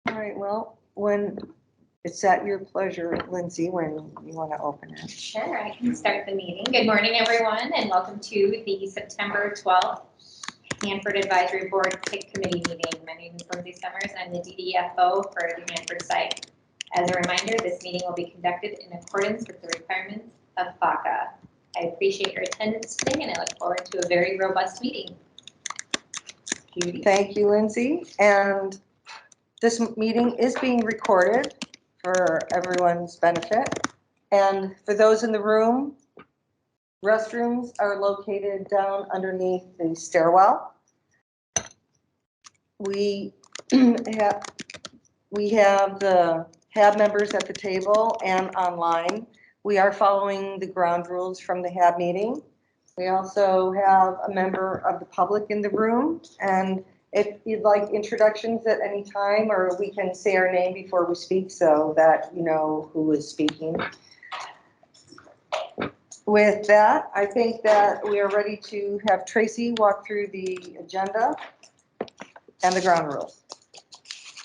All right, well, when it's at your pleasure, Lindsay, when you want to open it. Sure, I can start the meeting. Good morning, everyone, and welcome to the September 12th Hanford Advisory Board TIC Committee meeting. My name is Lindsay Summers. I'm the DDFO for the Hanford site. As a reminder, this meeting will be conducted in accordance with the requirements of FACA. I appreciate your attendance today, and I look forward to a very robust meeting. Judy. Thank you, Lindsay. And this meeting is being recorded for everyone's benefit. And for those in the room, restrooms are located down underneath the stairwell. We have the HAB members at the table and online. We are following the ground rules from the HAB meeting. We also have a member of the public in the room, and if you'd like introductions at any time, or we can say our name before we speak so that you know who is speaking. With that, I think that we are ready to have Tracy walk through the agenda and the ground rules.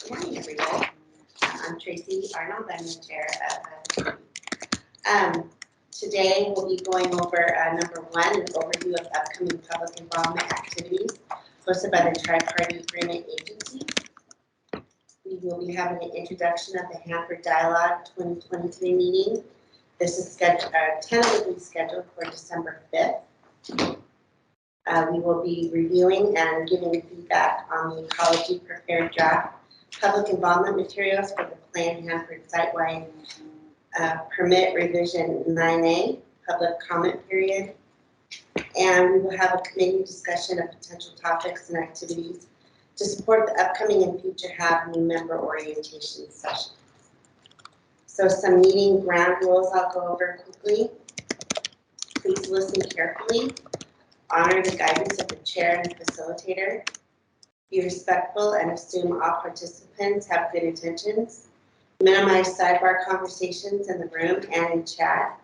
Good morning, everyone. I'm Tracy Arnold. I'm the chair of the committee. Today we'll be going over number one, an overview of upcoming public involvement activities hosted by the Tri-Party Agreement Agency. We will be having an introduction of the Hanford Dialogue 2023 meeting. This is tentatively scheduled for December 5th. We will be reviewing and giving feedback on the ecology prepared draft public involvement materials for the planned Hanford site-wide permit revision 9A, public comment period. And we will have a committee discussion of potential topics and activities to support the upcoming and future HAB new member orientation sessions. So some meeting ground rules I'll go over quickly. Please listen carefully. Honor the guidance of the chair and facilitator. Be respectful and assume all participants have good intentions. Minimize sidebar conversations in the room and in chat.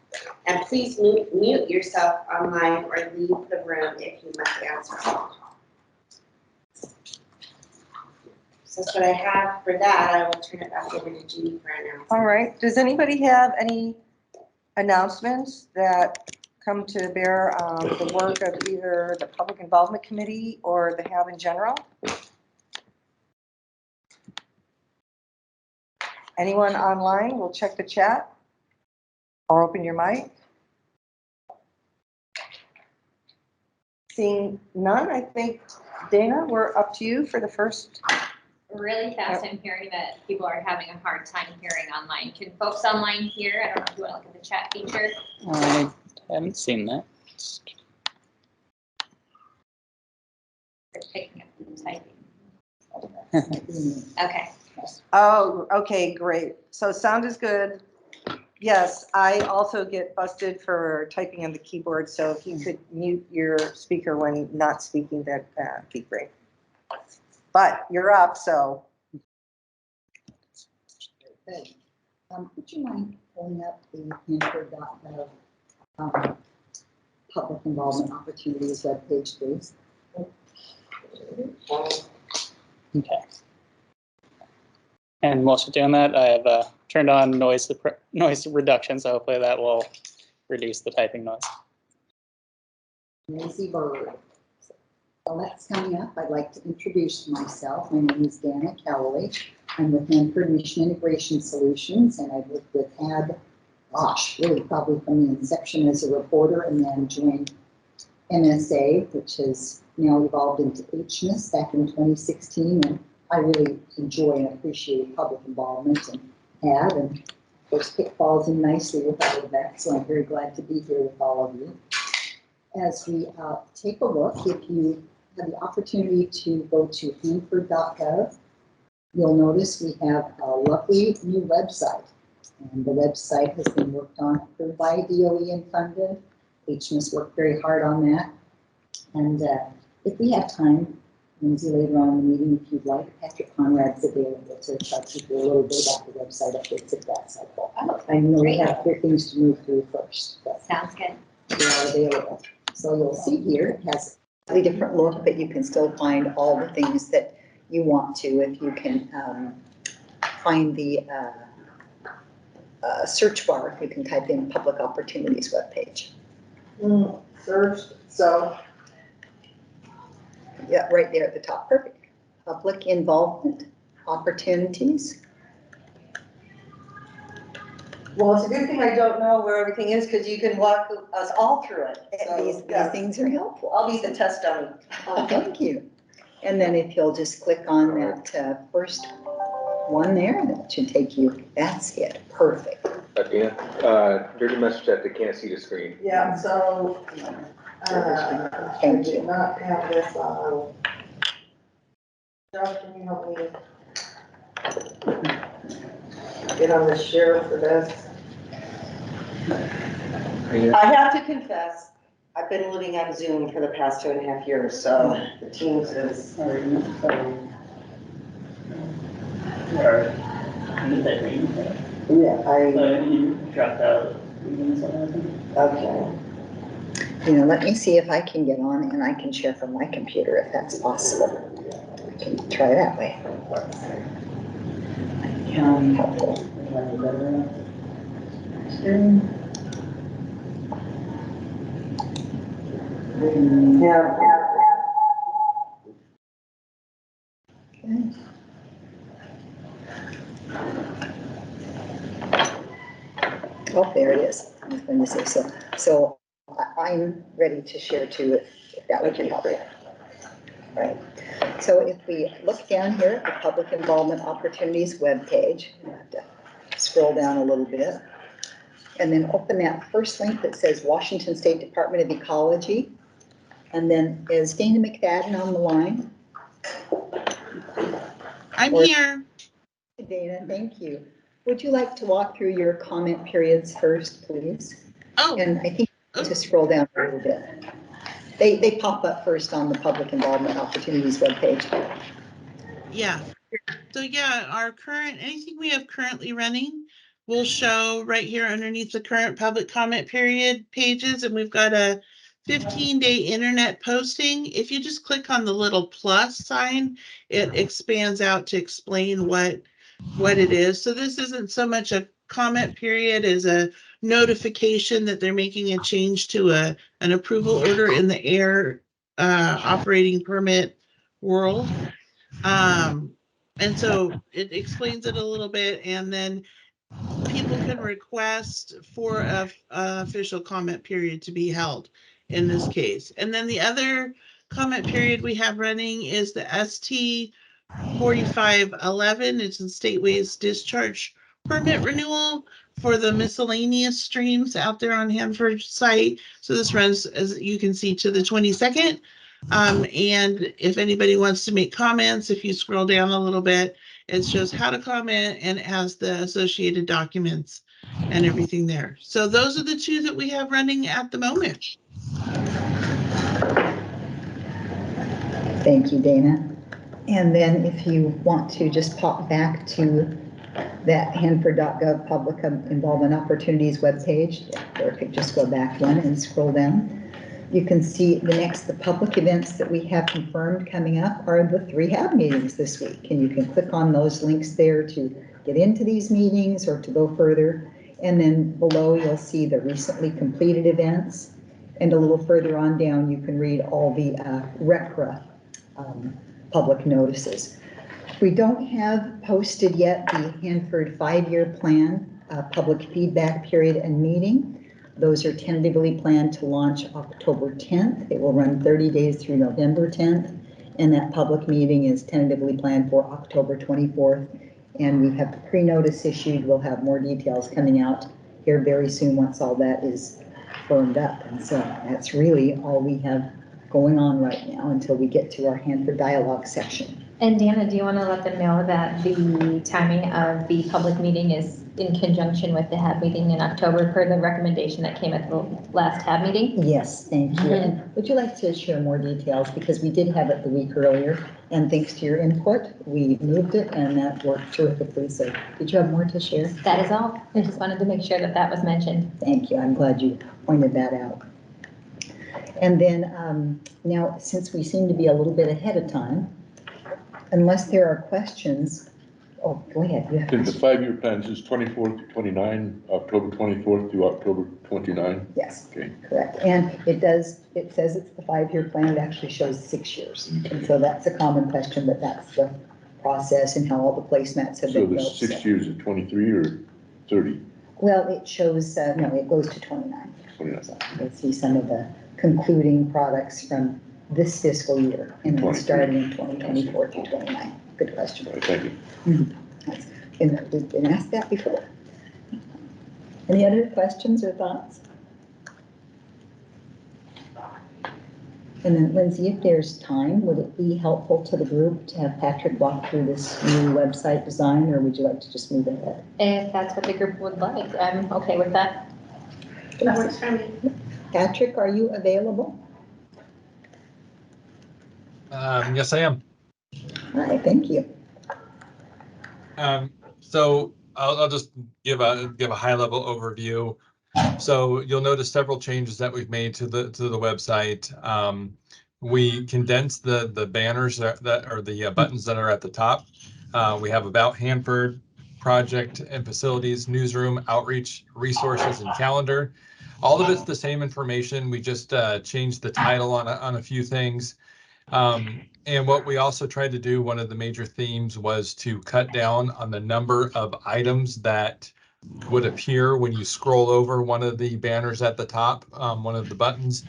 And please mute yourself online or leave the room if you must answer all. So that's what I have for that. I will turn it back over to Judy for announcements. All right. Does anybody have any announcements that come to bear on the work of either the Public Involvement Committee or the HAB in general? Anyone online will check the chat or open your mic. Seeing none, I think, Dana, we're up to you for the first. Really fast, I'm hearing that people are having a hard time hearing online. Can folks online hear? I don't know if you want to look at the chat feature. I haven't seen that. They're picking up the typing. Okay. Oh, okay, great. So sound is good. Yes, I also get busted for typing on the keyboard, so if you could mute your speaker when not speaking, that'd be great. But you're up, so. Good. Would you mind pulling up the Hanford.gov public involvement opportunities webpage, please? Okay. And while she's doing that, I have turned on noise reduction, so hopefully that will reduce the typing noise. Lazy bird. While that's coming up, I'd like to introduce myself. My name is Dana Calloway. I'm with Hanford Mission Integration Solutions, and I've worked with HAB, really probably from the inception as a reporter, and then joined MSA, which has now evolved into HMIS back in 2016. And I really enjoy and appreciate public involvement and HAB, and of course PIC falls in nicely with all of that, so I'm very glad to be here with all of you. As we take a look, if you have the opportunity to go to Hanford.gov, you'll notice we have a lovely new website. And the website has been worked on by DOE and funded. HMIS worked very hard on that. And if we have time, Lindsay, later on in the meeting, if you'd like, Patrick Conrad's available to talk to you a little bit about the website updates if that's helpful. I know we have other things to move through first. But sounds good. they are available. So you'll see here, it has a different look, but you can still find all the things that you want to if you can find the search bar, you can type in Public Opportunities webpage. Search, so. Yeah, right there at the top, perfect. Public Involvement Opportunities. Well, it's a good thing I don't know where everything is, because you can walk us all through it. So, These yeah, things are helpful. I'll be the test dummy. Thank you. And then if you'll just click on that first one there, that should take you, that's it, perfect. Dina, there's a message that they can't see the screen. Yeah, so, I Thank did you. not have this on. Josh, can you help me get on the share for this? I have to confess, I've been living on Zoom for the past 2.5 years, so the Teams is. Yeah, You dropped out. okay. You know, let me see if I can get on and I can share from my computer if that's possible. I can try that way. Helpful. Yeah. Okay. Oh, there it is. I was going to say, so I'm ready to share too, if that would help you. Right. So if we look down here at the Public Involvement Opportunities webpage, I have to scroll down a little bit, and then open that first link that says Washington State Department of Ecology. And then is Dana McFadden on the line? I'm Or- here. Dana, thank you. Would you like to walk through your comment periods first, please? Oh, And I think to scroll down a little bit. They pop up first on the Public Involvement Opportunities webpage. yeah. So yeah, our current, anything we have currently running will show right here underneath the current public comment period pages. And we've got a 15-day internet posting. If you just click on the little plus sign, it expands out to explain what it is. So this isn't so much a comment period as a notification that they're making a change to an approval order in the air operating permit world. And so it explains it a little bit, and then people can request for a official comment period to be held in this case. And then the other comment period we have running is the ST 4511. It's a Stateways discharge permit renewal for the miscellaneous streams out there on Hanford site. So this runs, as you can see, to the 22nd. And if anybody wants to make comments, if you scroll down a little bit, it shows how to comment and it has the associated documents and everything there. So those are the two that we have running at the moment. Thank you, Dana. And then if you want to just pop back to that Hanford.gov Public Involvement Opportunities webpage, or if you just go back one and scroll down, you can see the public events that we have confirmed coming up are the 3 HAB meetings this week. And you can click on those links there to get into these meetings or to go further. And then below you'll see the recently completed events. And a little further on down, you can read all the RECRA public notices. We don't have posted yet the Hanford 5-year plan, public feedback period and meeting. Those are tentatively planned to launch October 10th. It will run 30 days through November 10th. And that public meeting is tentatively planned for October 24th. And we have the pre-notice issued. We'll have more details coming out here very soon once all that is firmed up. And so that's really all we have going on right now until we get to our Hanford Dialogue section. And Dana, do you want to let them know that the timing of the public meeting is in conjunction with the HAB meeting in October per the recommendation that came at the last HAB meeting? Yes, thank you. And would you like to share more details? Because we did have it the week earlier, and thanks to your input, we moved it and that worked terrifically. So did you have more to share? That is all. I just wanted to make sure that that was mentioned. Thank you. I'm glad you pointed that out. And then now, since we seem to be a little bit ahead of time, unless there are questions, Oh, go ahead. You have The 5-year plan is 24 to 29, October 24th to October 29. Yes, Okay. correct. And it says it's the 5-year plan. It actually shows 6 years. And so that's a common question, but that's the process and how all the placemats have So been the built. 6 years of 23 or 30? Well, it shows, no, it goes to 29. 29. So you'll see some of the concluding products from this fiscal year and then 23. starting in 2024 to 29. Good question. All right, thank you. And we've been asked that before. Any other questions or thoughts? And then Lindsay, if there's time, would it be helpful to the group to have Patrick walk through this new website design, or would you like to just move ahead? If that's what the group would like, I'm okay with that. That works for me. Patrick, are you available? Yes, I am. Hi, thank you. So I'll just give a high level overview. So you'll notice several changes that we've made to the website. We condensed the banners that are the buttons that are at the top. We have about Hanford, project and facilities, newsroom, outreach, resources, and calendar. All of it's the same information. We just changed the title on a few things. And what we also tried to do, one of the major themes was to cut down on the number of items that would appear when you scroll over one of the banners at the top, one of the buttons.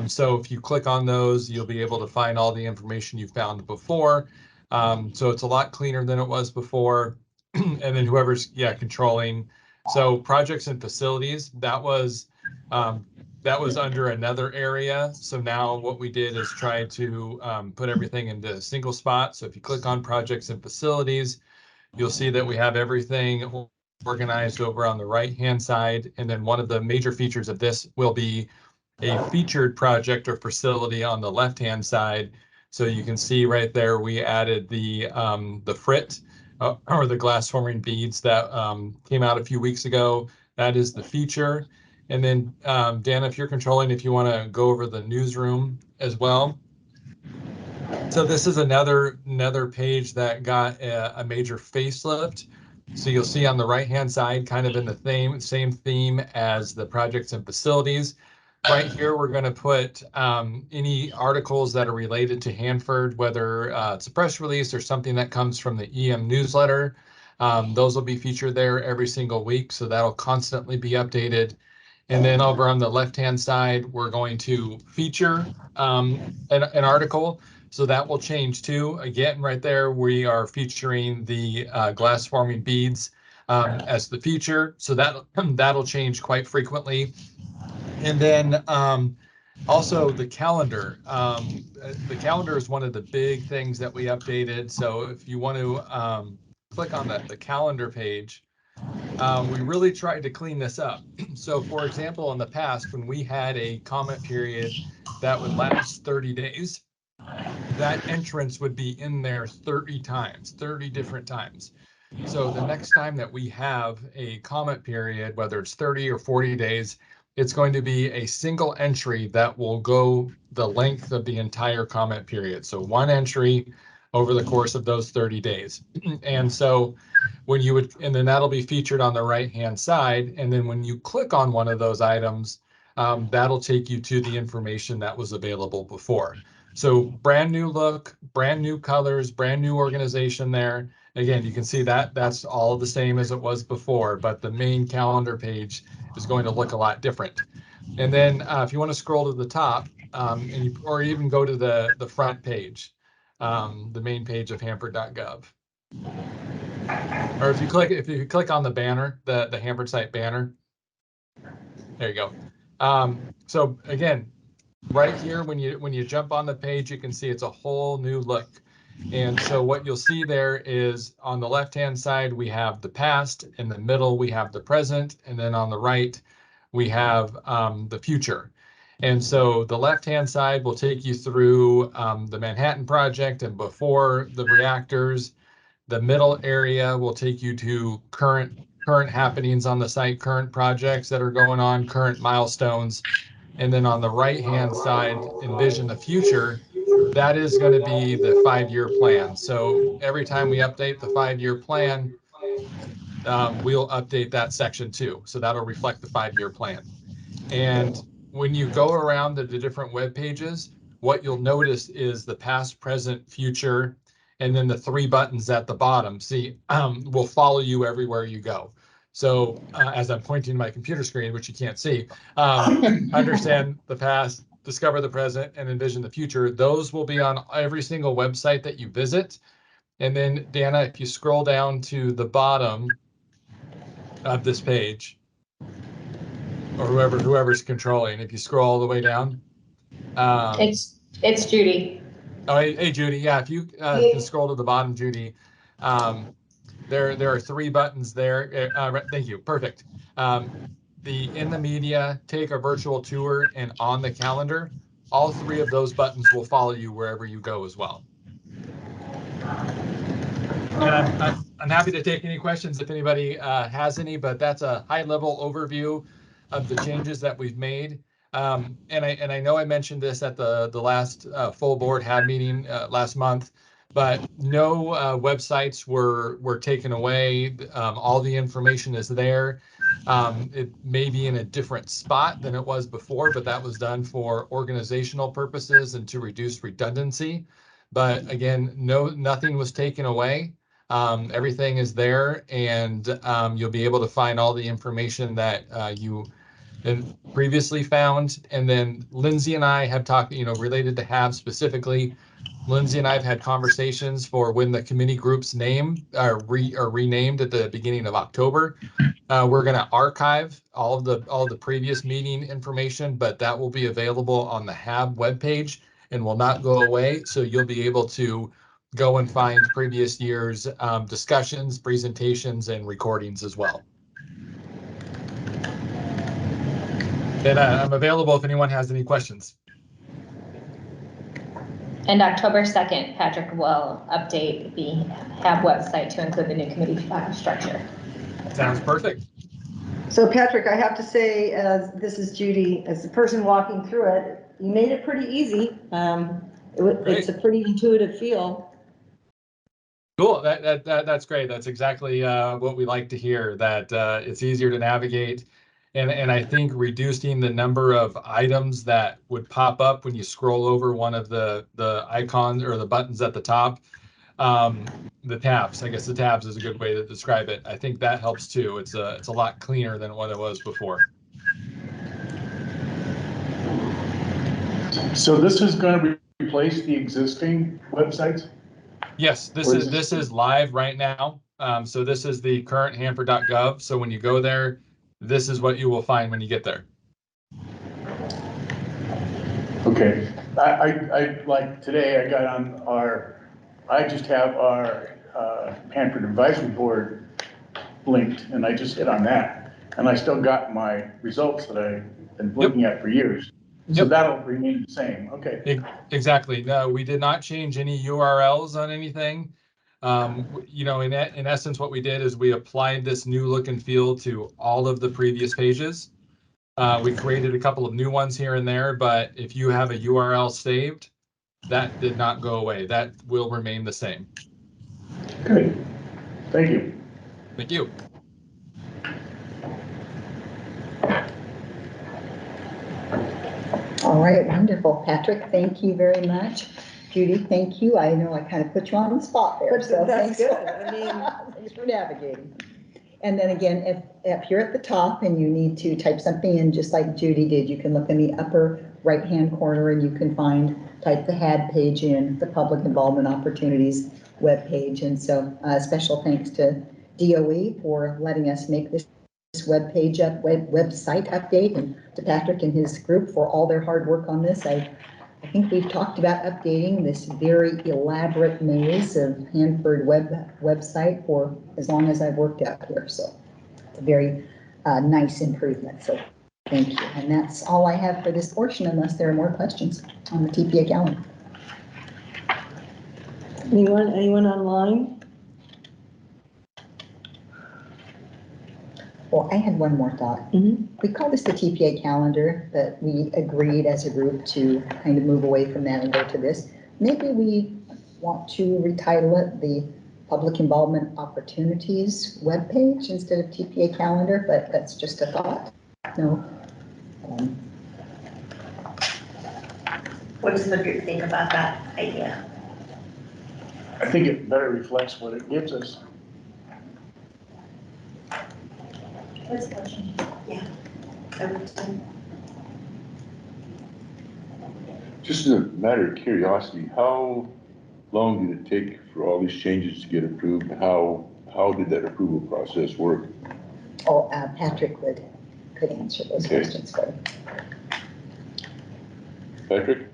So if you click on those, you'll be able to find all the information you found before. So it's a lot cleaner than it was before. And then whoever's controlling. So projects and facilities, that was under another area. So now what we did is try to put everything into a single spot. So if you click on projects and facilities, you'll see that we have everything organized over on the right-hand side. And then one of the major features of this will be a featured project or facility on the left-hand side. So you can see right there, we added the frit or the glass forming beads that came out a few weeks ago. That is the feature. And then Dan, if you're controlling, if you want to go over the newsroom as well. So this is another page that got a major facelift. So you'll see on the right-hand side, kind of in the same theme as the projects and facilities. Right here, we're going to put any articles that are related to Hanford, whether it's a press release or something that comes from the EM newsletter. Those will be featured there every single week, so that'll constantly be updated. And then over on the left-hand side, we're going to feature an article. So that will change too. Again, right there, we are featuring the glass forming beads as the feature. So that'll change quite frequently. And then also the calendar. The calendar is one of the big things that we updated. So if you want to click on the calendar page, we really tried to clean this up. So for example, in the past, when we had a comment period that would last 30 days, that entrance would be in there 30 times, 30 different times. So the next time that we have a comment period, whether it's 30 or 40 days, it's going to be a single entry that will go the length of the entire comment period. So one entry over the course of those 30 days. And so and then that'll be featured on the right-hand side. And then when you click on one of those items, that'll take you to the information that was available before. So brand new look, brand new colors, brand new organization there. Again, you can see that that's all the same as it was before, but the main calendar page is going to look a lot different. And then if you want to scroll to the top, or even go to the front page, the main page of Hanford.gov. Or if you click on the banner, the Hanford site banner, there you go. So again, right here, when you jump on the page, you can see it's a whole new look. And so what you'll see there is on the left-hand side, we have the past, in the middle, we have the present, and then on the right, we have the future. And so the left-hand side will take you through the Manhattan Project and before the reactors. The middle area will take you to current happenings on the site, current projects that are going on, current milestones. And then on the right-hand side, envision the future, that is going to be the 5-year plan. So every time we update the 5-year plan, we'll update that section too. So that'll reflect the 5-year plan. And when you go around the different web pages, what you'll notice is the past, present, future, and then the 3 buttons at the bottom, see, will follow you everywhere you go. So as I'm pointing to my computer screen, which you can't see, understand the past, discover the present, and envision the future. Those will be on every single website that you visit. And then, Dana, if you scroll down to the bottom of this page, or whoever's controlling, if you scroll all the way down. It's Judy. Oh, hey, Judy. Yeah, if you can scroll to the bottom, Judy. There are 3 buttons there. Thank you. Perfect. In the media, take a virtual tour, and on the calendar, all 3 of those buttons will follow you wherever you go as well. And I'm happy to take any questions if anybody has any, but that's a high-level overview of the changes that we've made. And I know I mentioned this at the last full board HAB meeting last month, but no websites were taken away. All the information is there. It may be in a different spot than it was before, but that was done for organizational purposes and to reduce redundancy. But again, nothing was taken away. Everything is there, and you'll be able to find all the information that you previously found. And then Lindsay and I have talked, related to HAB specifically. Lindsay and I have had conversations for when the committee group's name are renamed at the beginning of October. We're going to archive all of the previous meeting information, but that will be available on the HAB webpage and will not go away. So you'll be able to go and find previous years' discussions, presentations, and recordings as well. And I'm available if anyone has any questions. And October 2nd, Patrick will update the HAB website to include the new committee structure. Sounds perfect. So Patrick, I have to say, this is Judy, as the person walking through it, you made it pretty easy. It's a pretty intuitive feel. Cool. That's great. That's exactly what we like to hear, that it's easier to navigate. And I think reducing the number of items that would pop up when you scroll over one of the icons or the buttons at the top, the tabs, I guess the tabs is a good way to describe it. I think that helps too. It's a lot cleaner than what it was before. So this is going to replace the existing websites? Yes, this is live right now. So this is the current Hanford.gov. So when you go there, this is what you will find when you get there. Okay. I like today I got on I just have our Hanford Advisory Board linked, and I just hit on that. And I still got my results that I've been looking at for years. So that'll remain the same. Okay. Exactly. No, we did not change any URLs on anything. In essence, what we did is we applied this new look and feel to all of the previous pages. We created a couple of new ones here and there, but if you have a URL saved, that did not go away. That will remain the same. Good. Thank you. Thank you. All right, wonderful. Patrick, thank you very much. Judy, thank you. I know I kind of put you on the spot there. But so that's thanks good. I mean, thanks for navigating. And then again, if you're at the top and you need to type something in, just like Judy did, you can look in the upper right-hand corner and you can type the HAB page in, the Public Involvement Opportunities webpage. And so special thanks to DOE for letting us make this website update, and to Patrick and his group for all their hard work on this. I think we've talked about updating this very elaborate maze of Hanford website for as long as I've worked out here. So it's a very nice improvement. So thank you. And that's all I have for this portion, unless there are more questions on the TPA calendar. Anyone online? Well, I had one more thought. We call this the TPA calendar, but we agreed as a group to kind of move away from that and go to this. Maybe we want to retitle it the Public Involvement Opportunities webpage instead of TPA calendar, but that's just a thought. No. What does the group think about that idea? I think it better reflects what it gives us. What's the question? Yeah. Everything. Just as a matter of curiosity, how long did it take for all these changes to get approved? How did that approval process work? Oh, Patrick could answer those Okay. questions for you. Patrick?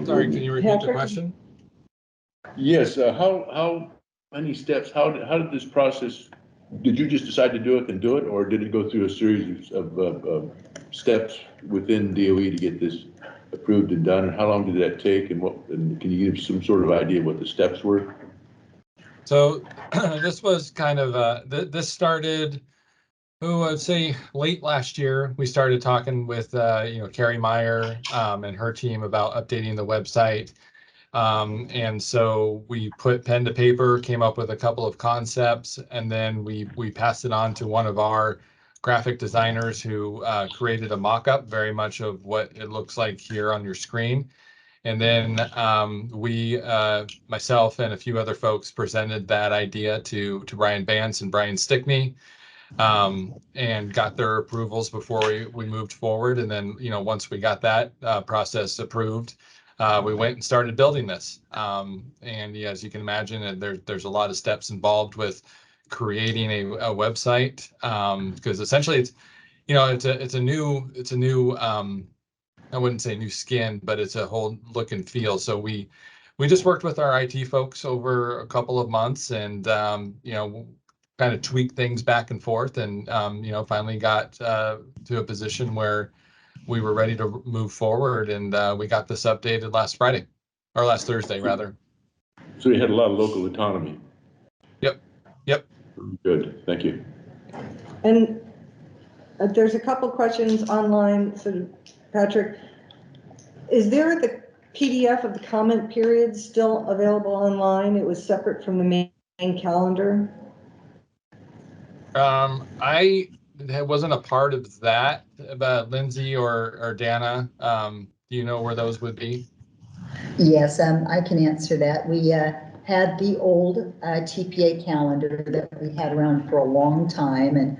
Sorry, can you repeat the Patrick? question? Yes, how many steps, how did this process, did you just decide to do it and do it, or did it go through a series of steps within DOE to get this approved and done? And how long did that take, and can you give some sort of idea what the steps were? So this was kind of, this started, I'd say late last year. We started talking with, Carrie Meyer and her team about updating the website. And so we put pen to paper, came up with a couple of concepts, and then we passed it on to one of our graphic designers who created a mock-up very much of what it looks like here on your screen. And then myself and a few other folks presented that idea to Brian Vance and Brian Stickney, and got their approvals before we moved forward. And then, once we got that process approved, we went and started building this. And yeah, as you can imagine, there's a lot of steps involved with creating a website, because essentially it's a new I wouldn't say new skin, but it's a whole look and feel. So we just worked with our IT folks over a couple of months, and kind of tweak things back and forth, and finally got to a position where we were ready to move forward, and we got this updated last Thursday rather. So you had a lot of local autonomy. Yep. Good, thank you. And there's a couple questions online. So Patrick, is there the PDF of the comment period still available online? It was separate from the main calendar. I wasn't a part of that, but Lindsay or Dana, do you know where those would be? Yes, I can answer that. We had the old TPA calendar that we had around for a long time, and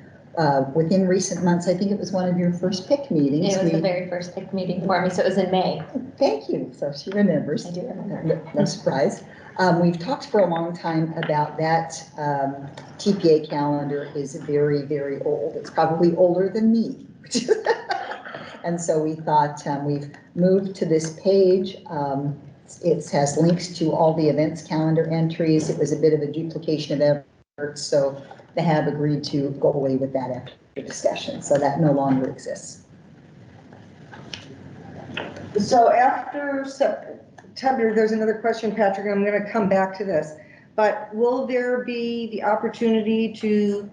within recent months, I think it was one of your first PIC meetings. It was the very first PIC meeting for me, so it was in May. Thank you. So she remembers. I do remember. No surprise. We've talked for a long time about that. TPA calendar is very, very old. It's probably older than me. And so we thought we've moved to this page. It has links to all the events calendar entries. It was a bit of a duplication of efforts, so the HAB agreed to go away with that after discussion. So that no longer exists. So after September, there's another question, Patrick, and I'm going to come back to this. But will there be the opportunity to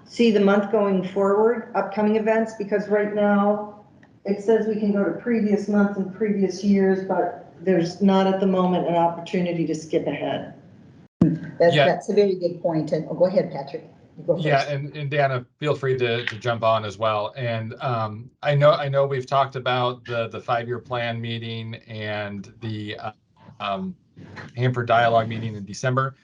see the month going forward, upcoming events? Because right now it says we can go to previous months and previous years, but there's not at the moment an opportunity to skip ahead. That's a very good point. And go ahead, Patrick. You go first. Yeah, and Dana, feel free to jump on as well. And I know we've talked about the 5-year plan meeting and the Hanford dialogue meeting in December.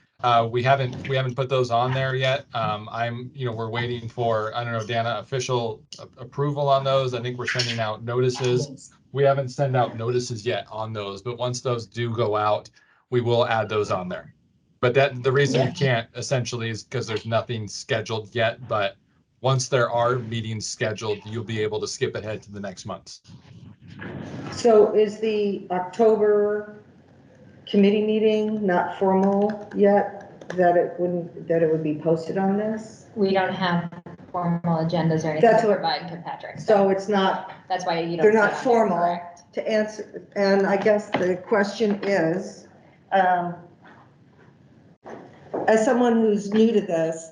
We haven't put those on there yet. We're waiting for, I don't know, Dana, official approval on those. I think we're sending out notices. Yes. We haven't sent out notices yet on those, but once those do go out, we will add those on there. But the reason you can't essentially is because there's nothing scheduled yet. But once there are meetings scheduled, you'll be able to skip ahead to the next months. So is the October committee meeting not formal yet, that it would be posted on this? We don't have formal agendas or anything That's to what- provide to Patrick. So it's not, That's why you don't. they're see not it on there, formal correct? to answer. And I guess the question is, as someone who's new to this,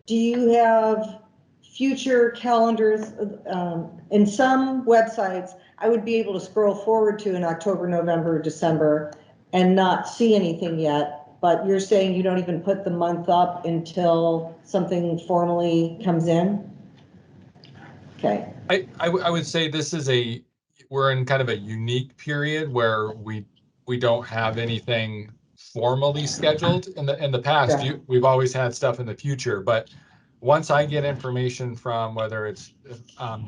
do you have future calendars, in some websites, I would be able to scroll forward to in October, November, December and not see anything yet. But you're saying you don't even put the month up until something formally comes in? Okay. I would say we're in kind of a unique period where we don't have anything formally scheduled. In the past, Yeah. we've always had stuff in the future, but once I get information from whether it's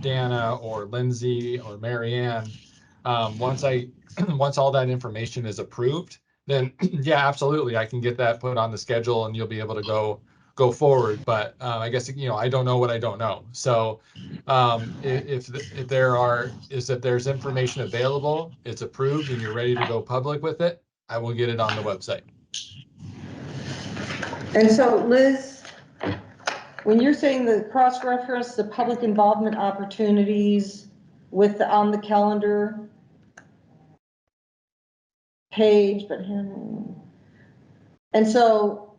Dana or Lindsay or Marianne, once all that information is approved, then yeah, absolutely, I can get that put on the schedule and you'll be able to go forward. But I guess, I don't know what I don't know. So if there's information available, it's approved and you're ready to go public with it, I will get it on the website. And so Liz, when you're saying the cross-reference, the public involvement opportunities on the calendar page, and so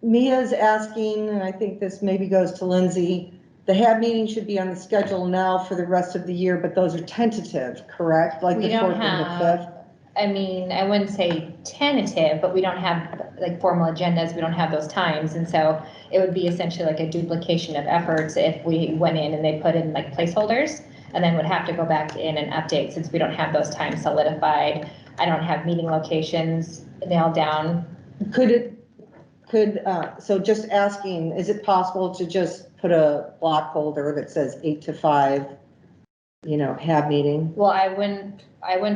Mia's asking, and I think this maybe goes to Lindsay, the HAB meeting should be on the schedule now for the rest of the year, but those are tentative, correct? Like We the don't 4th and the 5th? I mean, I wouldn't say tentative, but we don't have like formal agendas. We don't have those times. And so it would be essentially like a duplication of efforts if we went in and they put in like placeholders and then would have to go back in and update since we don't have those times solidified. I don't have meeting locations nailed down. So just asking, is it possible to just put a block holder that says 8 to 5, HAB meeting? Well, I wouldn't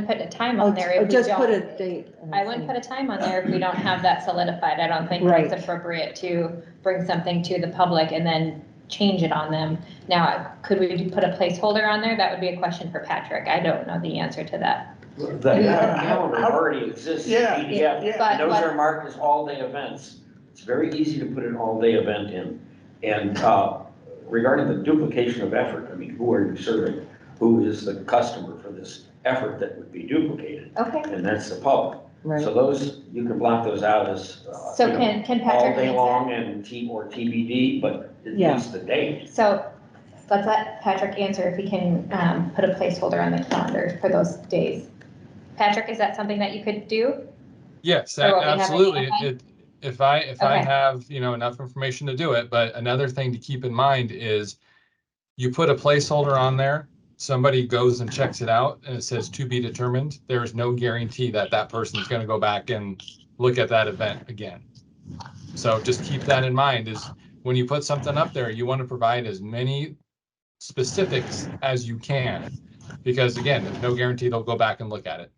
put a time on there. If Just we put don't- a date. I wouldn't put a time on there if we don't have that solidified. I don't think Right. it's appropriate to bring something to the public and then change it on them. Now, could we put a placeholder on there? That would be a question for Patrick. I don't know the answer to that. The calendar already exists in Yeah, PDF, yeah. and those are marked as all-day events. It's very easy to put an all-day event in. And regarding the duplication of effort, I mean, who are you serving? Who is the customer for this effort that would be duplicated? Okay. And that's the public. Right. So those, you can block those out as, So can Patrick all day answer? long and or TBD, but at Yeah. least the date. So let's let Patrick answer if he can put a placeholder on the calendar for those days. Patrick, is that something that you could do? Yes, Or what we have absolutely. right If I Okay. have, enough information to do it, but another thing to keep in mind is you put a placeholder on there, somebody goes and checks it out and it says to be determined. There is no guarantee that that person is going to go back and look at that event again. So just keep that in mind is when you put something up there, you want to provide as many specifics as you can, because again, there's no guarantee they'll go back and look at it.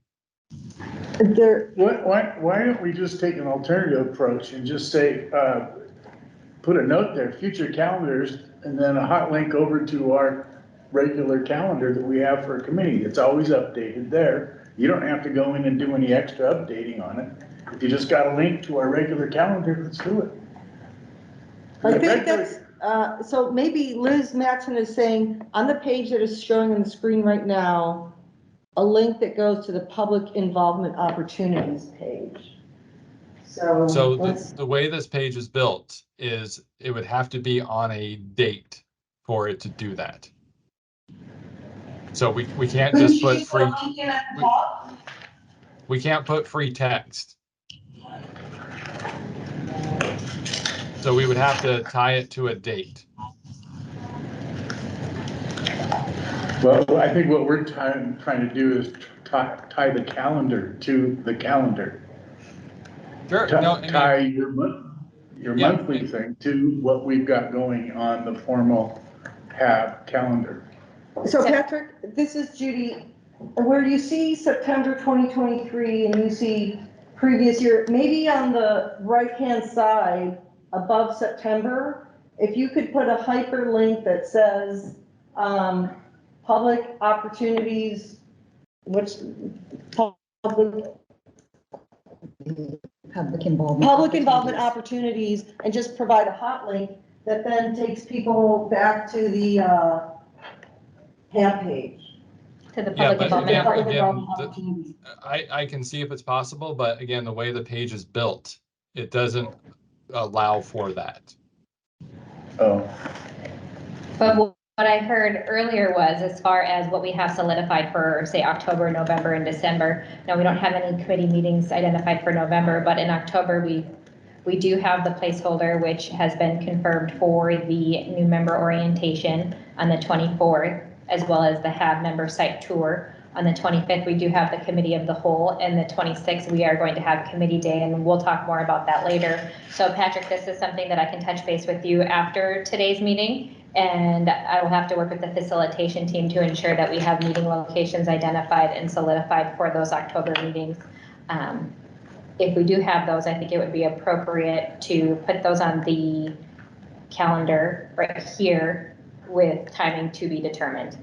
Why don't we just take an alternative approach and just say, put a note there, future calendars, and then a hot link over to our regular calendar that we have for a committee. It's always updated there. You don't have to go in and do any extra updating on it. If you just got a link to our regular calendar, let's do it. I think that's, so maybe Liz Matson is saying, on the page that is showing on the screen right now, a link that goes to the public involvement opportunities page. So the way this page is built is it would have to be on a date for it to do that. So we can't just put free, we can't put free text. So we would have to tie it to a date. Well, I think what we're trying to do is tie the calendar to the calendar. Sure. Tie your monthly thing to what we've got going on the formal HAB calendar. So Patrick, this is Judy. Where you see September 2023 and you see previous year, maybe on the right-hand side above September, if you could put a hyperlink that says public opportunities, which public involvement opportunities, and just provide a hot link that then takes people back to the HAB page. To the Yeah, public but involvement. again, I can see if it's possible, but again, the way the page is built, it doesn't allow for that. Oh. But what I heard earlier was, as far as what we have solidified for, say, October, November, and December. Now, we don't have any committee meetings identified for November, but in October, we do have the placeholder, which has been confirmed for the new member orientation on the 24th, as well as the HAB member site tour. On the 25th, we do have the committee of the whole, and the 26th, we are going to have committee day, and we'll talk more about that later. So Patrick, this is something that I can touch base with you after today's meeting, and I will have to work with the facilitation team to ensure that we have meeting locations identified and solidified for those October meetings. If we do have those, I think it would be appropriate to put those on the calendar right here with timing to be determined.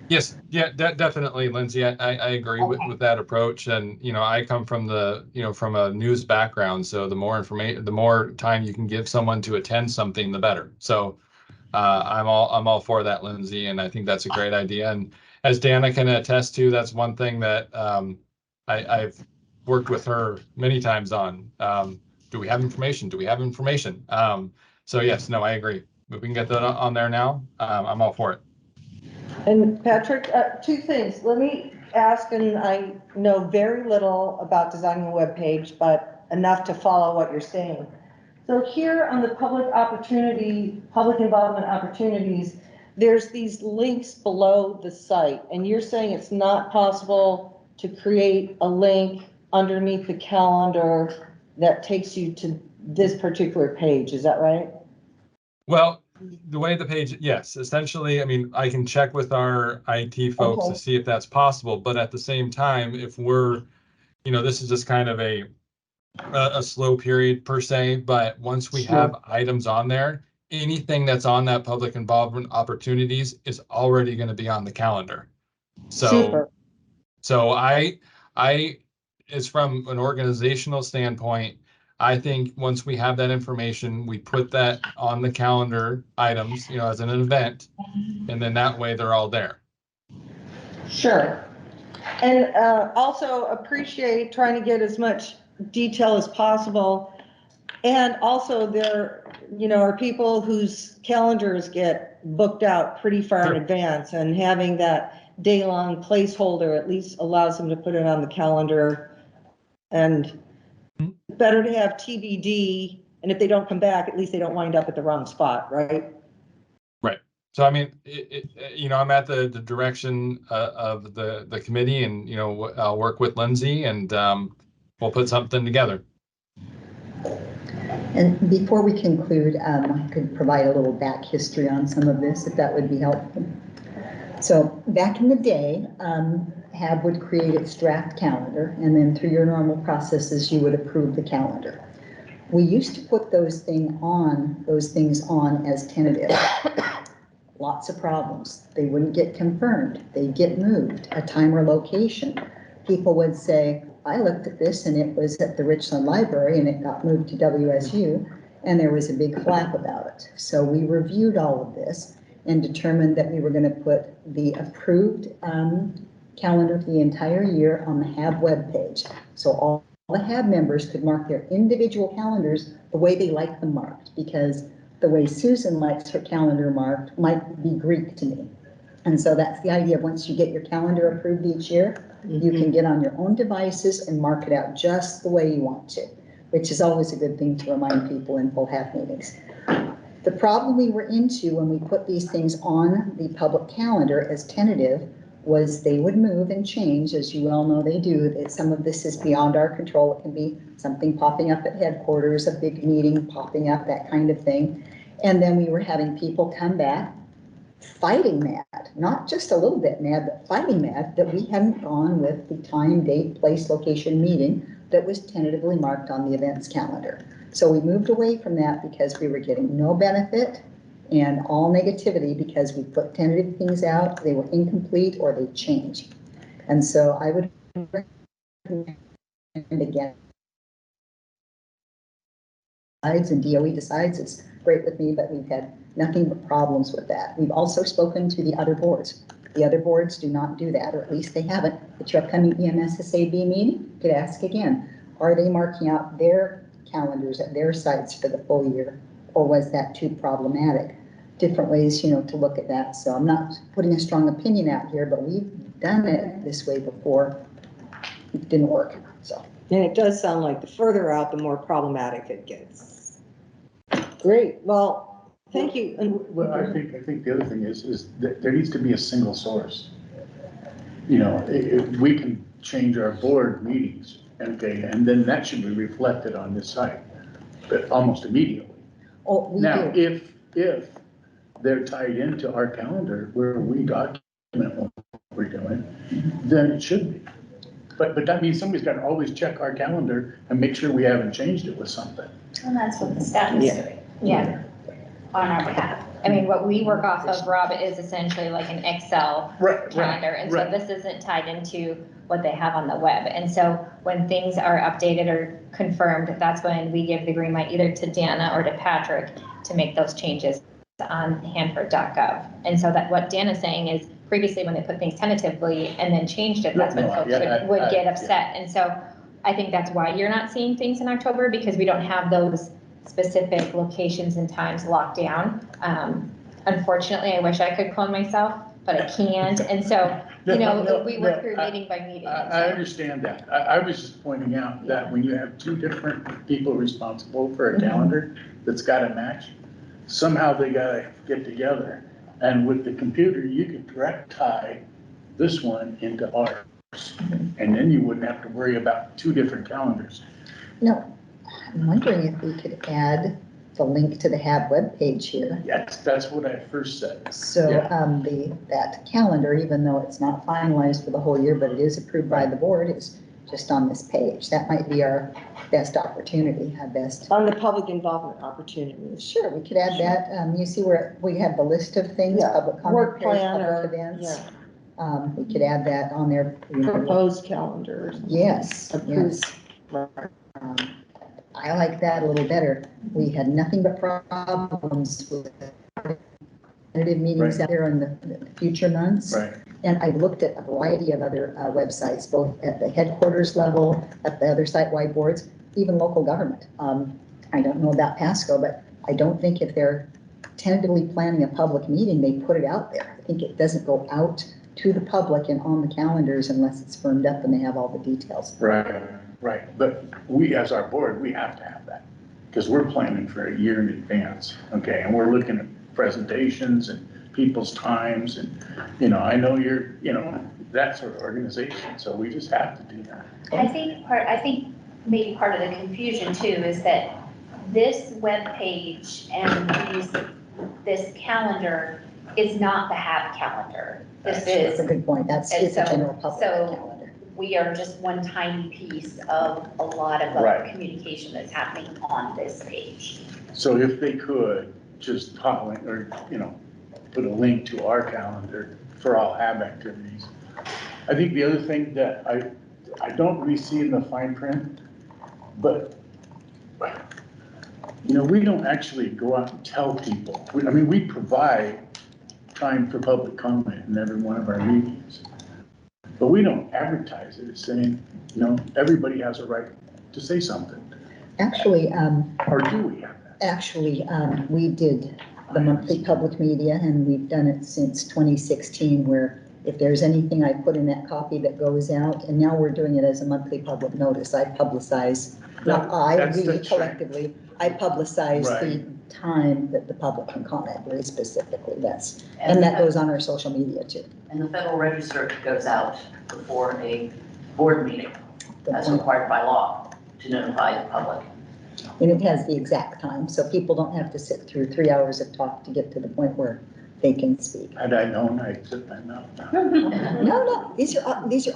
Yes, yeah, definitely, Lindsay. I agree with that approach. And, you know, I come from the, you know, from a news background. So the more information, the more time you can give someone to attend something, the better. So I'm all for that, Lindsay. And I think that's a great idea. And as Dana can attest to, that's one thing that I've worked with her many times on. Do we have information? Do we have information? So yes, no, I agree. If we can get that on there now, I'm all for it. And Patrick, two things. Let me ask, and I know very little about designing a web page, but enough to follow what you're saying. So here on the public involvement opportunities, there's these links below the site, and you're saying it's not possible to create a link underneath the calendar that takes you to this particular page. Is that right? Well, the way the page, yes, essentially, I mean, I can check with our IT folks to see if that's possible, but at the same time, if we're, you know, this is just kind of a slow period per se, but once we have items on there, anything that's on that public involvement opportunities is already going to be on the calendar. So, I, it's from an organizational standpoint, I think once we have that information, we put that on the calendar items, you know, as an event, and then that way they're all there. Sure. And also appreciate trying to get as much detail as possible. And also there, you know, are people whose calendars get booked out pretty far in advance, and having that day-long placeholder at least allows them to put it on the calendar. And better to have TBD, and if they don't come back, at least they don't wind up at the wrong spot, right? Right. So, I mean, you know, I'm at the direction of the committee, and, you know, I'll work with Lindsay, and we'll put something together. And before we conclude, I could provide a little back history on some of this, if that would be helpful. So back in the day, HAB would create its draft calendar, and then through your normal processes, you would approve the calendar. We used to put those things on as tentative. Lots of problems. They wouldn't get confirmed. They'd get moved, a time or location. People would say, I looked at this and it was at the Richland Library and it got moved to WSU, and there was a big flap about it. So we reviewed all of this and determined that we were going to put the approved calendar for the entire year on the HAB webpage. So all the HAB members could mark their individual calendars the way they like them marked, because the way Susan likes her calendar marked might be Greek to me. And so that's the idea. Once you get your calendar approved each year, you can get on your own devices and mark it out just the way you want to, which is always a good thing to remind people in full HAB meetings. The problem we were into when we put these things on the public calendar as tentative was they would move and change, as you well know they do. That some of this is beyond our control. It can be something popping up at headquarters, a big meeting popping up, that kind of thing. And then we were having people come back fighting mad, not just a little bit mad, but fighting mad that we hadn't gone with the time, date, place, location meeting that was tentatively marked on the events calendar. So we moved away from that because we were getting no benefit and all negativity because we put tentative things out, they were incomplete or they changed. And so I would recommend again, and DOE decides it's great with me, but we've had nothing but problems with that. We've also spoken to the other boards. The other boards do not do that, or at least they haven't. At your upcoming EMSSAB meeting, you could ask again, are they marking out their calendars at their sites for the full year, or was that too problematic? different ways, to look at that. So I'm not putting a strong opinion out here, but we've done it this way before. It didn't work, so. And it does sound like the further out, the more problematic it gets. Great, well, thank you. Well, I think the other thing is that there needs to be a single source. If we can change our board meetings, okay, and then that should be reflected on this site, but almost immediately. Oh, we Now, do. if they're tied into our calendar where we document what we're doing, then it should be. But that means somebody's got to always check our calendar and make sure we haven't changed it with something. And that's what the staff is doing. Yeah, on our behalf. I mean, what we work off of, Rob, is essentially like an Excel calendar. And so this isn't tied into what they have on the web. And so when things are updated or confirmed, that's when we give the green light either to Dana or to Patrick to make those changes on hanford.gov. And so that what Dana's saying is previously when they put things tentatively and then changed it, that's when folks would get upset. And so I think that's why you're not seeing things in October, because we don't have those specific locations and times locked down. Unfortunately, I wish I could clone myself, but I can't. And so, we work through meeting by meeting. I understand that. I was just pointing out that when you have two different people responsible for a calendar that's got to match, somehow they got to get together. And with the computer, you could direct tie this one into ours. And then you wouldn't have to worry about two different calendars. No, I'm wondering if we could add the link to the HAB webpage here. Yes, that's what I first said. So Yeah. That calendar, even though it's not finalized for the whole year, but it is approved by the board, is just on this page. That might be our best opportunity, our best. On the public involvement opportunities. Sure, we could add that. You see where we have the list of things, Yeah, public work comment, plan public or, events. We could add that on there. Proposed calendars. Yes, yes. I like that a little better. We had nothing but problems with meetings out there in the future months. Right. And I looked at a variety of other websites, both at the headquarters level, at the other site-wide boards, even local government. I don't know about Pasco, but I don't think if they're tentatively planning a public meeting, they put it out there. I think it doesn't go out to the public and on the calendars unless it's firmed up and they have all the details. Right. But we, as our board, we have to have that because we're planning for a year in advance. Okay. And we're looking at presentations and people's times. And, I know you're, that sort of organization. So we just have to do that. I think maybe part of the confusion too is that this webpage and this calendar is not the HAB calendar. That's a good point. It's a general public calendar. We are just one tiny piece of a lot of other communication that's happening on this page. So if they could just put a link to our calendar for all HAB activities. I think the other thing that I don't really see in the fine print, but we don't actually go out and tell people. We provide time for public comment in every one of our meetings. But we don't advertise it as saying, everybody has a right to say something. Actually, or do we have that? Actually, we did the monthly public media, and we've done it since 2016, where if there's anything I put in that copy that goes out, and now we're doing it as a monthly public notice, I publicize, we collectively, I publicize the time that the public can comment very specifically. And that goes on our social media too. And the Federal Register goes out before a board meeting, as required by law, to notify the public. And it has the exact time, so people don't have to sit through 3 hours of talk to get to the point where they can speak. Had I known, I'd sit my mouth down. No, these are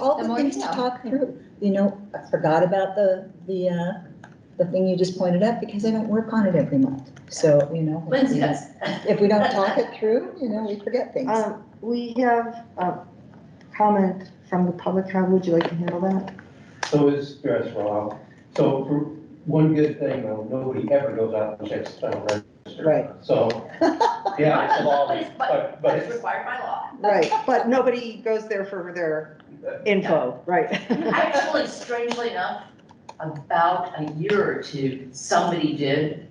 all the things to talk through. I forgot about the thing you just pointed out because I don't work on it every month. So, Lindsay does. If we don't talk it through, we forget things. We have a comment from the public. How would you like to handle that? So it's stress, Rob. So for one good thing, though, nobody ever goes out and checks the Federal Register. Right. So, yeah, it's a law, but it's required by law. Right, but nobody goes there for their info, right? Actually, strangely enough, about a year or two, somebody did,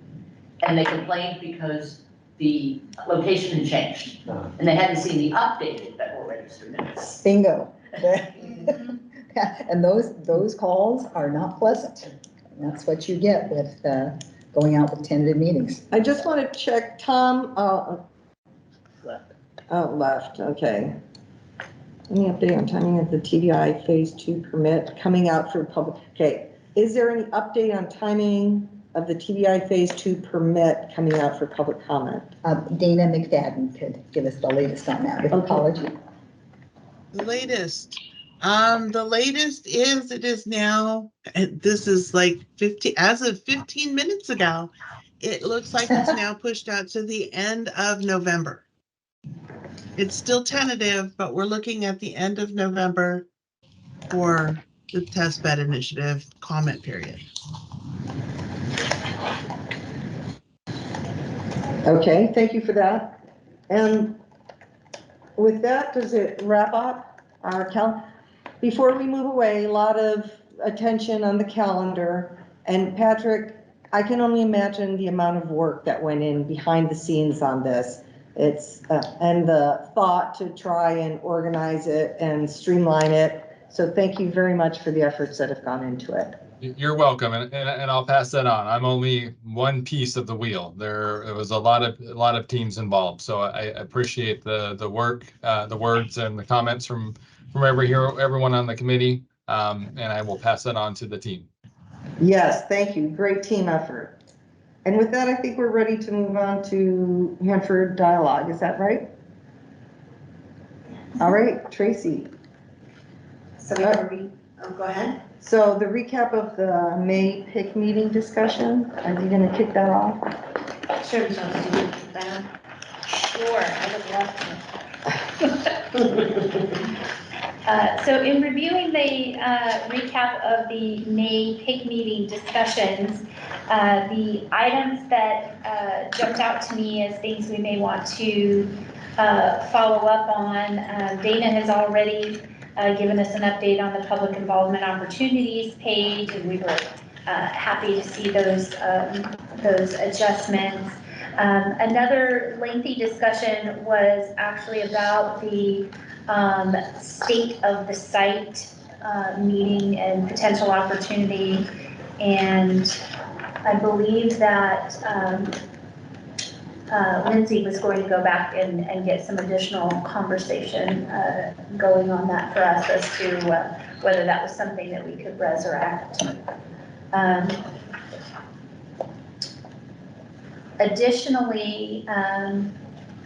and they complained because the location had changed. And they hadn't seen the updated Federal Register minutes. Bingo. And those calls are not pleasant. And that's what you get with going out with tentative meetings. I just want to check, Tom, left, okay. Any update on timing of the TBI Phase 2 permit coming out for public, okay. Is there any update on timing of the TBI Phase 2 permit coming out for public comment? Dana McFadden could give us the latest on that, with apology. The latest is it is now, and this is like 15, as of 15 minutes ago, it looks like it's now pushed out to the end of November. It's still tentative, but we're looking at the end of November for the test bed initiative comment period. Okay, thank you for that. And with that, does it wrap up our calendar? Before we move away, a lot of attention on the calendar. And Patrick, I can only imagine the amount of work that went in behind the scenes on this. It's and the thought to try and organize it and streamline it. So thank you very much for the efforts that have gone into it. You're welcome, and I'll pass that on. I'm only one piece of the wheel. There was a lot of teams involved, so I appreciate the work, the words, and the comments from everyone on the committee, and I will pass that on to the team. Yes, thank you. Great team effort. And with that, I think we're ready to move on to Hanford dialogue. Is that right? All right, Tracy. So go ahead. So the recap of the May PIC meeting discussion, are you going to kick that off? Sure, Michelle, did you put that on? Sure, I would love to. So in reviewing the recap of the May PIC meeting discussions, the items that jumped out to me as things we may want to follow up on, Dana has already given us an update on the public involvement opportunities page, and we were happy to see those adjustments. Another lengthy discussion was actually about the state of the site meeting and potential opportunity, and I believe that Lindsay was going to go back and get some additional conversation going on that for us as to whether that was something that we could resurrect. Additionally,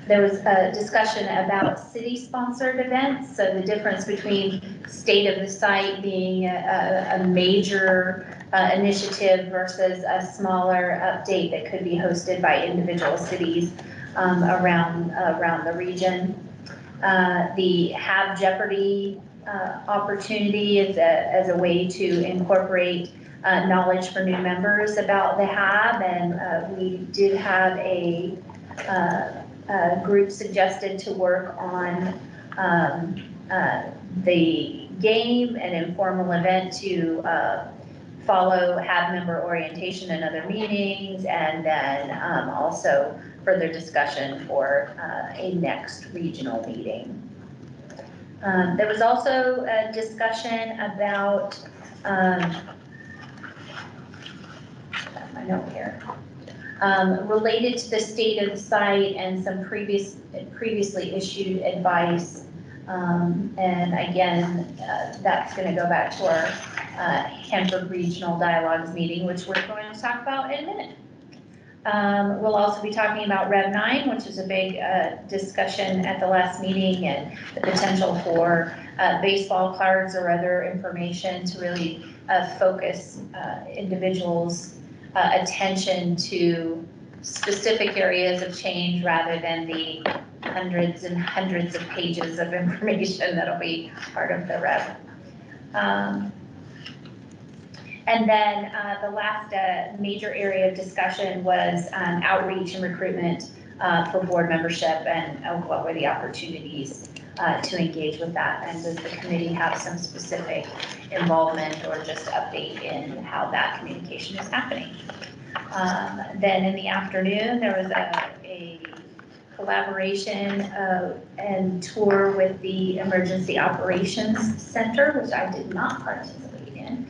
there was a discussion about city-sponsored events, so the difference between state of the site being a major initiative versus a smaller update that could be hosted by individual cities around the region. The HAB Jeopardy opportunity is as a way to incorporate knowledge for new members about the HAB, and we did have a group suggested to work on the game, an informal event to follow HAB member orientation and other meetings, and then also further discussion for a next regional meeting. There was also a discussion about my note here. Related to the state of the site and some previously issued advice. And again, that's going to go back to our Hanford Regional Dialogues meeting, which we're going to talk about in a minute. We'll also be talking about Rev 9, which is a big discussion at the last meeting, and the potential for baseball cards or other information to really focus individuals' attention to specific areas of change rather than the hundreds and hundreds of pages of information that'll be part of the Rev. And then the last major area of discussion was outreach and recruitment for board membership, and what were the opportunities to engage with that, and does the committee have some specific involvement or just update in how that communication is happening. Then in the afternoon, there was a collaboration and tour with the Emergency Operations Center, which I did not participate in.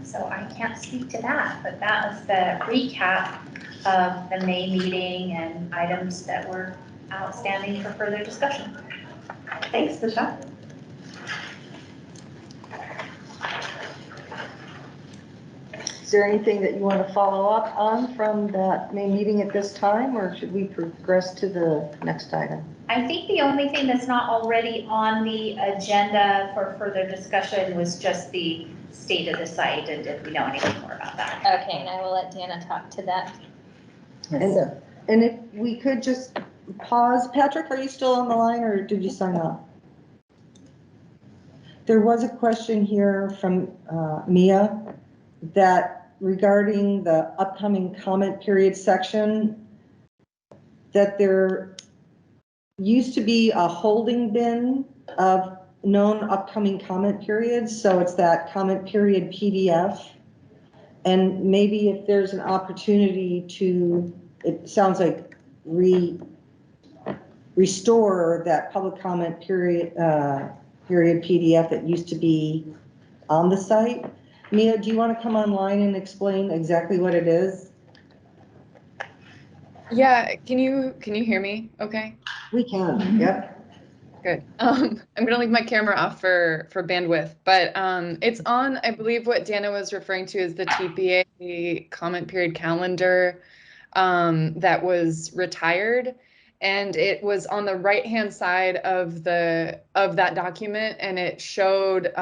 So I can't speak to that, but that was the recap of the May meeting and items that were outstanding for further discussion. Thanks, Michelle. Is there anything that you want to follow up on from that May meeting at this time, or should we progress to the next item? I think the only thing that's not already on the agenda for further discussion was just the state of the site, and if we know anything more about that. Okay, and I will let Dana talk to that. And if we could just pause, Patrick, are you still on the line or did you sign up? There was a question here from Mia that regarding the upcoming comment period section, that there used to be a holding bin of known upcoming comment periods. So it's that comment period PDF. And maybe if there's an opportunity to, it sounds like restore that public comment period PDF that used to be on the site. Mia, do you want to come online and explain exactly what it is? Yeah, can you hear me okay? We can, yep. Good. I'm gonna leave my camera off for bandwidth, but it's on, I believe what Dana was referring to is the TPA comment period calendar that was retired. And it was on the right-hand side of that document, and it showed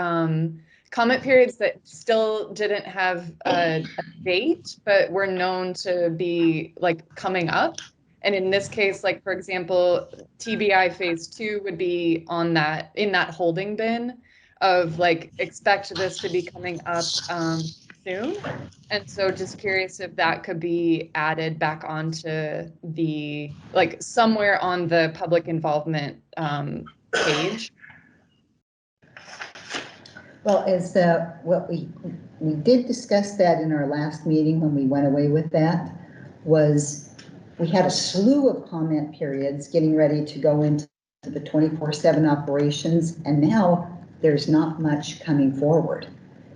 comment periods that still didn't have a date, but were known to be like coming up. And in this case, like for example, TBI phase 2 would be on that, in that holding bin of like, expect this to be coming up soon. And so just curious if that could be added back onto the, like somewhere on the public involvement page. Well, as what we did discuss that in our last meeting when we went away with that, was we had a slew of comment periods getting ready to go into the 24/7 operations, and now there's not much coming forward.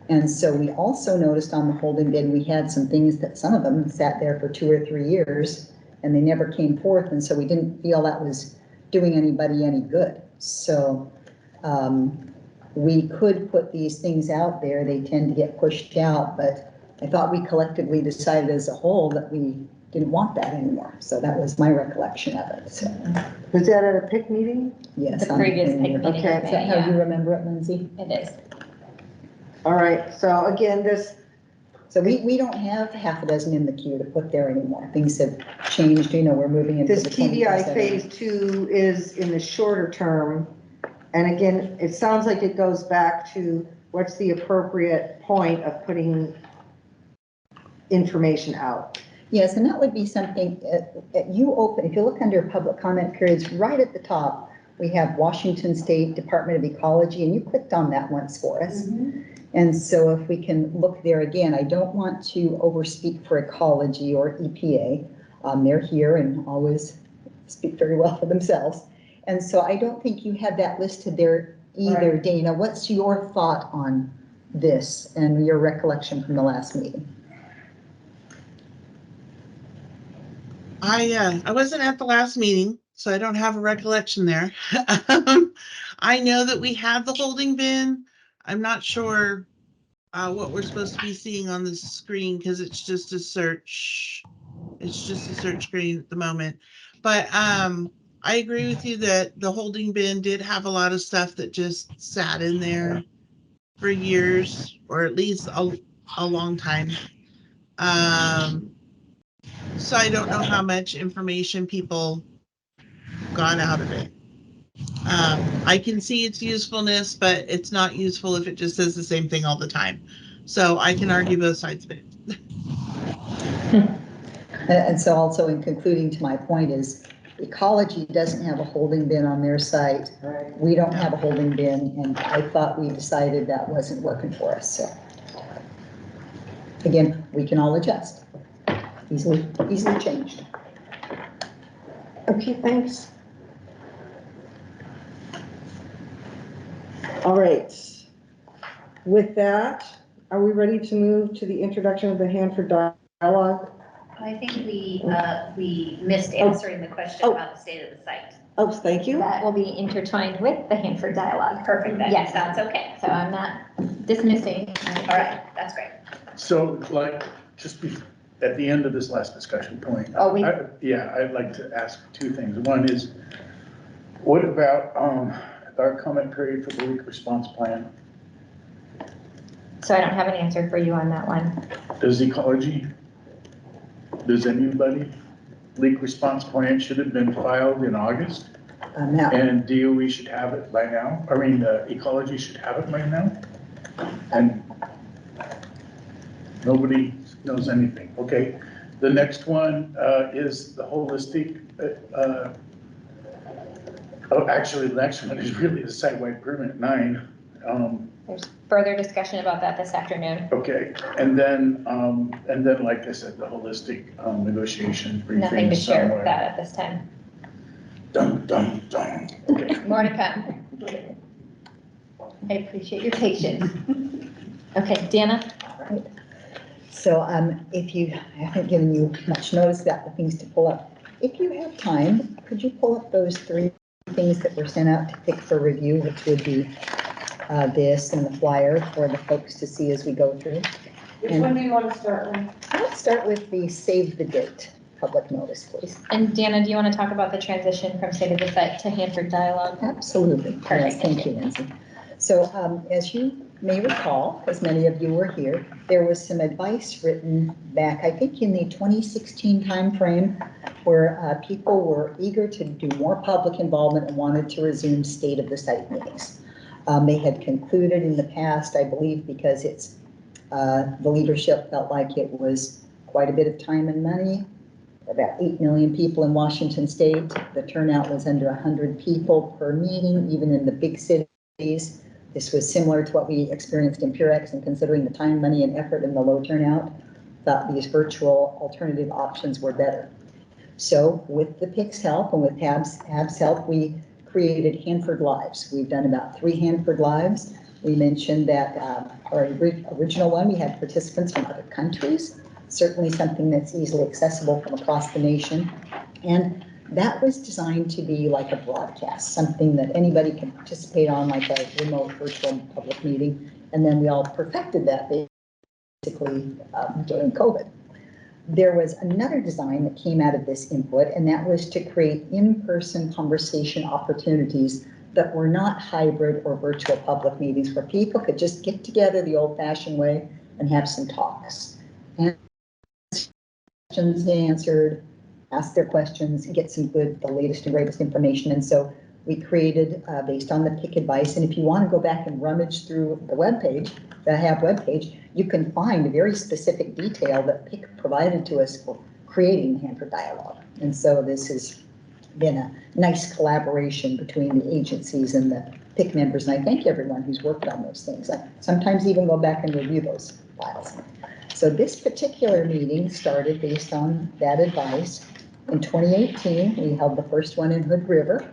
And so we also noticed on the holding bin, we had some things that some of them sat there for 2 or 3 years and they never came forth. And so we didn't feel that was doing anybody any good. So we could put these things out there. They tend to get pushed out, but I thought we collectively decided as a whole that we didn't want that anymore. So that was my recollection of it. So. Was that at a PIC meeting? Yes. The previous PIC meeting. Okay. Is that how you remember it, Lindsay? It is. All right, so again, so we don't have half a dozen in the queue to put there anymore. Things have changed, you know, we're moving into this the TBI 24/7. phase 2 is in the shorter term. And again, it sounds like it goes back to what's the appropriate point of putting information out. Yes, and that would be something if you look under public comment periods, right at the top, we have Washington State Department of Ecology, and you clicked on that once for us. Mm-hmm. And so if we can look there again, I don't want to overspeak for ecology or EPA. They're here and always speak very well for themselves. And so I don't think you have that listed there either, right. Dana, what's your thought on this and your recollection from the last meeting? I wasn't at the last meeting, so I don't have a recollection there. I know that we have the holding bin. I'm not sure what we're supposed to be seeing on the screen because it's just a search. It's just a search screen at the moment. But I agree with you that the holding bin did have a lot of stuff that just sat in there for years, or at least a long time. So I don't know how much information people got out of it. I can see its usefulness, but it's not useful if it just says the same thing all the time. So I can argue both sides of it. And so also in concluding to my point is ecology doesn't have a holding bin on their site. Right. We don't have a holding bin, and I thought we decided that wasn't working for us. So again, we can all adjust. Easily changed. Okay, thanks. All right. With that, are we ready to move to the introduction of the Hanford dialogue? I think we missed answering the question about the state of the site. Oh, thank you. That will be intertwined with the Hanford dialogue. Perfect, then. Yes. That's okay. So I'm not dismissing. All right, that's great. So like, just at the end of this last discussion point. Oh, Yeah, I'd like to ask two things. One is, what about, our comment period for the leak response plan? So I don't have an answer for you on that one. Does anybody, leak response plan should have been filed in August? Now, And DOE should have it by now, I mean, ecology should have it by now? And nobody knows anything, okay? The next one is the holistic, actually, the next one is really the site-wide permit 9. There's further discussion about that this afternoon. Okay, and then, like I said, the holistic negotiations. Nothing to briefings share somewhere. with that at this time. Dum, dum, dum. Okay. More to come. I appreciate your patience. Okay, Dana? so if you, I haven't given you much notice about the things to pull up. If you have time, could you pull up those 3 things that were sent out to pick for review, which would be this and the flyer for the folks to see as we go through? Which one do you want to start with? Let's start with the save the date public notice, please. And Dana, do you want to talk about the transition from state of the site to Hanford dialogue? Absolutely. Perfect. Yes, thank you, Nancy. So as you may recall, as many of you were here, there was some advice written back, I think in the 2016 timeframe, where people were eager to do more public involvement and wanted to resume state of the site meetings. They had concluded in the past, I believe, because it's the leadership felt like it was quite a bit of time and money. About 8 million people in Washington state. The turnout was under 100 people per meeting, even in the big cities. This was similar to what we experienced in Purex, and considering the time, money, and effort and the low turnout, thought these virtual alternative options were better. So with the PIC's help and with HAB's help, we created Hanford Lives. We've done about 3 Hanford Lives. We mentioned that our original one, we had participants from other countries, certainly something that's easily accessible from across the nation. And that was designed to be like a broadcast, something that anybody can participate on, like a remote virtual public meeting. And then we all perfected that basically during COVID. There was another design that came out of this input, and that was to create in-person conversation opportunities that were not hybrid or virtual public meetings, where people could just get together the old-fashioned way and have some talks. And questions answered, ask their questions, get some good, the latest and greatest information. And so we created, based on the PIC advice, and if you want to go back and rummage through the webpage, the HAB webpage, you can find a very specific detail that PIC provided to us for creating the Hanford dialogue. And so this has been a nice collaboration between the agencies and the PIC members, and I thank everyone who's worked on those things. I sometimes even go back and review those files. So this particular meeting started based on that advice. In 2018, we held the first one in Hood River.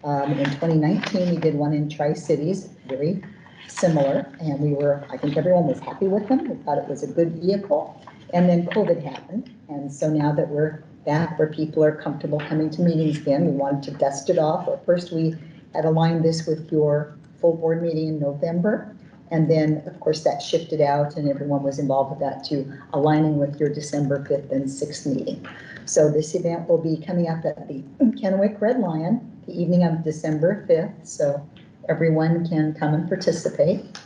In 2019, we did one in Tri-Cities, very similar, and I think everyone was happy with them. We thought it was a good vehicle. And then COVID happened. And so now that we're back where people are comfortable coming to meetings again, we wanted to dust it off. At first, we had aligned this with your full board meeting in November. And then, of course, that shifted out and everyone was involved with that to aligning with your December 5th and 6th meeting. So this event will be coming up at the Kennewick Red Lion, the evening of December 5th. So everyone can come and participate.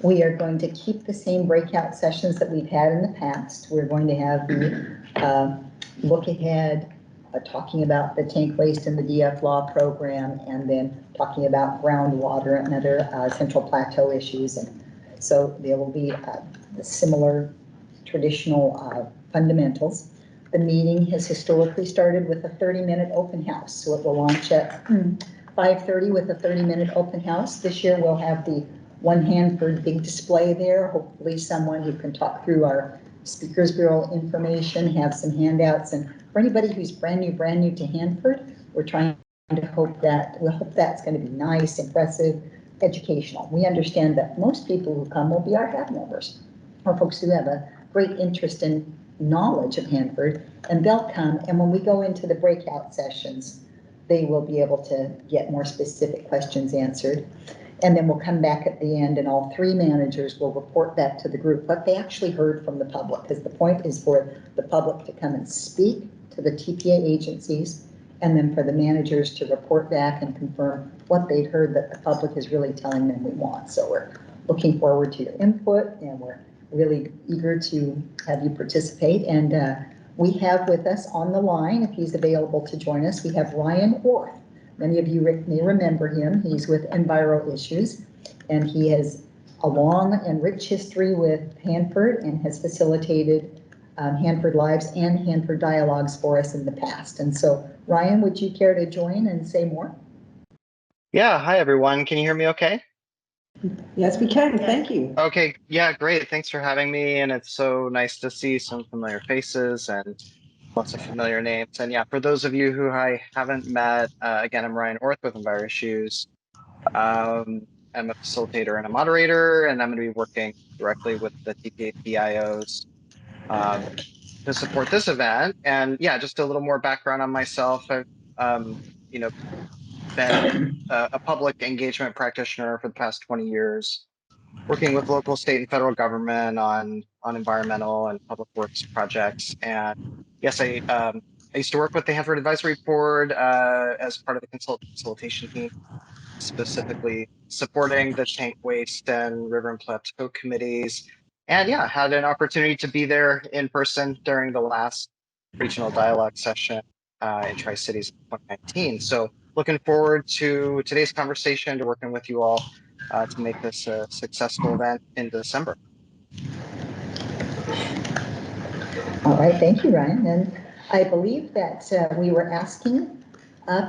We are going to keep the same breakout sessions that we've had in the past. We're going to have the look ahead, talking about the tank waste and the DF law program, and then talking about groundwater and other Central Plateau issues. And so there will be the similar traditional fundamentals. The meeting has historically started with a 30-minute open house. So it will launch at 5:30 with a 30-minute open house. This year we'll have the One Hanford big display there. Hopefully someone who can talk through our Speakers Bureau information, have some handouts, and for anybody who's brand new to Hanford, we're trying to hope that's going to be nice, impressive, educational. We understand that most people who come will be our HAB members, or folks who have a great interest in knowledge of Hanford, and they'll come, and when we go into the breakout sessions, they will be able to get more specific questions answered. And then we'll come back at the end and all three managers will report back to the group what they actually heard from the public, because the point is for the public to come and speak to the TPA agencies, and then for the managers to report back and confirm what they'd heard that the public is really telling them we want. So we're looking forward to your input, and we're really eager to have you participate. And we have with us on the line, if he's available to join us, we have Ryan Orth. Many of you may remember him. He's with Enviro Issues, and he has a long and rich history with Hanford and has facilitated Hanford Lives and Hanford Dialogues for us in the past. And so, Ryan, would you care to join and say more? Yeah, hi everyone. Can you hear me okay? Yes, we can. Thank you. Okay, yeah, great. Thanks for having me. And it's so nice to see some familiar faces and lots of familiar names. And yeah, for those of you who I haven't met, again, I'm Ryan Orth with Enviro Issues. I'm a facilitator and a moderator, and I'm going to be working directly with the TPA PIOs to support this event. And yeah, just a little more background on myself. I've been a public engagement practitioner for the past 20 years, working with local, state, and federal government on environmental and public works projects. And yes, I used to work with the Hanford Advisory Board as part of the consultation team, specifically supporting the tank waste and river and plateau committees. And yeah, had an opportunity to be there in person during the last regional dialogue session in Tri-Cities in 2019. So looking forward to today's conversation, to working with you all to make this a successful event in December. All right, thank you, Ryan. And I believe that we were asking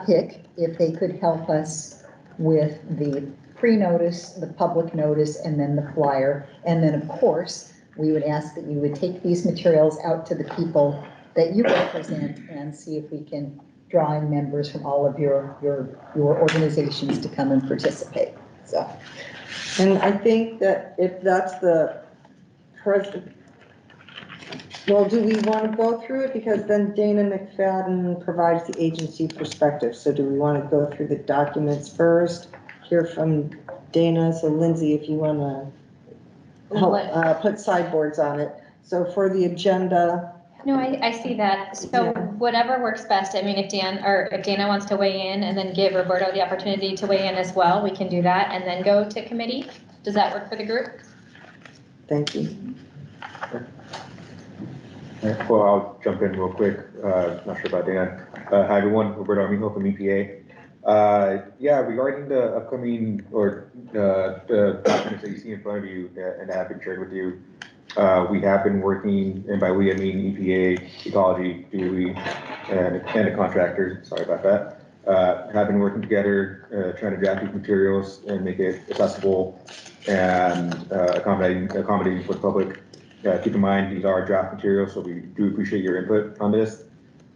PIC if they could help us with the pre-notice, the public notice, and then the flyer. And then, of course, we would ask that you would take these materials out to the people that you represent and see if we can draw in members from all of your organizations to come and participate. So, and I think that if that's the president, well, do we want to go through it? Because then Dana McFadden provides the agency perspective. So do we want to go through the documents first, hear from Dana? So Lindsay, if you want to help put sideboards on it. So for the agenda. No, I see that. So whatever works best. I mean, if Dana wants to weigh in and then give Roberto the opportunity to weigh in as well, we can do that and then go to committee. Does that work for the group? Thank you. Well, I'll jump in real quick. Not sure about Dana. Hi everyone, Roberto Armijo from EPA. Yeah, regarding the upcoming or the documents that you see in front of you and that have been shared with you, we have been working, and by we I mean EPA, Ecology, DOE, and the contractors. Sorry about that. Have been working together, trying to draft these materials and make it accessible and accommodating for the public. Keep in mind, these are draft materials, so we do appreciate your input on this.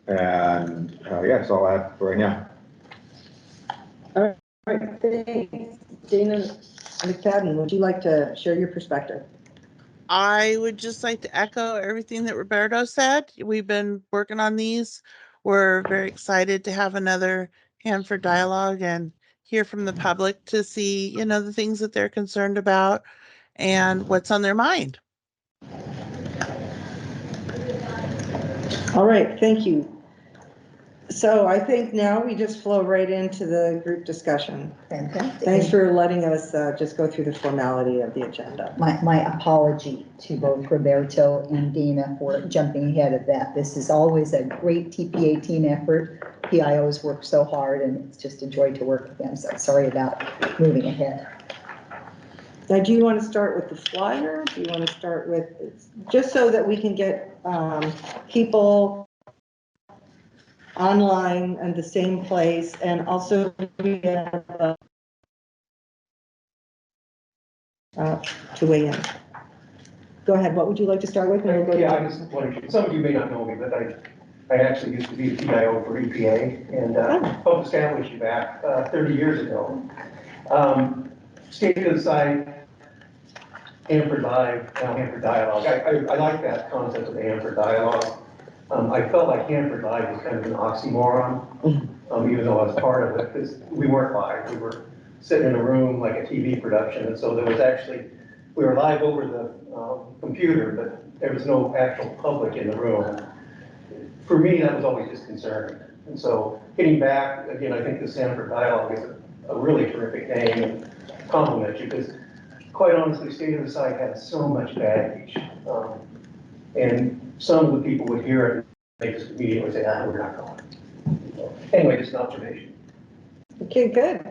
And yeah, that's all I have for right now. All right, thanks. Dana McFadden, would you like to share your perspective? I would just like to echo everything that Roberto said. We've been working on these. We're very excited to have another Hanford dialogue and hear from the public to see, the things that they're concerned about and what's on their mind. All right, thank you. So I think now we just flow right into the group discussion. Fantastic. Thanks for letting us just go through the formality of the agenda. My apology to both Roberto and Dana for jumping ahead of that. This is always a great TPA team effort. PIOs work so hard, and it's just a joy to work with them. So sorry about moving ahead. Now, do you want to start with the flyer? Do you want to start with, just so that we can get people online and the same place, and also we have to weigh in. Go ahead. What would you like to start with? Yeah, I just wanted to, some of you may not know me, but I actually used to be the PIO for EPA and helped establish back 30 years ago. State of the site, Hanford Live, now Hanford Dialogue. I like that concept of the Hanford Dialogue. I felt like Hanford Live was kind of an oxymoron, even though I was part of it, because we weren't live. We were sitting in a room like a TV production, and so there was actually, we were live over the computer, but there was no actual public in the room. For me, that was always disconcerting. And so getting back, again, I think the Hanford Dialogue is a really terrific name and compliment you, because quite honestly, State of the Site had so much baggage. And some of the people would hear it and they just immediately say, we're not going. So, anyway, just an observation. Okay, good.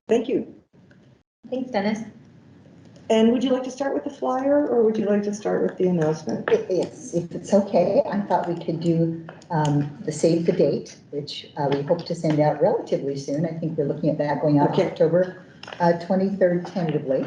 Thank you. Thanks, Dennis. And would you like to start with the flyer or would you like to start with the announcement? If it's okay, I thought we could do the save the date, which we hope to send out relatively soon. I think we're looking at that going out October 23rd tentatively.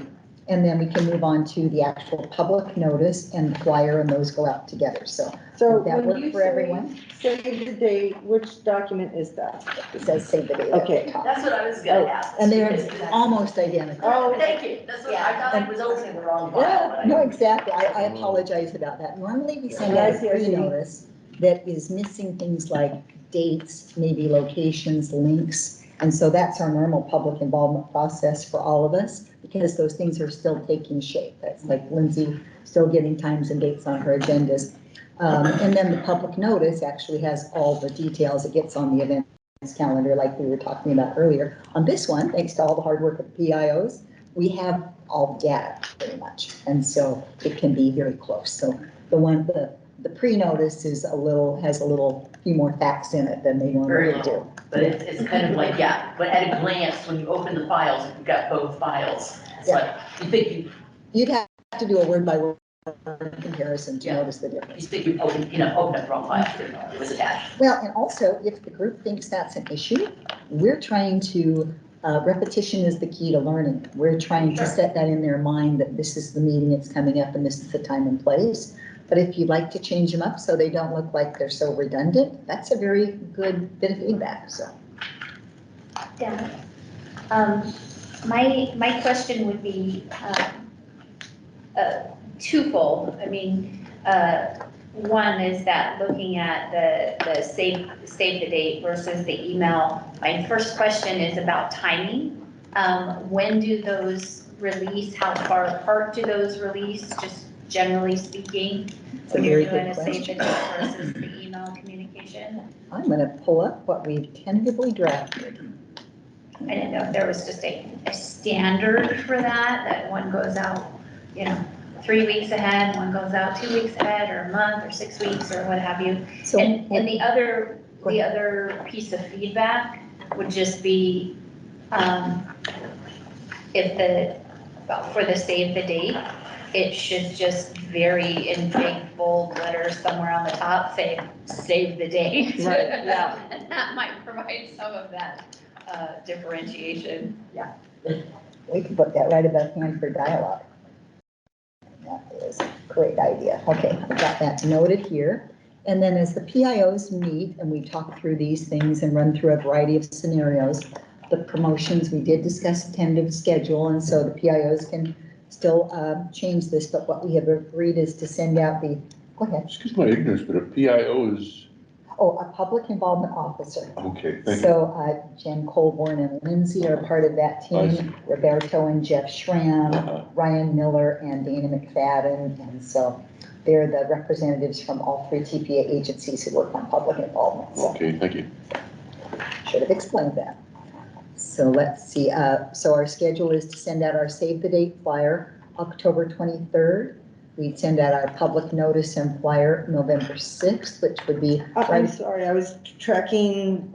And then we can move on to the actual public notice and flyer, and those go out together. So that work for everyone? Save the date, which document is that? It says save the date. Okay. That's what I was gonna ask. And they're almost identical. Oh, thank you. That's what, I thought I was opening the wrong file. Yeah, no, exactly. I apologize about that. Normally we send out a pre-notice that is missing things like dates, maybe locations, links. And so that's our normal public involvement process for all of us, because those things are still taking shape. That's like Lindsay still getting times and dates on her agendas. And then the public notice actually has all the details. It gets on the events calendar like we were talking about earlier. On this one, thanks to all the hard work of the PIOs, we have all the data pretty much. And so it can be very close. So the pre-notice is has a few more facts in it than they normally do. But it's kind of like, but at a glance, when you open the files, if you've got both files, it's like, you think you'd have to do a word by word comparison to notice the difference. You think you open up the wrong file, it was attached. Well, and also, if the group thinks that's an issue, we're trying to, repetition is the key to learning. We're trying to set that in their mind that this is the meeting, it's coming up, and this is the time and place. But if you'd like to change them up so they don't look like they're so redundant, that's a very good bit of feedback, so. Yeah. My question would be twofold. I mean, one is that looking at the save the date versus the email. My first question is about timing. When do those release? How far apart do those release? Just generally speaking, when you're doing a save the date versus the email communication. I'm going to pull up what we've tentatively drafted. I didn't know if there was just a standard for that one goes out, 3 weeks ahead, one goes out 2 weeks ahead, or a month, or 6 weeks, or what have you. So, and the other piece of feedback would just be for the save the date, it should just very in big bold letters somewhere on the top say save the date. Right, yeah. And that might provide some of that differentiation. Yeah. We can put that right above Hanford Dialogue. That is a great idea. Okay, I've got that noted here. And then as the PIOs meet and we talk through these things and run through a variety of scenarios, the promotions, we did discuss a tentative schedule, and so the PIOs can still change this, but what we have agreed is to send out go ahead. Excuse my ignorance, but a PIO is? Oh, a public involvement officer. Okay, thank you. So Jen Colborn and Lindsay are part of that team, Roberto and Jeff Schramm, Ryan Miller and Dana McFadden, and so they're the representatives from all 3 TPA agencies who work on public involvement. So. Okay, thank you. Should have explained that. So let's see, so our schedule is to send out our save the date flyer October 23rd. We'd send out our public notice and flyer November 6th, which would be. I'm sorry, I was tracking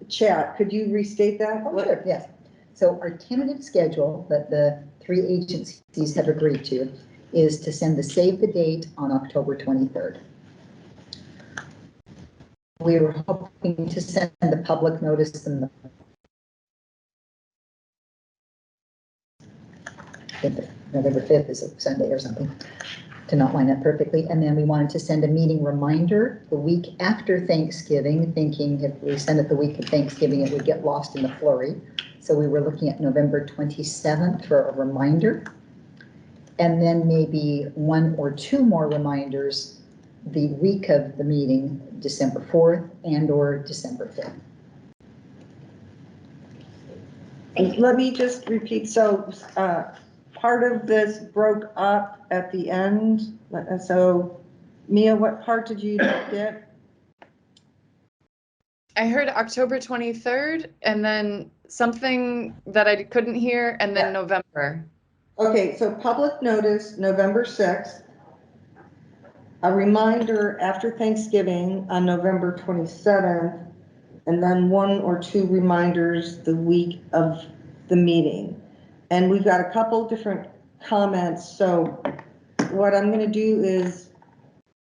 chat. Could you restate that? Oh, sure, yes. So our tentative schedule that the 3 agencies have agreed to is to send the save the date on October 23rd. We were hoping to send the public notice in the November 5th is a Sunday or something. to not line up perfectly. And then we wanted to send a meeting reminder the week after Thanksgiving, thinking if we send it the week of Thanksgiving, it would get lost in the flurry. So we were looking at November 27th for a reminder. And then maybe 1 or 2 more reminders the week of the meeting, December 4th and or December 5th. Let me just repeat, so part of this broke up at the end. So Mia, what part did you not get? I heard October 23rd and then something that I couldn't hear and then November. Okay, so public notice, November 6th. A reminder after Thanksgiving on November 27th, and then 1 or 2 reminders the week of the meeting. And we've got a couple different comments. So what I'm going to do is,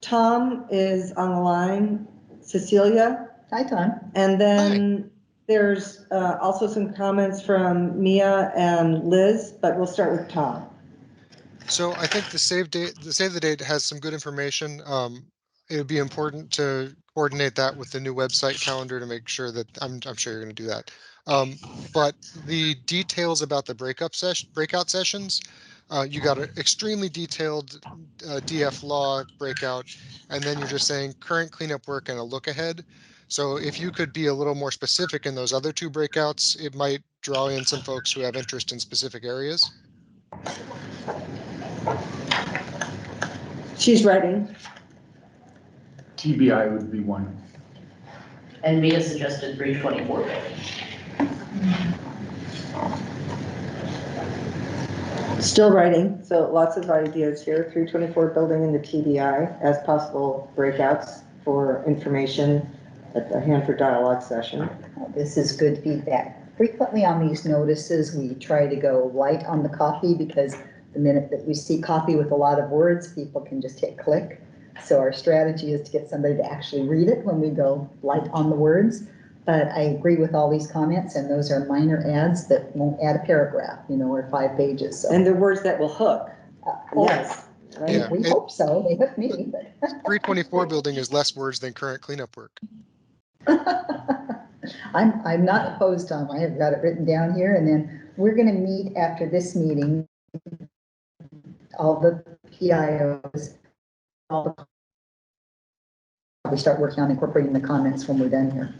Tom is on the line, Cecilia. Hi, Tom. And then there's also some comments from Mia and Liz, but we'll start with Tom. So I think the save the date has some good information. It would be important to coordinate that with the new website calendar to make sure that I'm sure you're going to do that. But the details about the breakout sessions, you got an extremely detailed DF law breakout, and then you're just saying current cleanup work and a look ahead. So if you could be a little more specific in those other 2 breakouts, it might draw in some folks who have interest in specific areas. She's writing. TBI would be 1. And Mia suggested 324 building. Still writing, so lots of ideas here. 324 building in the TBI as possible breakouts for information at the Hanford dialogue session. This is good feedback. Frequently on these notices, we try to go light on the copy because the minute that we see copy with a lot of words, people can just hit click. So our strategy is to get somebody to actually read it when we go light on the words. But I agree with all these comments, and those are minor adds that won't add a paragraph, or 5 pages. So. And the words that will hook. Yes. Right? Yeah, we hope so. They hook me. But 324 building is less words than current cleanup work. I'm not opposed, Tom. I have got it written down here, and then we're going to meet after this meeting. All the PIOs, we start working on incorporating the comments when we're done here.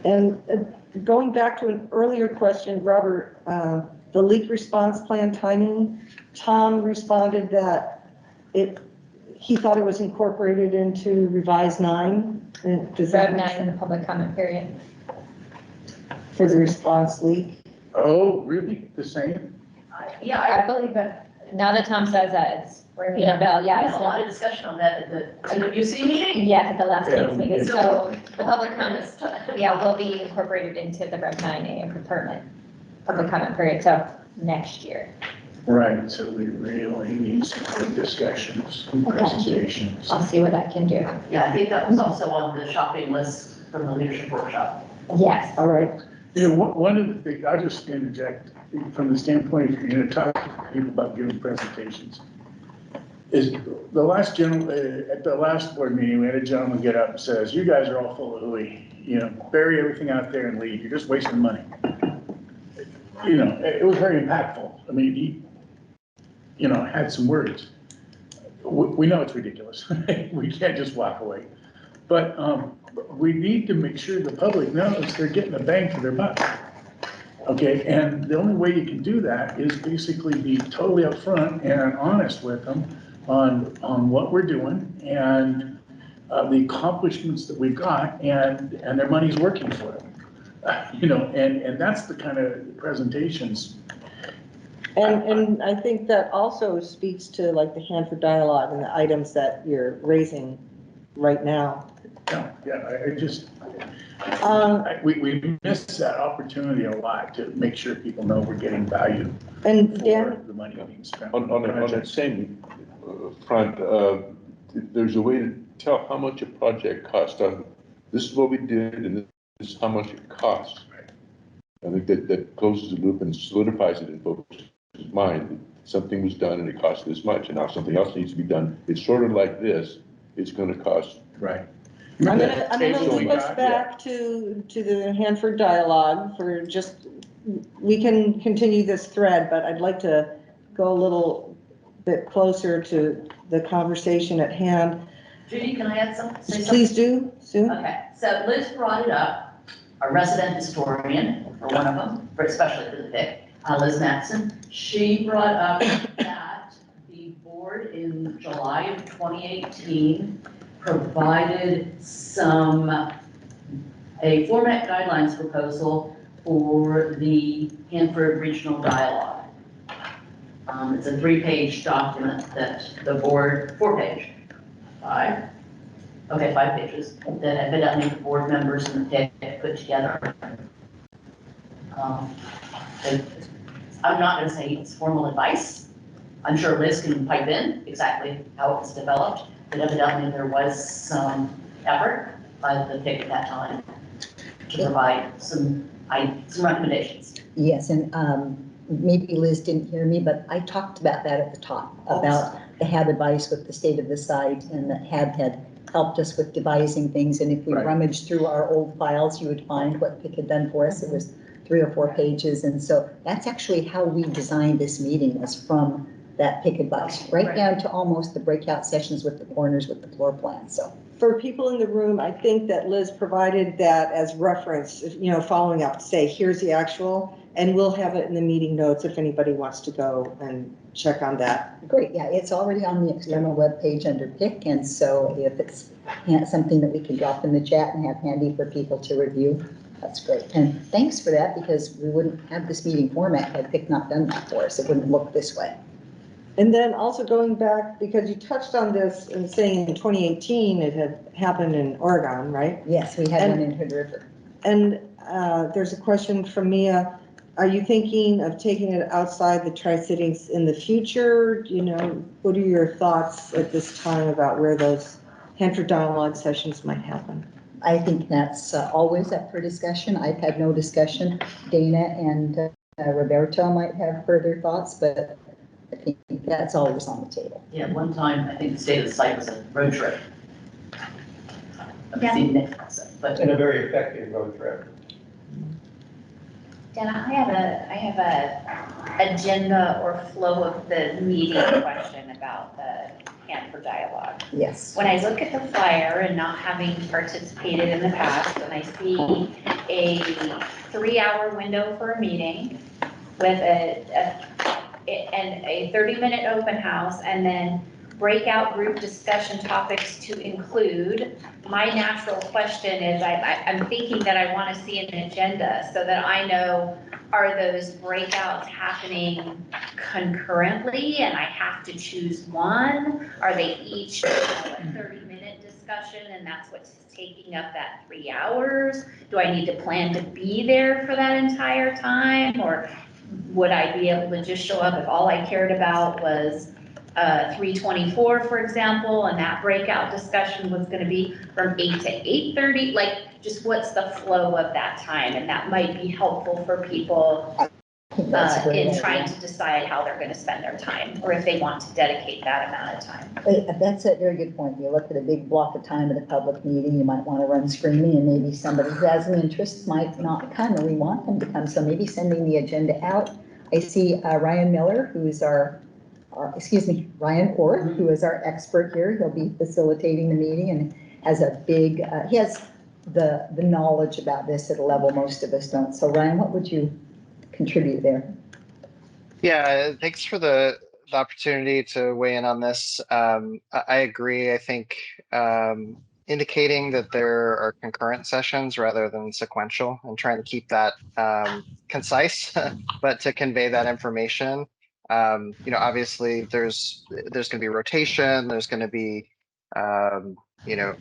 And going back to an earlier question, Robert, the leak response plan timing, Tom responded that he thought it was incorporated into revised 9. Does that Rev 9 in the public comment period. For the response leak? Oh, really? The same? Yeah, I believe it. Now that Tom says that, it's ringing a bell. We Yeah. had a lot of discussion on that at the CWC meeting. Yeah, at the last week's meeting. So So the public comments, will be incorporated into the Rev 9A permit public comment period. So next year. Right, so we really need some discussions, and presentations. I'll see what I can do. Yeah, I think that was also on the shopping list from the leadership workshop. Yes. All right. One of the things, I'll just interject from the standpoint if you're going to talk to people about giving presentations, is the last at the last board meeting, we had a gentleman get up and says, "You guys are all full of hooey, bury everything out there and leave. You're just wasting money." It was very impactful. I mean, he, had some words. We know it's ridiculous. We can't just walk away. But we need to make sure the public knows they're getting a bang for their buck. Okay, and the only way you can do that is basically be totally upfront and honest with them on what we're doing and the accomplishments that we've got, and their money's working for them. And that's the kind of presentations. And I think that also speaks to like the Hanford dialogue and the items that you're raising right now. We miss that opportunity a lot to make sure people know we're getting value and for the money being spent. On that same front, there's a way to tell how much a project cost. This is what we did, and this is how much it costs. I think that closes the loop and solidifies it in folks' mind. something was done and it cost this much, and now something else needs to be done. It's sort of like this, it's gonna cost. Right. I'm Remember gonna, that I'm gonna table we loop us got? back to the Hanford dialogue for just, we can continue this thread, but I'd like to go a little bit closer to the conversation at hand. Judy, can I add something? Please do, Sue. Okay, so Liz brought it up, our resident historian, or one of them, especially for the PIC, Liz Matson. She brought up that the board in July of 2018 provided a format guidelines proposal for the Hanford Regional Dialogue. It's a 3-page document that the board, 4-page, 5 pages, that evidently the board members and the PIC put together. I'm not going to say it's formal advice. I'm sure Liz can pipe in exactly how it was developed, but evidently there was some effort by the PIC at that time to provide some recommendations. Yes, and maybe Liz didn't hear me, but I talked about that at the top, about the HAB advice with the state of the site, and that HAB had helped us with devising things. And if we rummaged through our old files, you would find what PIC had done for us. It was 3 or 4 pages. And so that's actually how we designed this meeting, was from that PIC advice, right down to almost the breakout sessions with the corners with the floor plan. So for people in the room, I think that Liz provided that as reference, you know, following up, say, here's the actual, and we'll have it in the meeting notes if anybody wants to go and check on that. Great, yeah, it's already on the external web page under PIC, and so if it's something that we can drop in the chat and have handy for people to review, that's great. And thanks for that, because we wouldn't have this meeting format had PIC not done that for us. It wouldn't look this way. And then also going back, because you touched on this and saying in 2018 it had happened in Oregon, right? Yes, we had one in Hood River. And there's a question from Mia. Are you thinking of taking it outside the Tri-Cities in the future? You know, what are your thoughts at this time about where those Hanford dialogue sessions might happen? I think that's always up for discussion. I've had no discussion. Dana and Roberto might have further thoughts, but I think that's always on the table. Yeah, one time, I think the state of the site was a road trip. Yeah. And a very effective road trip. Dana, I have a agenda or flow of the meeting question about the Hanford dialogue. Yes. When I look at the flyer and not having participated in the past, and I see a 3-hour window for a meeting with a 30-minute open house, and then breakout group discussion topics to include, my natural question is, I'm thinking that I want to see an agenda so that I know, are those breakouts happening concurrently and I have to choose one? Are they each a 30-minute discussion and that's what's taking up that 3 hours? Do I need to plan to be there for that entire time? Or would I be able to just show up if all I cared about was 324, for example, and that breakout discussion was going to be from 8 to 8:30? Like, just what's the flow of that time? And that might be helpful for people in trying to decide how they're going to spend their time, or if they want to dedicate that amount of time. That's a very good point. You look at a big block of time at a public meeting, you might want to run screaming, and maybe somebody who has an interest might not come, and we want them to come. So maybe sending the agenda out. I see Ryan Miller, who is Ryan Orr, who is our expert here. He'll be facilitating the meeting and has a big, he has the knowledge about this at a level most of us don't. So Ryan, what would you contribute there? Yeah, thanks for the opportunity to weigh in on this. I agree. I think indicating that there are concurrent sessions rather than sequential, and trying to keep that concise, but to convey that information. Obviously there's going to be rotation. There's going to be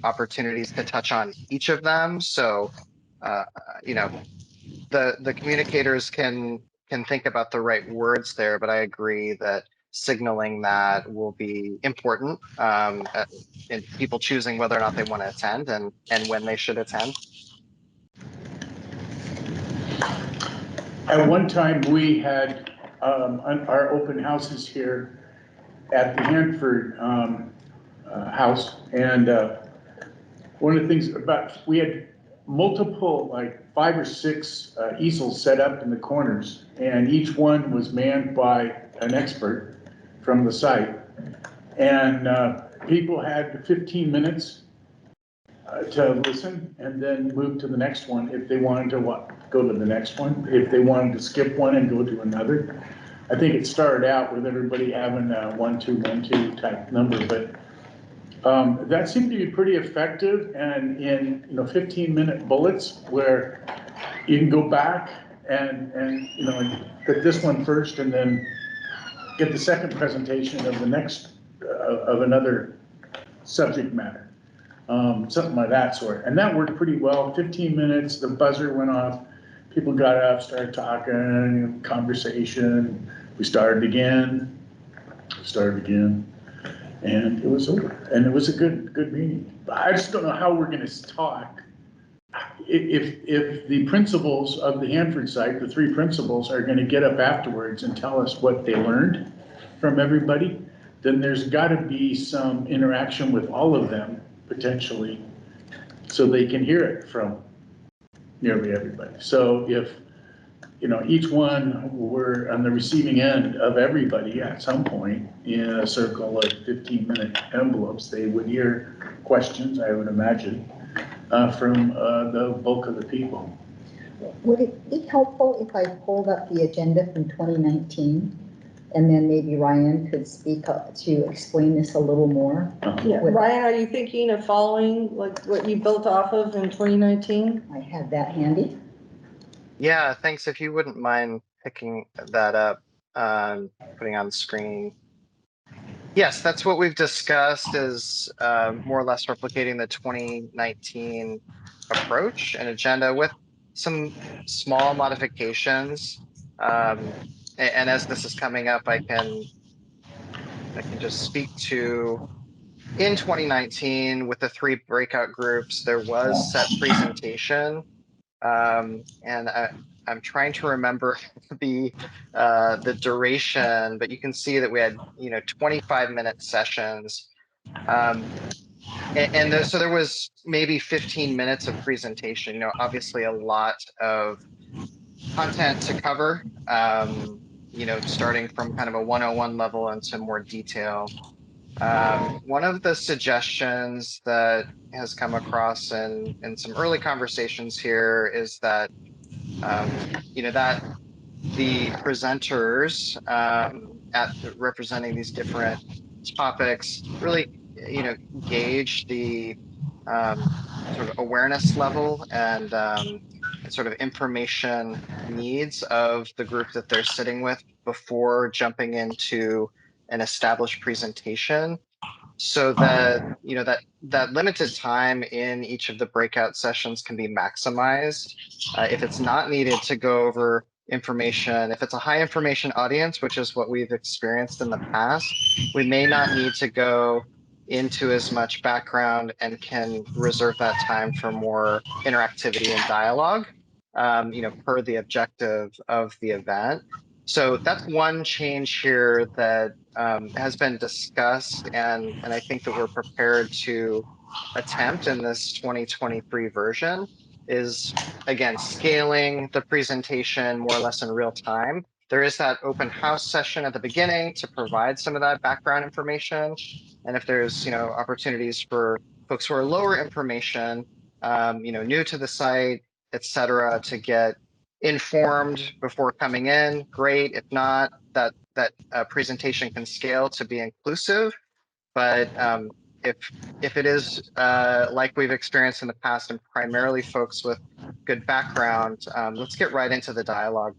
opportunities to touch on each of them. So the communicators can think about the right words there, but I agree that signaling that will be important in people choosing whether or not they want to attend and when they should attend. At one time, we had on our open houses here at the Hanford house. And one of the things we had multiple, like 5 or 6 easels set up in the corners, and each one was manned by an expert from the site. And people had 15 minutes to listen and then move to the next one if they wanted to go to the next one, if they wanted to skip one and go to another. I think it started out with everybody having a 1-2-1-2 type number, but that seemed to be pretty effective, and in 15-minute bullets where you can go back and get this one first and then get the second presentation of the next of another subject matter, something like that sort. And that worked pretty well. 15 minutes, the buzzer went off, people got up, started talking, conversation. We started again, and it was over. And it was a good meeting. But I just don't know how we're going to talk. If the principals of the Hanford site, the 3 principals, are going to get up afterwards and tell us what they learned from everybody, then there's got to be some interaction with all of them potentially, so they can hear it from nearly everybody. So if each one were on the receiving end of everybody at some point in a circle of 15-minute envelopes, they would hear questions, I would imagine, from the bulk of the people. Would it be helpful if I pulled up the agenda from 2019, and then maybe Ryan could speak up to explain this a little more? Yeah, Ryan, are you thinking of following like what you built off of in 2019? I have that handy. Yeah, thanks. If you wouldn't mind picking that up, putting on the screen. Yes, that's what we've discussed, is more or less replicating the 2019 approach and agenda with some small modifications. And as this is coming up, I can just speak to, in 2019, with the 3 breakout groups, there was set presentation. And I'm trying to remember the duration, but you can see that we had 25-minute sessions, so there was maybe 15 minutes of presentation. Obviously a lot of content to cover. Starting from kind of a 101 level into more detail. One of the suggestions that has come across in some early conversations here is that that the presenters representing these different topics really gauge the sort of awareness level and sort of information needs of the group that they're sitting with before jumping into an established presentation, so that that limited time in each of the breakout sessions can be maximized. If it's not needed to go over information, if it's a high information audience, which is what we've experienced in the past, we may not need to go into as much background and can reserve that time for more interactivity and dialogue, per the objective of the event. So that's one change here that has been discussed, and I think that we're prepared to attempt in this 2023 version, is, again, scaling the presentation more or less in real time. There is that open house session at the beginning to provide some of that background information. And if there's opportunities for folks who are lower information, new to the site, et cetera, to get informed before coming in, great. If not, that presentation can scale to be inclusive. But if it is like we've experienced in the past, and primarily folks with good background, let's get right into the dialogue.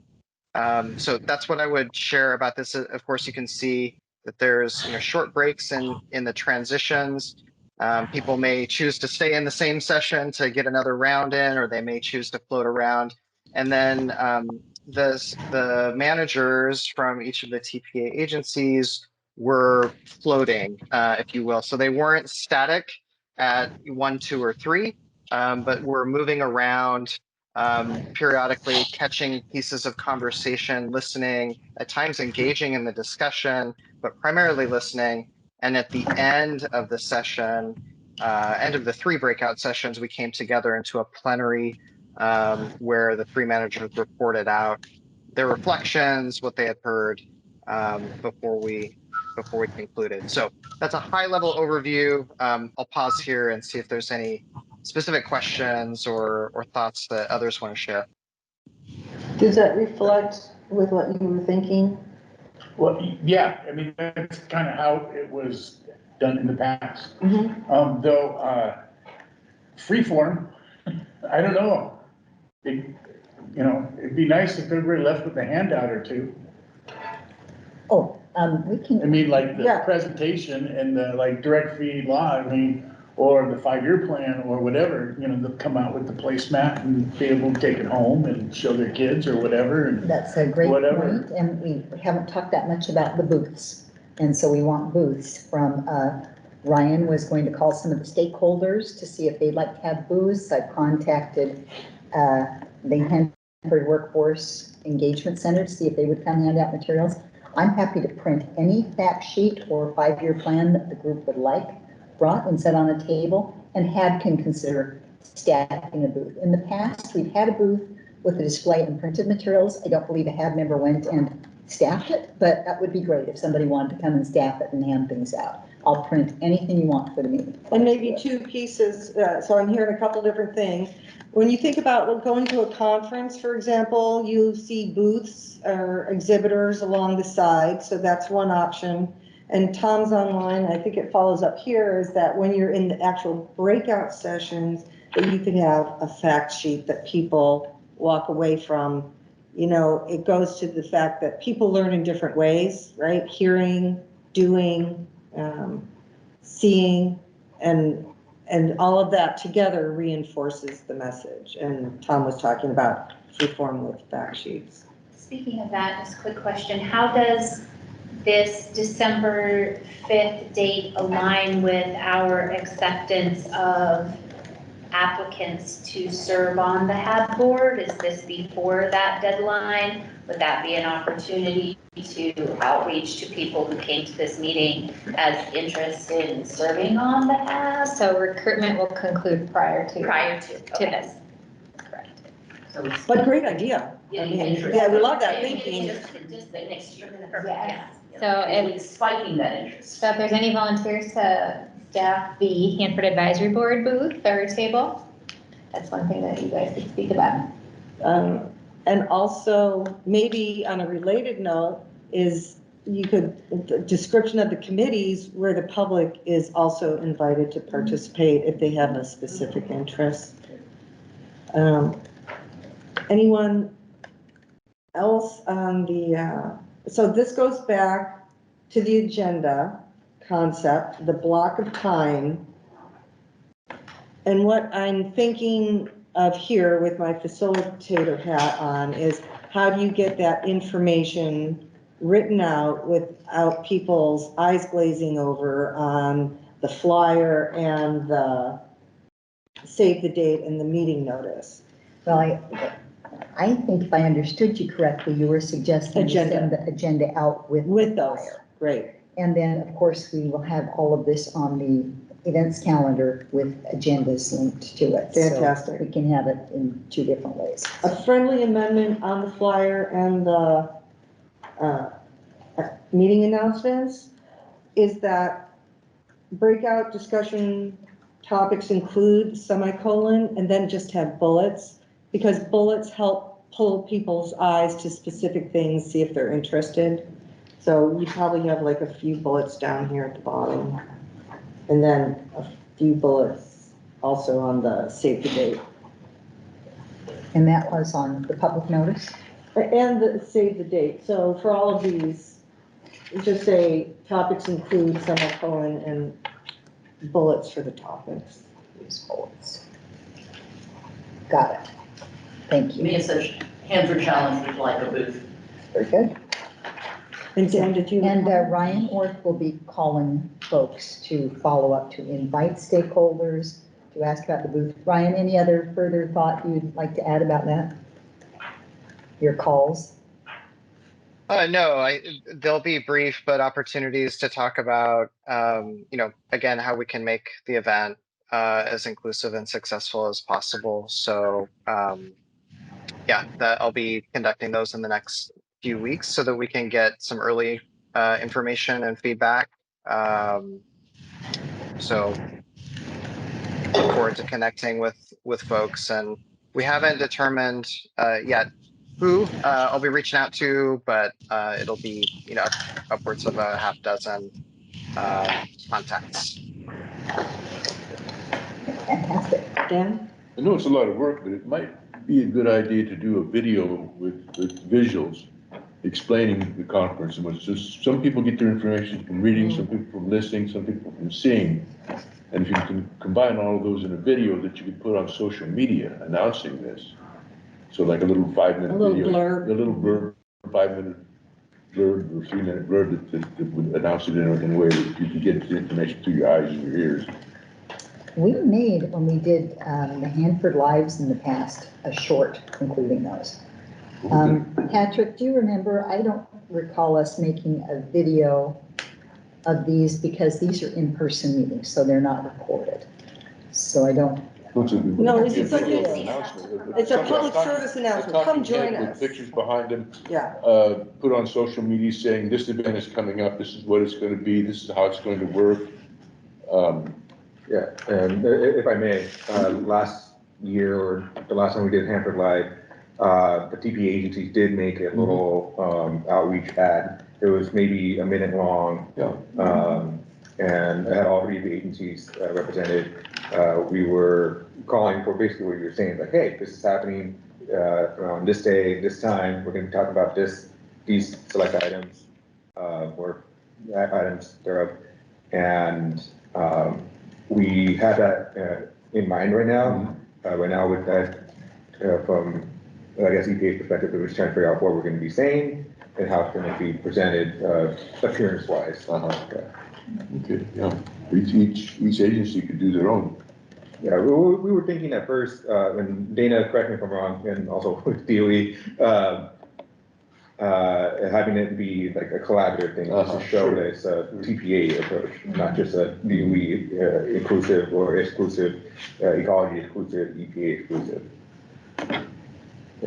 So that's what I would share about this. Of course, you can see that there's short breaks in the transitions. People may choose to stay in the same session to get another round in, or they may choose to float around. And then the managers from each of the TPA agencies were floating, if you will. So they weren't static at 1, 2, or 3, but were moving around periodically catching pieces of conversation, listening, at times engaging in the discussion, but primarily listening. And at the end of the session, end of the 3 breakout sessions, we came together into a plenary where the 3 managers reported out their reflections, what they had heard before we concluded. So that's a high-level overview. I'll pause here and see if there's any specific questions or thoughts that others want to share. Does that reflect with what you were thinking? Well, yeah, I mean, that's kind of how it was done in the past. Though freeform, I don't know. It'd be nice if everybody left with a handout or 2. Oh, we can. I mean, like the presentation and the like direct feed law, I mean, or the 5-year plan or whatever, they'll come out with the placemat and be able to take it home and show their kids or whatever. And that's a great whatever. point, and we haven't talked that much about the booths. And so we want booths from, Ryan was going to call some of the stakeholders to see if they'd like to have booths. I've contacted the Hanford Workforce Engagement Center to see if they would come hand out materials. I'm happy to print any fact sheet or 5-year plan that the group would like brought and set on a table, and HAB can consider staffing a booth. In the past, we've had a booth with a display and printed materials. I don't believe a HAB member went and staffed it, but that would be great if somebody wanted to come and staff it and hand things out. I'll print anything you want for the meeting. And maybe 2 pieces, so I'm hearing a couple different things. When you think about going to a conference, for example, you see booths or exhibitors along the side, so that's one option. And Tom's online, I think it follows up here, is that when you're in the actual breakout sessions, that you could have a fact sheet that people walk away from. It goes to the fact that people learn in different ways, right? Hearing, doing, seeing, and all of that together reinforces the message. And Tom was talking about freeform with fact sheets. Speaking of that, just a quick question. How does this December 5th date align with our acceptance of applicants to serve on the HAB board? Is this before that deadline? Would that be an opportunity to outreach to people who came to this meeting as interested in serving on the HAB? So recruitment will conclude prior to this. Correct. So it's But great idea. Yeah, we love that thinking. just the next year. Yeah. So It's spiking that interest. So if there's any volunteers to staff the Hanford Advisory Board booth or table, that's one thing that you guys could speak about. And also, maybe on a related note, is the description of the committees where the public is also invited to participate if they have a specific interest. Anyone else on the, so this goes back to the agenda concept, the block of time. And what I'm thinking of here with my facilitator hat on is how do you get that information written out without people's eyes glazing over on the flyer and the save the date and the meeting notice? Well, I think if I understood you correctly, you were suggesting to send the agenda out with those. flyer. Great. And then, of course, we will have all of this on the events calendar with agendas linked to it. Fantastic. So we can have it in 2 different ways. A friendly amendment on the flyer and the meeting announcements is that breakout discussion topics include semicolon and then just have bullets, because bullets help pull people's eyes to specific things, see if they're interested. So you probably have like a few bullets down here at the bottom, and then a few bullets also on the save the date. And that was on the public notice? And the save the date. So for all of these, just say topics include semicolon and bullets for the topics. Use bullets. Got it. Thank you. Me as a Hanford Challenge would like a booth. Very good. And Dan, did you? And Ryan Orth will be calling folks to follow up, to invite stakeholders, to ask about the booth. Ryan, any other further thought you'd like to add about that? Your calls? No, they'll be brief, but opportunities to talk about, again, how we can make the event as inclusive and successful as possible. So, yeah, I'll be conducting those in the next few weeks so that we can get some early information and feedback. So, look forward to connecting with folks, and we haven't determined yet who I'll be reaching out to, but it'll be, upwards of a half dozen contacts. Fantastic. Dan? I know it's a lot of work, but it might be a good idea to do a video with visuals explaining the conference. And just some people get their information from reading, some people from listening, some people from seeing. And if you can combine all of those in a video that you could put on social media announcing this. So like a little 5-minute video, blurb. a little blurb, 5-minute blurb or 3-minute blurb that would announce it in a way that you could get the information through your eyes and your ears. We made, when we did the Hanford Lives in the past, a short including those. Patrick, do you remember, I don't recall us making a video of these because these are in-person meetings, so they're not recorded. So I don't. No, it's a public service announcement. Come join us. With pictures behind them. Yeah. Put on social media saying this event is coming up, this is what it's going to be, this is how it's going to work. Yeah, and if I may, last year or the last time we did Hanford Live, the TPA agencies did make a little outreach ad. It was maybe a minute long, and it had all 3 of the agencies represented. We were calling for basically what you're saying, like, hey, this is happening on this day, this time. We're going to talk about these select items, or items thereof, and we have that in mind right now. Right now, with that, from I guess EPA's perspective, we're just trying to figure out what we're going to be saying and how it's going to be presented appearance-wise. Okay, yeah. Each agency could do their own. Yeah, we were thinking at first, and Dana, correct me if I'm wrong, and also with DOE, having it be like a collaborative thing, just to show that it's a TPA approach, not just a DOE inclusive or exclusive, ecology exclusive, EPA exclusive.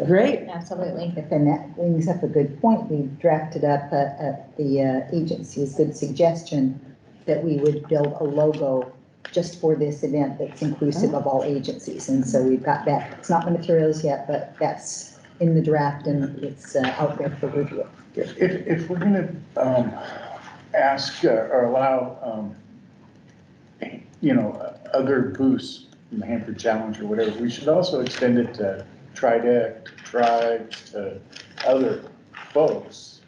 Great. Absolutely. And that brings up a good point. We drafted up at the agency's good suggestion that we would build a logo just for this event that's inclusive of all agencies. And so we've got that. It's not the materials yet, but that's in the draft and it's out there for review. If we're going to ask or allow, other booths in the Hanford Challenge or whatever, we should also extend it to TriDec, Tribes, to other folks.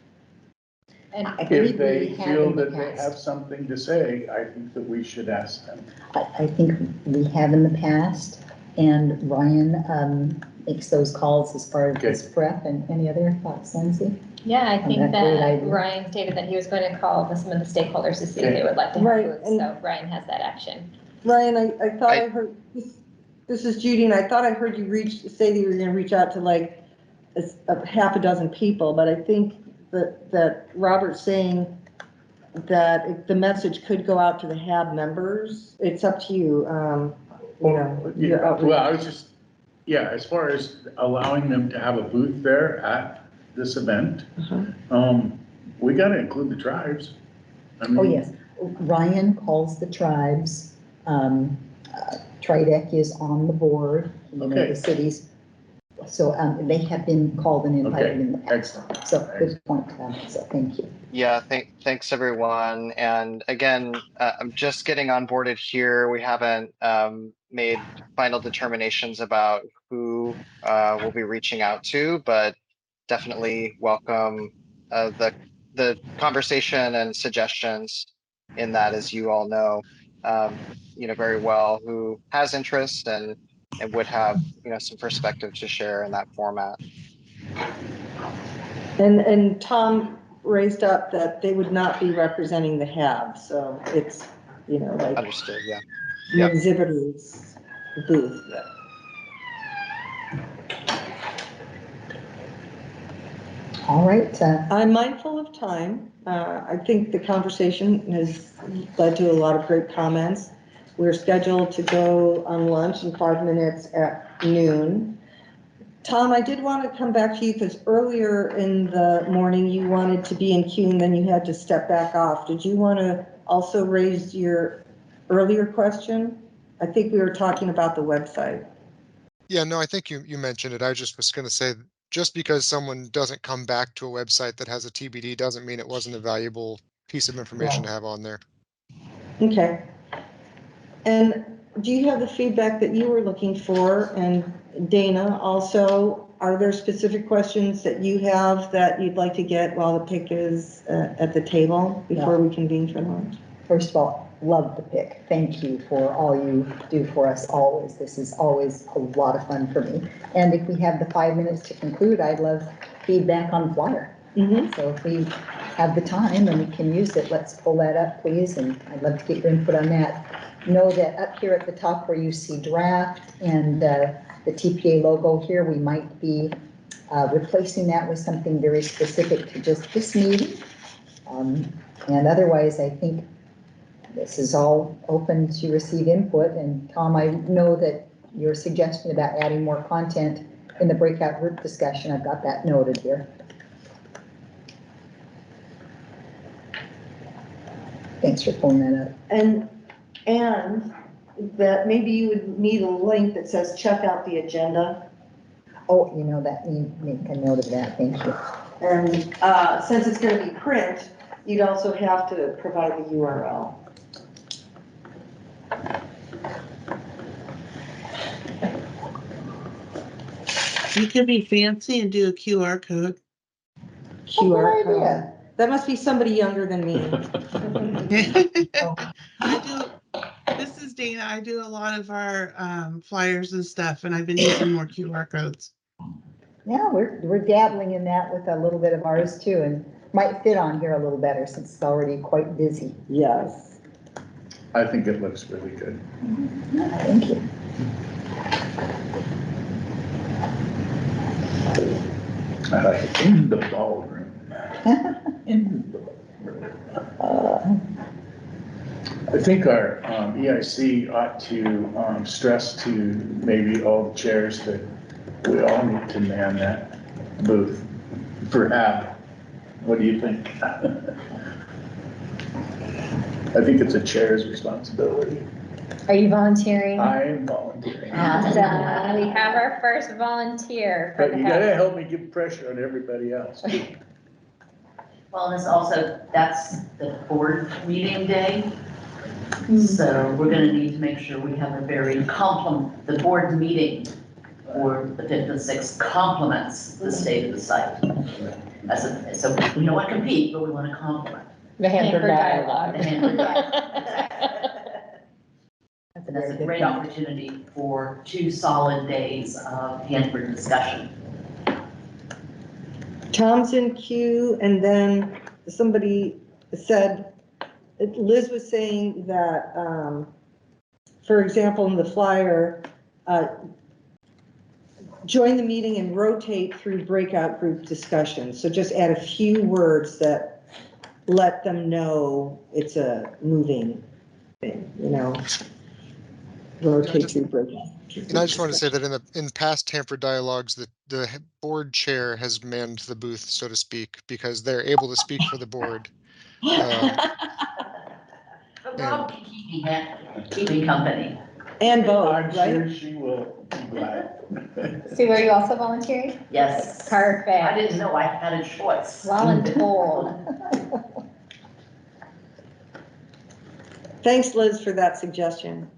And if they feel that they have something to say, I think that we should ask them. I think we have in the past, and Ryan makes those calls as part of his prep. And any other thoughts, Lindsay? Yeah, I think that that Ryan stated that he was going to call some of the stakeholders to see if they would like to have booths, so Ryan has that action. Ryan, I thought I heard, this is Judy, and I thought I heard you say that you were going to reach out to like a half a dozen people, but I think that Robert's saying that if the message could go out to the HAB members. It's up to you. Well, I was just, as far as allowing them to have a booth there at this event, we got to include the tribes. I mean, yes, Ryan calls the tribes. TriDec is on the board, the cities. So they have been called and invited in the past. So good point, so thank you. Yeah, thanks everyone. And again, I'm just getting onboarded here. We haven't made final determinations about who we'll be reaching out to, but definitely welcome the conversation and suggestions in that, as you all know, very well, who has interest and would have some perspective to share in that format. And Tom raised up that they would not be representing the HAB, so it's like understood. the exhibitors. booth. All right, I'm mindful of time. I think the conversation has led to a lot of great comments. We're scheduled to go on lunch in 5 minutes at noon. Tom, I did want to come back to you because earlier in the morning you wanted to be in queue and then you had to step back off. Did you want to also raise your earlier question? I think we were talking about the website. Yeah, no, I think you mentioned it. I just was going to say, just because someone doesn't come back to a website that has a TBD doesn't mean it wasn't a valuable piece of information to have on there. Okay. And do you have the feedback that you were looking for? And Dana, also, are there specific questions that you have that you'd like to get while the pick is at the table before we convene for lunch? first of all, love the pick. Thank you for all you do for us always. This is always a lot of fun for me. And if we have the 5 minutes to conclude, I'd love feedback on the flyer. So if we have the time and we can use it, let's pull that up, please. And I'd love to get your input on that. Know that up here at the top where you see draft and the TPA logo here, we might be replacing that with something very specific to just this meeting. And otherwise, I think this is all open to receive input. And Tom, I know that your suggestion about adding more content in the breakout group discussion, I've got that noted here. Thanks for pulling that up. And that maybe you would need a link that says check out the agenda. Oh, you know that, make a note of that, thank you. And since it's going to be print, you'd also have to provide the URL. You could be fancy and do a QR code. QR code. That must be somebody younger than me. This is Dana. I do a lot of our flyers and stuff, and I've been using more QR codes. Yeah, we're dabbling in that with a little bit of ours too, and might fit on here a little better since it's already quite busy. Yes. I think it looks really good. Thank you. I like it in the ballroom. In the ballroom. I think our EIC ought to stress to maybe all the chairs that we all need to man that booth for HAB. What do you think? I think it's a chair's responsibility. Are you volunteering? I am volunteering. Awesome. We have our first volunteer. But you gotta help me give pressure on everybody else too. Well, and it's also, that's the board meeting day. So we're gonna need to make sure we have a very the board meeting for the 5th and 6th complements the state of the site. So we don't want to compete, but we want to complement. The Hanford dialogue. The Hanford dialogue. And that's a great opportunity for 2 solid days of Hanford discussion. Tom's in queue, and then somebody said, Liz was saying that, for example, in the flyer, join the meeting and rotate through breakout group discussions. So just add a few words that let them know it's a moving thing, you know, rotate through breakout. And I just want to say that in past Hanford dialogues, the board chair has manned the booth, so to speak, because they're able to speak for the board. But Rob can keep me company. And both, I'm right? sure she will be glad. Sue, are you also volunteering? Yes. Perfect. I didn't know I had a choice. Voluntold. Thanks, Liz, for that suggestion.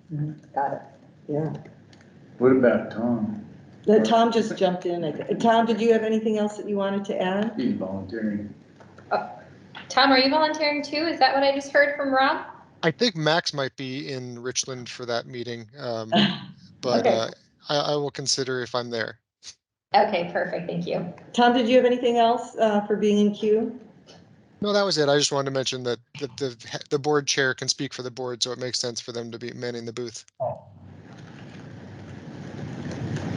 Got it. Yeah. What about Tom? Tom just jumped in. Tom, did you have anything else that you wanted to add? He's volunteering. Tom, are you volunteering too? Is that what I just heard from Rob? I think Max might be in Richland for that meeting, but Okay. I will consider if I'm there. Okay, perfect. Thank you. Tom, did you have anything else for being in queue? No, that was it. I just wanted to mention that the board chair can speak for the board, so it makes sense for them to be manning the booth.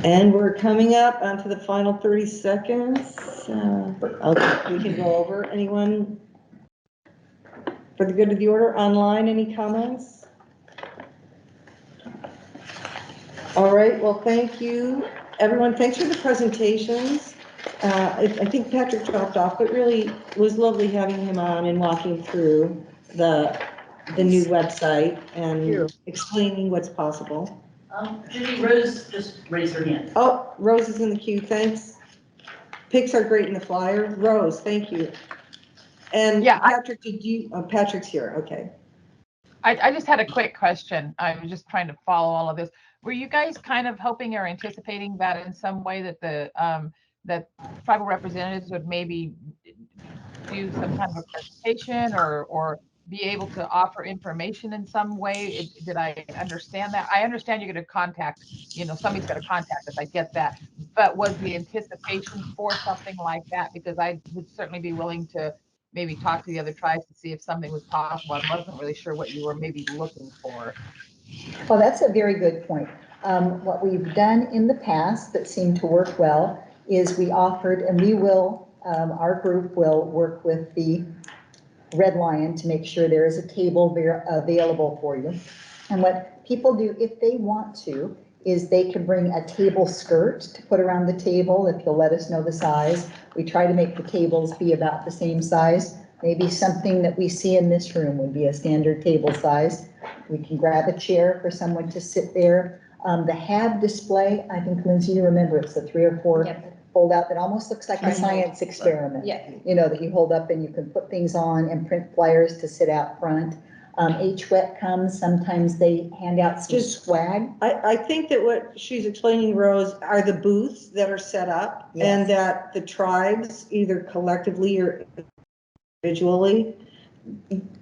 And we're coming up onto the final 30 seconds. We can go over. Anyone for the good of the order online, any comments? All right, well, thank you, everyone. Thanks for the presentations. I think Patrick dropped off, but really it was lovely having him on and walking through the new website and explaining what's possible. Judy Rose just raised her hand. Oh, Rose is in the queue, thanks. Pics are great in the flyer. Rose, thank you. And yeah, Patrick, Patrick's here, okay. I just had a quick question. I was just trying to follow all of this. Were you guys kind of hoping or anticipating that in some way that the that tribal representatives would maybe do some kind of a presentation or be able to offer information in some way? Did I understand that? I understand you're going to contact, somebody's going to contact us. I get that. But was the anticipation for something like that? Because I would certainly be willing to maybe talk to the other tribes to see if something was possible. I wasn't really sure what you were maybe looking for. Well, that's a very good point. What we've done in the past that seemed to work well is we offered, and we will, our group will work with the Red Lion to make sure there is a table there available for you. And what people do, if they want to, is they can bring a table skirt to put around the table if you'll let us know the size. We try to make the tables be about the same size. Maybe something that we see in this room would be a standard table size. We can grab a chair for someone to sit there. The HAB display, I think, Lindsay, you remember, it's the 3 or 4 fold out that almost looks like a science experiment. Yeah. That you hold up and you can put things on and print flyers to sit out front. HWET comes, sometimes they hand out some swag. I think that what she's explaining, Rose, are the booths that are set up and that the tribes, either collectively or individually,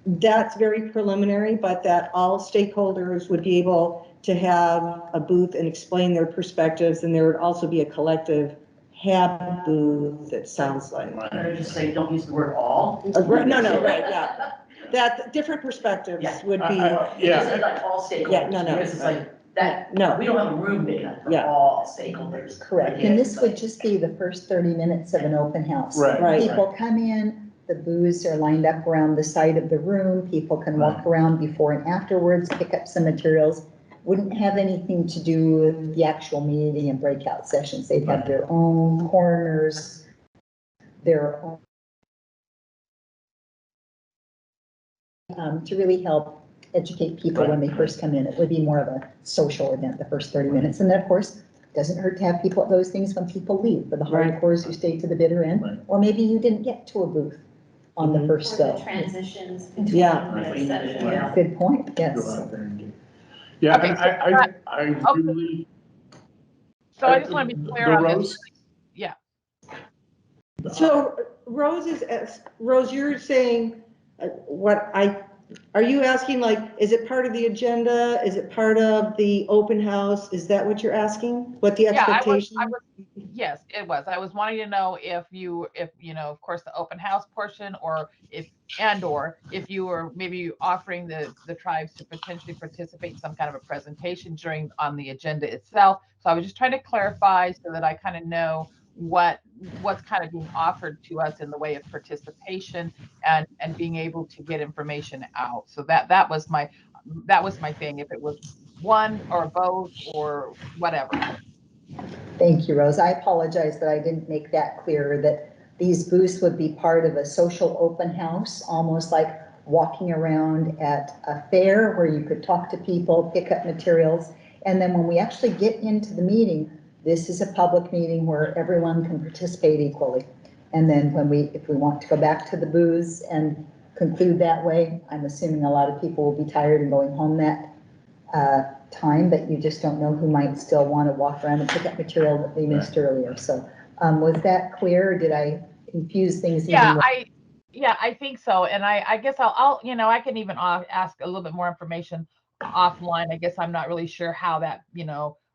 that's very preliminary, but that all stakeholders would be able to have a booth and explain their perspectives, and there would also be a collective HAB booth, it sounds like. Better just say, don't use the word all. No, right, yeah. That different perspectives would be. It's like all stakeholders. Yeah, no. Because it's like that, no. We don't have a room big enough for all stakeholders. Correct, and this would just be the first 30 minutes of an open house. Right. People come in, the booths are lined up around the side of the room, people can walk around before and afterwards, pick up some materials. Wouldn't have anything to do with the actual meeting and breakout sessions. They'd have their own corners, their own, to really help educate people when they first come in. It would be more of a social event the first 30 minutes. And then, of course, doesn't hurt to have people at those things when people leave. For the hardcores who stay to the bitter end, or maybe you didn't get to a booth on the first go. Transitions between the sessions. Good point, yes. Yeah, Okay, and I really. So I just want to be clear on Rose? this. Yeah. So Rose, you're saying are you asking, like, is it part of the agenda? Is it part of the open house? Is that what you're asking? What the expectation? Yes, it was. I was wanting to know if of course, the open house portion, or if you were maybe offering the tribes to potentially participate in some kind of a presentation on the agenda itself. So I was just trying to clarify so that I kind of know what's kind of being offered to us in the way of participation and being able to get information out. So that was my thing. If it was one or both or whatever. Thank you, Rose. I apologize that I didn't make that clear, that these booths would be part of a social open house, almost like walking around at a fair where you could talk to people, pick up materials. And then when we actually get into the meeting, this is a public meeting where everyone can participate equally. And then if we want to go back to the booths and conclude that way, I'm assuming a lot of people will be tired and going home that time, but you just don't know who might still want to walk around and pick up material that they missed earlier. So was that clear, or did I confuse things? I think so. And I guess I'll I can even ask a little bit more information offline. I guess I'm not really sure how that,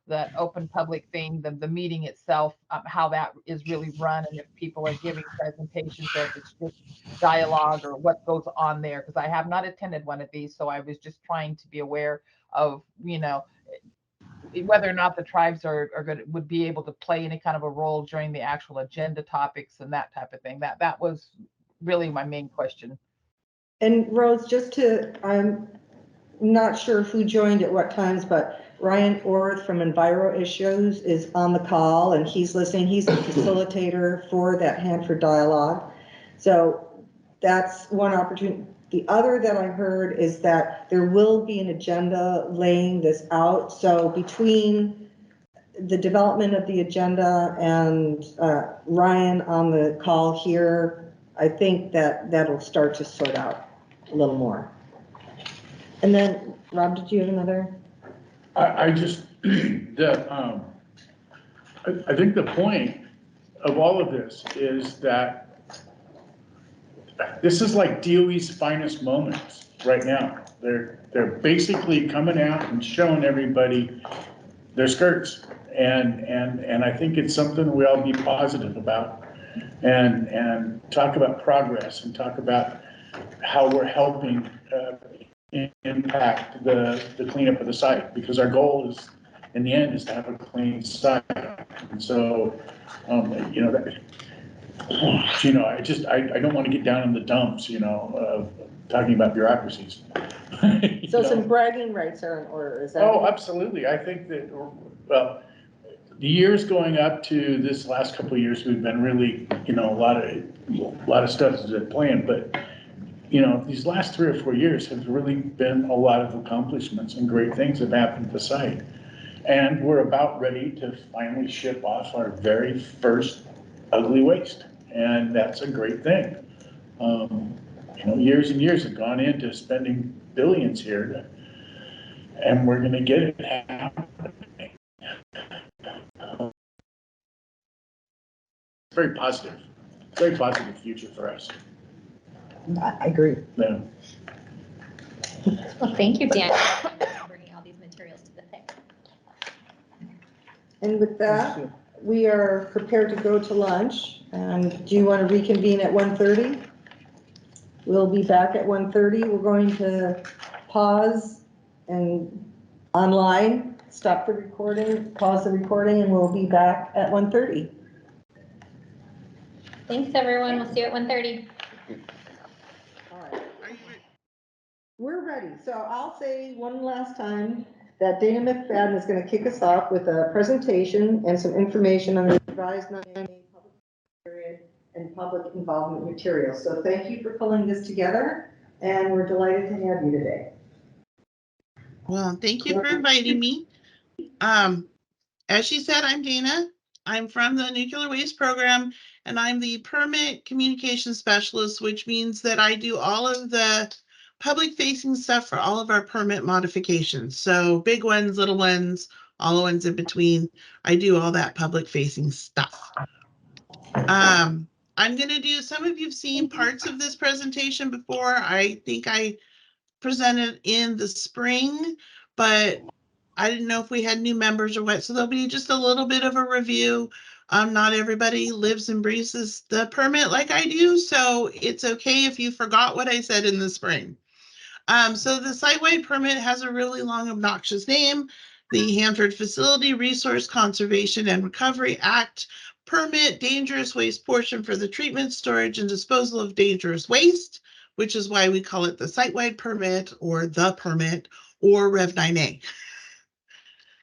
that open public thing, the meeting itself, how that is really run, and if people are giving presentations or if it's just dialogue or what goes on there, because I have not attended one of these. So I was just trying to be aware of, whether or not the tribes are would be able to play any kind of a role during the actual agenda topics and that type of thing. That was really my main question. And Rose, I'm not sure who joined at what times, but Ryan Orth from Enviro Issues is on the call and he's listening. He's the facilitator for that Hanford dialogue. So that's one opportunity. The other that I heard is that there will be an agenda laying this out. So between the development of the agenda and Ryan on the call here, I think that'll start to sort out a little more. And then, Rob, did you have another? I just, I think the point of all of this is that this is like DOE's finest moments right now. They're basically coming out and showing everybody their skirts. And I think it's something we all be positive about and talk about progress and talk about how we're helping impact the cleanup of the site, because our goal is, in the end, is to have a clean site. And so, I don't want to get down in the dumps, talking about bureaucracies. So some bragging rights are in order, is that? Oh, absolutely. I think that, well, the years going up to this last couple of years, we've been really, a lot of stuff is at playing, but these last 3 or 4 years have really been a lot of accomplishments and great things have happened at the site. And we're about ready to finally ship off our very first ugly waste. And that's a great thing. Years and years have gone into spending billions here, and we're going to get it happening. Very positive future for us. I agree. Yeah. Well, thank you, Dan, for bringing all these materials to the thing. And with that, we are prepared to go to lunch. And do you want to reconvene at 1:30? We'll be back at 1:30. We're going to pause and online, stop the recording, pause the recording, and we'll be back at 1:30. Thanks, everyone. We'll see you at 1:30. All right. We're ready. So I'll say one last time that Dana McFadden is going to kick us off with a presentation and some information on the revised 9A public period and public involvement materials. So thank you for pulling this together, and we're delighted to have you today. Well, thank you for inviting me. As she said, I'm Dana. I'm from the Nuclear Waste Program, and I'm the Permit Communication Specialist, which means that I do all of the public-facing stuff for all of our permit modifications. So big ones, little ones, all the ones in between. I do all that public-facing stuff. I'm going to do, some of you've seen parts of this presentation before. I think I presented in the spring, but I didn't know if we had new members or what, so there'll be just a little bit of a review. Not everybody lives and breathes the permit like I do, so it's okay if you forgot what I said in the spring. So the site-wide permit has a really long, obnoxious name. The Hanford Facility Resource Conservation and Recovery Act permit dangerous waste portion for the treatment, storage, and disposal of dangerous waste, which is why we call it the site-wide permit or the permit or Rev 9A.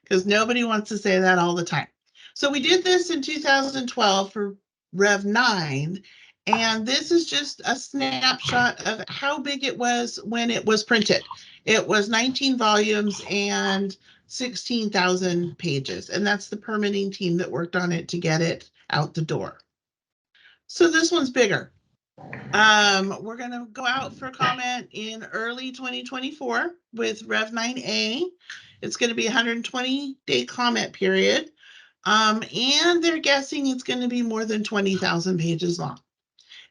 Because nobody wants to say that all the time. So we did this in 2012 for Rev 9, and this is just a snapshot of how big it was when it was printed. It was 19 volumes and 16,000 pages, and that's the permitting team that worked on it to get it out the door. So this one's bigger. We're going to go out for comment in early 2024 with Rev 9A. It's going to be a 120-day comment period. And they're guessing it's going to be more than 20,000 pages long.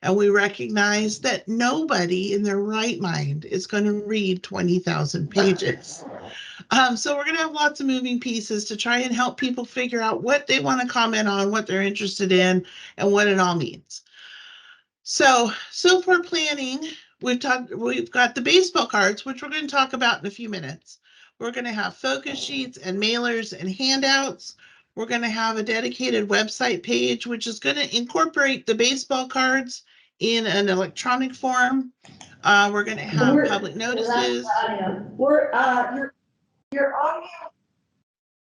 And we recognize that nobody in their right mind is going to read 20,000 pages. So we're going to have lots of moving pieces to try and help people figure out what they want to comment on, what they're interested in, and what it all means. So for planning, we've got the baseball cards, which we're going to talk about in a few minutes. We're going to have focus sheets and mailers and handouts. We're going to have a dedicated website page, which is going to incorporate the baseball cards in an electronic form. We're going to have public notices. We're, your audio,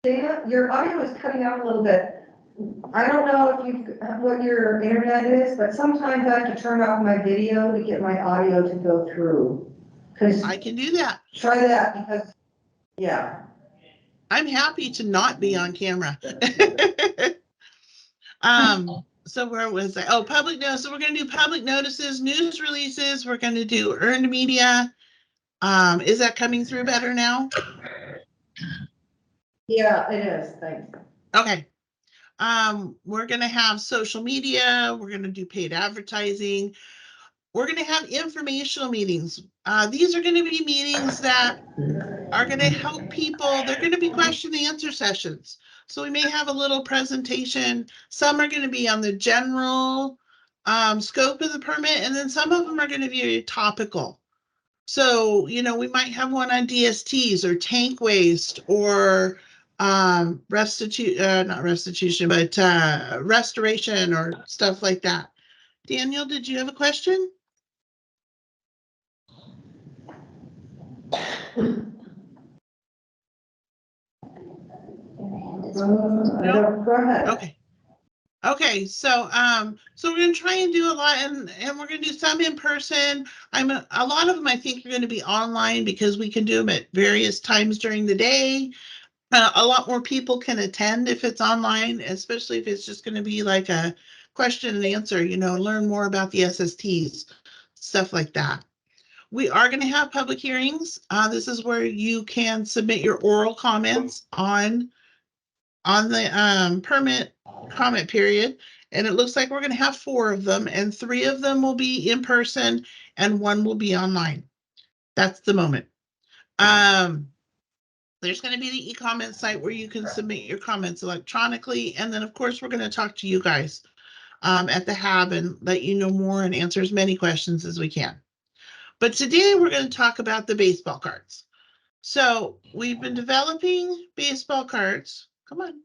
Dana, your audio is cutting out a little bit. I don't know if you, what your internet is, but sometimes I have to turn off my video to get my audio to go through. I can do that. Try that because, yeah. I'm happy to not be on camera. So where was I? Oh, public notice. So we're going to do public notices, news releases. We're going to do earned media. Is that coming through better now? Yeah, it is. Thanks. Okay. We're going to have social media. We're going to do paid advertising. We're going to have informational meetings. These are going to be meetings that are going to help people. They're going to be question and answer sessions. So we may have a little presentation. Some are going to be on the general scope of the permit, and then some of them are going to be topical. So, you know, we might have one on DSTs or tank waste or not restitution, but restoration or stuff like that. Daniel, did you have a question? No, go ahead. Okay. Okay, so we're gonna try and do a lot, and we're gonna do some in person. A lot of them I think are gonna be online because we can do them at various times during the day. A lot more people can attend if it's online, especially if it's just gonna be like a question and answer, you know, learn more about the SSTs, stuff like that. We are gonna have public hearings. This is where you can submit your oral comments on the permit comment period. And it looks like we're going to have 4 of them, and 3 of them will be in person and 1 will be online. That's the moment. There's going to be the e-comment site where you can submit your comments electronically. And then of course, we're going to talk to you guys at the HAB and let you know more and answer as many questions as we can. But today we're going to talk about the baseball cards. So we've been developing baseball cards. Come on.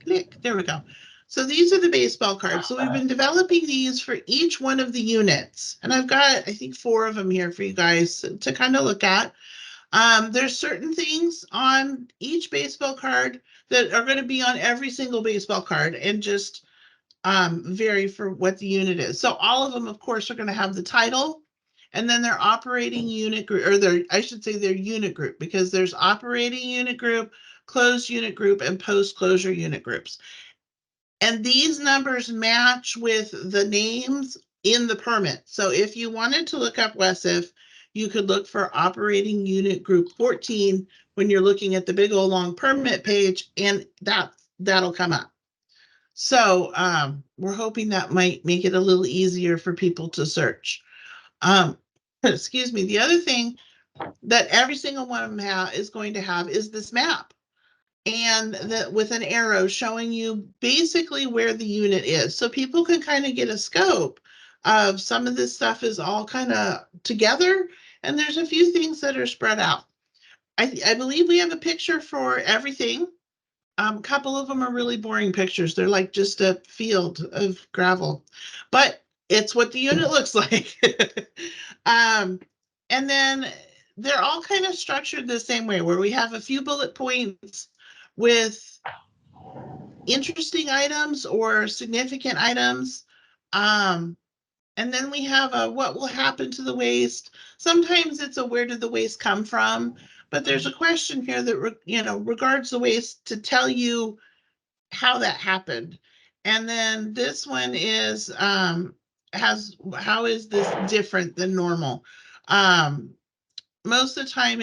Click, there we go. So these are the baseball cards. So we've been developing these for each one of the units. And I've got, I think, 4 of them here for you guys to kind of look at. There's certain things on each baseball card that are going to be on every single baseball card and just vary for what the unit is. So all of them, of course, are going to have the title and then their operating unit group, or I should say their unit group, because there's operating unit group, closed unit group, and post-closure unit groups. And these numbers match with the names in the permit. So if you wanted to look up WESIF, you could look for operating unit group 14 when you're looking at the big old long permit page, and that'll come up. So we're hoping that might make it a little easier for people to search. Excuse me. The other thing that every single one of them is going to have is this map, and that with an arrow showing you basically where the unit is, so people can kind of get a scope of some of this stuff is all kind of together, and there's a few things that are spread out. I believe we have a picture for everything. A couple of them are really boring pictures. They're like just a field of gravel, but it's what the unit looks like. And then they're all kind of structured the same way, where we have a few bullet points with interesting items or significant items. And then we have a what will happen to the waste. Sometimes it's a where did the waste come from, but there's a question here that regards the waste to tell you how that happened. And then this one is how is this different than normal? Most of the time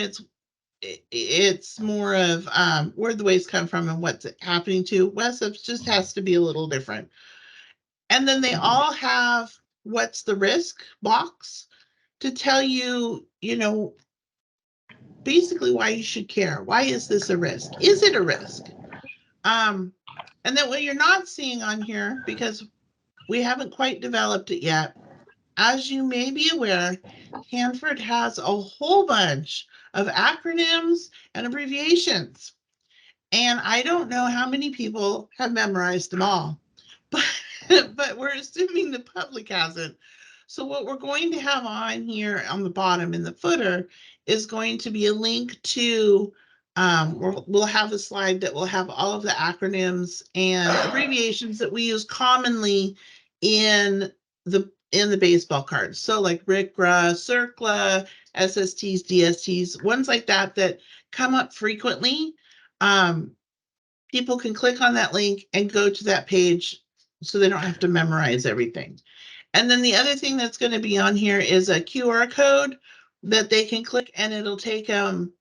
it's more of where the waste come from and what's it happening to. WESIF just has to be a little different. And then they all have what's the risk box to tell you, basically why you should care. Why is this a risk? Is it a risk? And then what you're not seeing on here, because we haven't quite developed it yet, as you may be aware, Hanford has a whole bunch of acronyms and abbreviations. And I don't know how many people have memorized them all, but we're assuming the public hasn't. So what we're going to have on here on the bottom in the footer is going to be a link to, we'll have a slide that will have all of the acronyms and abbreviations that we use commonly in the baseball cards. So like RICRA, CERCLA, SSTs, DSTs, ones like that that come up frequently. People can click on that link and go to that page so they don't have to memorize everything. And then the other thing that's going to be on here is a QR code that they can click, and it'll take them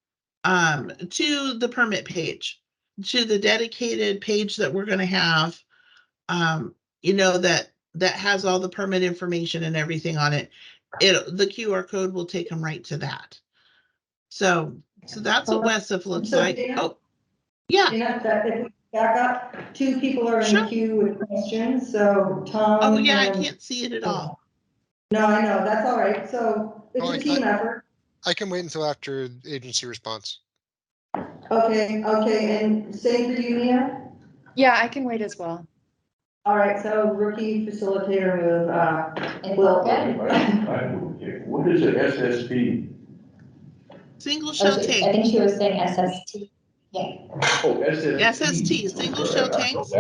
to the permit page, to the dedicated page that we're going to have, that has all the permit information and everything on it. The QR code will take them right to that. So that's what WESF looks like. Oh, yeah. If we back up, 2 people are in the queue with questions, so Tom. Oh, yeah, I can't see it at all. No, I know, that's all right. So it's a team effort. I can wait until after agency response. Okay, and same for you, Mia? Yeah, I can wait as well. All right, so rookie facilitator move, What is an SSP? Single shell tank. I think she was saying SST. Yeah. Oh, SST. Single shell tanks.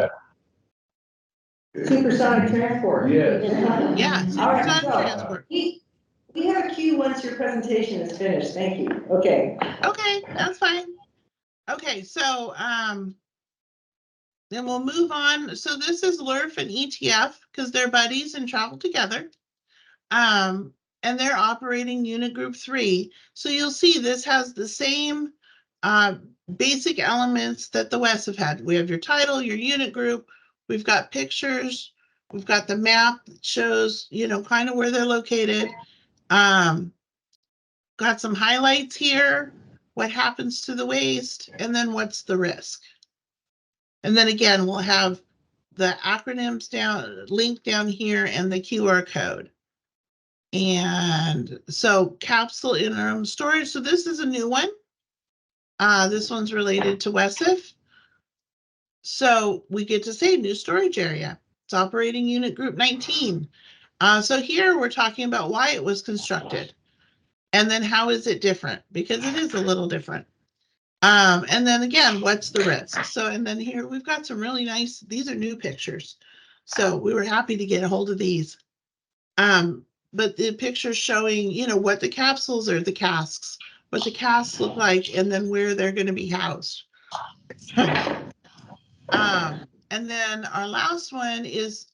Supersonic transport. Yes. Yeah, supersonic transport. We have a queue once your presentation is finished. Thank you. Okay. Okay, that's fine. Okay, so then we'll move on. So this is LERF and ETF because they're buddies and travel together. And they're operating unit group 3. So you'll see this has the same basic elements that the West have had. We have your title, your unit group. We've got pictures. We've got the map that shows, kind of where they're located. Got some highlights here. What happens to the waste? And then what's the risk? And then again, we'll have the acronyms linked down here and the QR code. And so capsule interim storage. So this is a new one. This one's related to WESF. So we get to say new storage area. It's operating unit group 19. So here we're talking about why it was constructed. And then how is it different? Because it is a little different. And then again, what's the risk? So, and then here we've got some really nice, these are new pictures. So we were happy to get a hold of these. But the pictures showing, what the capsules or the casks, what the casks look like, and then where they're going to be housed. And then our last one is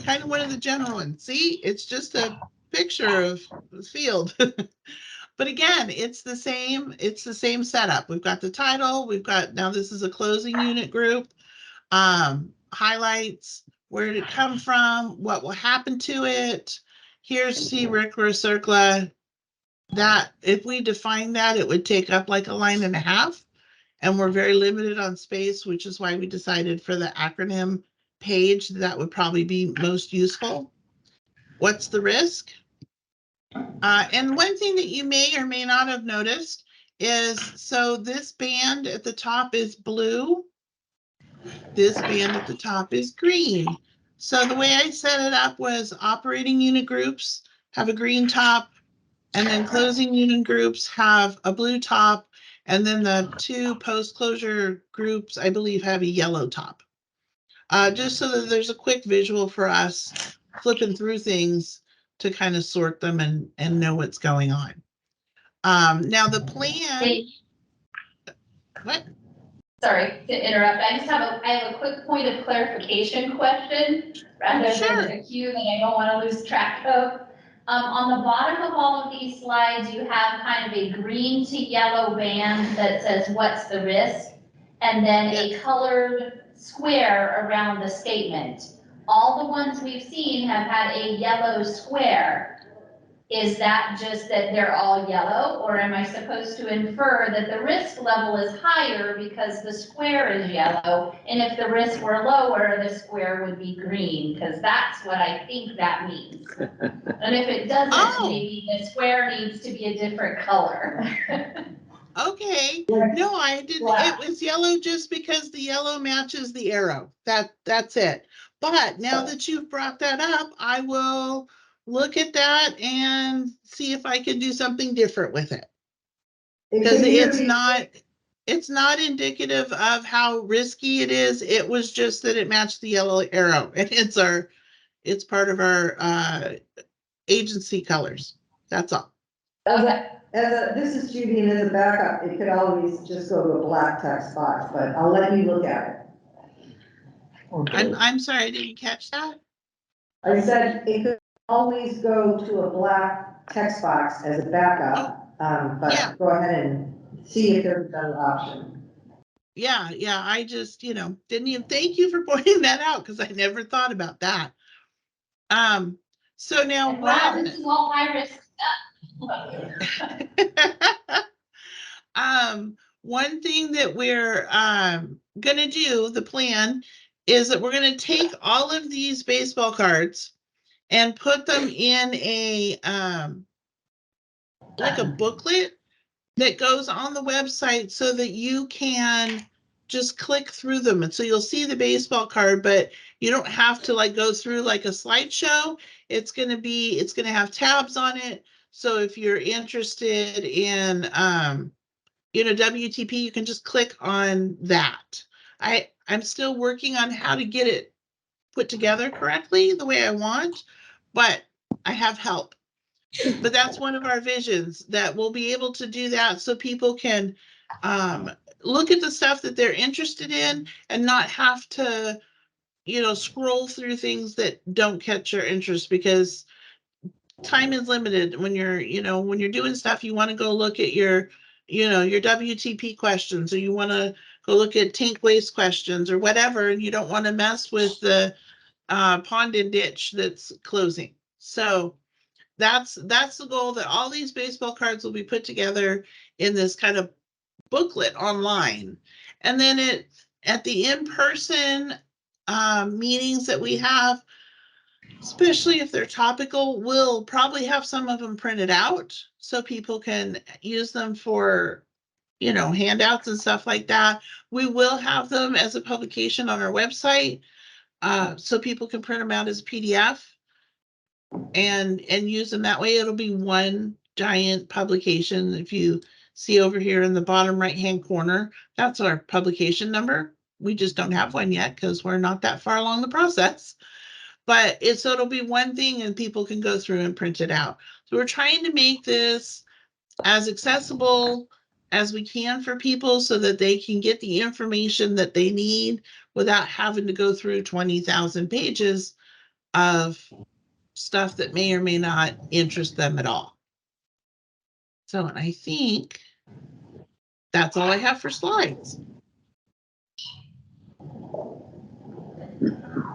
kind of one of the general ones. See, it's just a picture of the field. But again, it's the same setup. We've got the title, now this is a closing unit group, highlights, where did it come from, what will happen to it. Here's RICRA, CERCLA. That if we define that, it would take up like a line and a half. And we're very limited on space, which is why we decided for the acronym page, that would probably be most useful. What's the risk? And one thing that you may or may not have noticed is, so this band at the top is blue. This band at the top is green. So the way I set it up was operating unit groups have a green top, and then closing unit groups have a blue top, and then the 2 post-closure groups, I believe, have a yellow top. Just so that there's a quick visual for us flipping through things to kind of sort them and know what's going on. Now the plan. What? Sorry to interrupt. I have a quick point of clarification question rather than a cue that I don't want to lose track of. On the bottom of all of these slides, you have kind of a green to yellow band that says what's the risk, and then a colored square around the statement. All the ones we've seen have had a yellow square. is that just that they're all yellow, or am I supposed to infer that the risk level is higher because the square is yellow, and if the risk were lower, the square would be green? Because that's what I think that means. And if it doesn't, maybe the square needs to be a different color. Okay, no, I didn't. It was yellow just because the yellow matches the arrow. That's it. But now that you've brought that up, I will look at that and see if I can do something different with it. Because it's not indicative of how risky it is. It was just that it matched the yellow arrow, and it's part of our agency colors. That's all. Okay. This is Judy, and as a backup, it could always just go to a black text box, but I'll let you look at it. I'm sorry, I didn't catch that. I said it could always go to a black text box as a backup, but go ahead and see if there's a better option. Yeah, I just, didn't even, thank you for pointing that out, because I never thought about that. So now wow, this is all high risk stuff. One thing that we're gonna do, the plan, is that we're gonna take all of these baseball cards and put them in a like a booklet that goes on the website so that you can just click through them. And so you'll see the baseball card, but you don't have to like go through like a slideshow. It's gonna have tabs on it. So if you're interested in WTP, you can just click on that. I'm still working on how to get it put together correctly the way I want, but I have help. But that's one of our visions, that we'll be able to do that so people can look at the stuff that they're interested in and not have to, scroll through things that don't catch your interest, because time is limited when you're doing stuff. You want to go look at your WTP questions, or you want to go look at tank waste questions or whatever, and you don't want to mess with the pond and ditch that's closing. So that's the goal, that all these baseball cards will be put together in this kind of booklet online. And then at the in-person meetings that we have, especially if they're topical, we'll probably have some of them printed out so people can use them for, handouts and stuff like that. We will have them as a publication on our website, so people can print them out as PDF and use them that way. It'll be one giant publication. If you see over here in the bottom right-hand corner, that's our publication number. We just don't have one yet because we're not that far along the process. But so it'll be one thing and people can go through and print it out. So we're trying to make this as accessible as we can for people so that they can get the information that they need without having to go through 20,000 pages of stuff that may or may not interest them at all. So I think that's all I have for slides.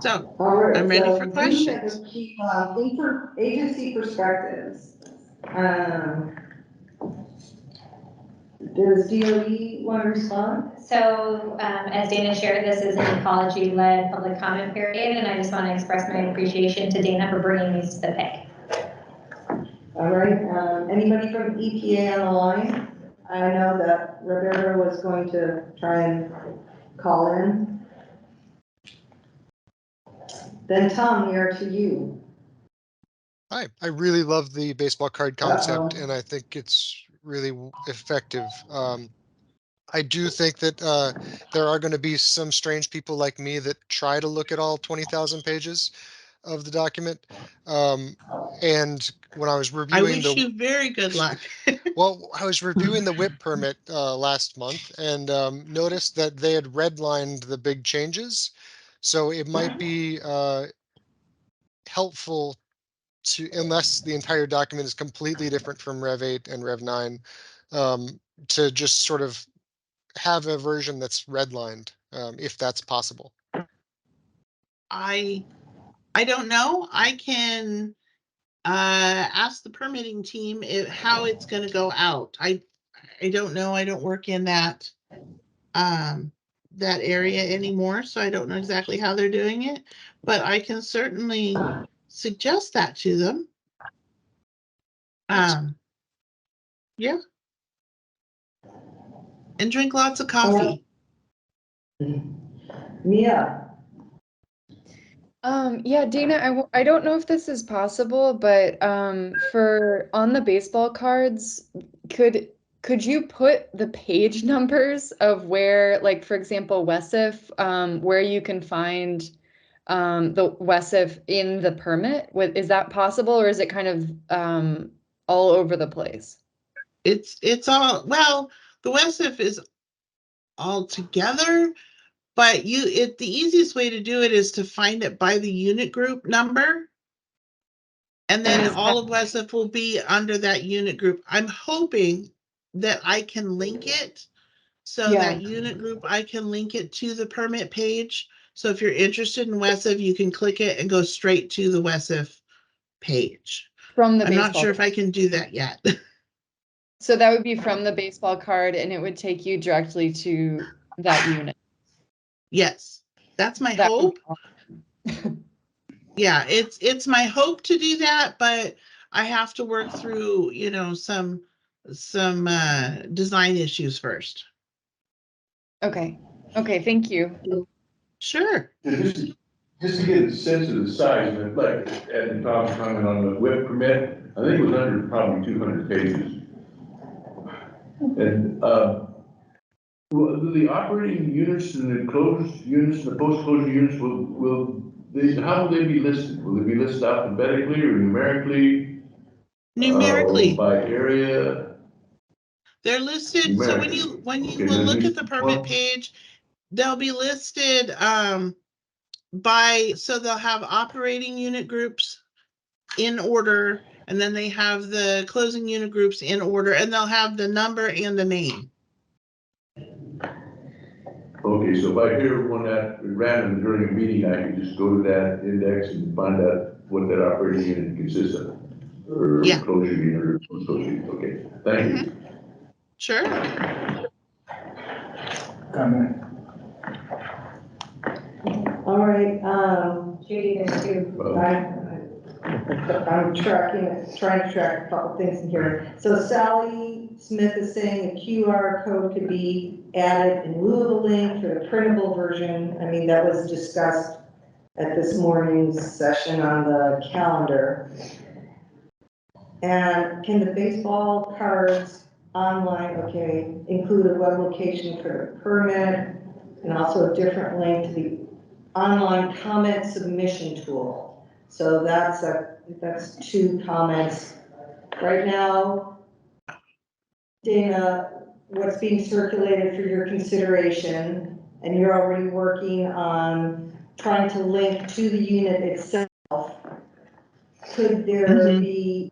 So I'm ready for questions. For agency perspectives, does DOE want to respond? So as Dana shared, this is an ecology-led public comment period, and I just want to express my appreciation to Dana for bringing these to the PIC. All right, anybody from EPA on the line? I know that Roberta was going to try and call in. Then Tom, we are to you. Hi, I really love the baseball card concept, and I think it's really effective. I do think that there are going to be some strange people like me that try to look at all 20,000 pages of the document. And when I was reviewing you very good luck. Well, I was reviewing the WIP permit last month and noticed that they had redlined the big changes. So it might be helpful to, unless the entire document is completely different from Rev 8 and Rev 9, to just sort of have a version that's redlined, if that's possible. I don't know. I can ask the permitting team how it's gonna go out. I don't know, I don't work in that area anymore, so I don't know exactly how they're doing it, but I can certainly suggest that to them. Yeah. And drink lots of coffee. Mia. Yeah, Dana, I don't know if this is possible, but for on the baseball cards, could you put the page numbers of where, like, for example, WESIF, where you can find the WESIF in the permit? Is that possible, or is it kind of all over the place? It's all, well, the WESIF is all together, but the easiest way to do it is to find it by the unit group number. And then all of WESIF will be under that unit group. I'm hoping that I can link it. So that unit group, I can link it to the permit page. So if you're interested in WESIF, you can click it and go straight to the WESIF page. From the I'm not baseball sure if I can do that yet. So that would be from the baseball card, and it would take you directly to that unit. Yes, that's my hope. Yeah, it's my hope to do that, but I have to work through, some design issues first. Okay. Okay, thank you. Sure. Just to get a sense of the size, and like, and Tom's comment on the web permit, I think it was under probably 200 pages. And, the operating units and the closed units, the post-closure units, how will they be listed? Will they be listed alphabetically or numerically? Numerically. By area? They're listed, so when you will look at the permit page, they'll be listed so they'll have operating unit groups in order, and then they have the closing unit groups in order, and they'll have the number and the name. Okay, so if I hear one at random during a meeting, I can just go to that index and find out what that operating unit consists of? Or closure unit or closure unit, okay, thank you. Sure. Comment. All right, Judy, there's two. I'm trying to track a couple things in here. So Sally Smith is saying a QR code could be added in lieu of a link for the printable version. I mean, that was discussed at this morning's session on the calendar. And can the baseball cards online, include a web location for the permit and also a different link to the online comment submission tool? So that's two comments. Right now, Dana, what's being circulated for your consideration, and you're already working on trying to link to the unit itself, could there be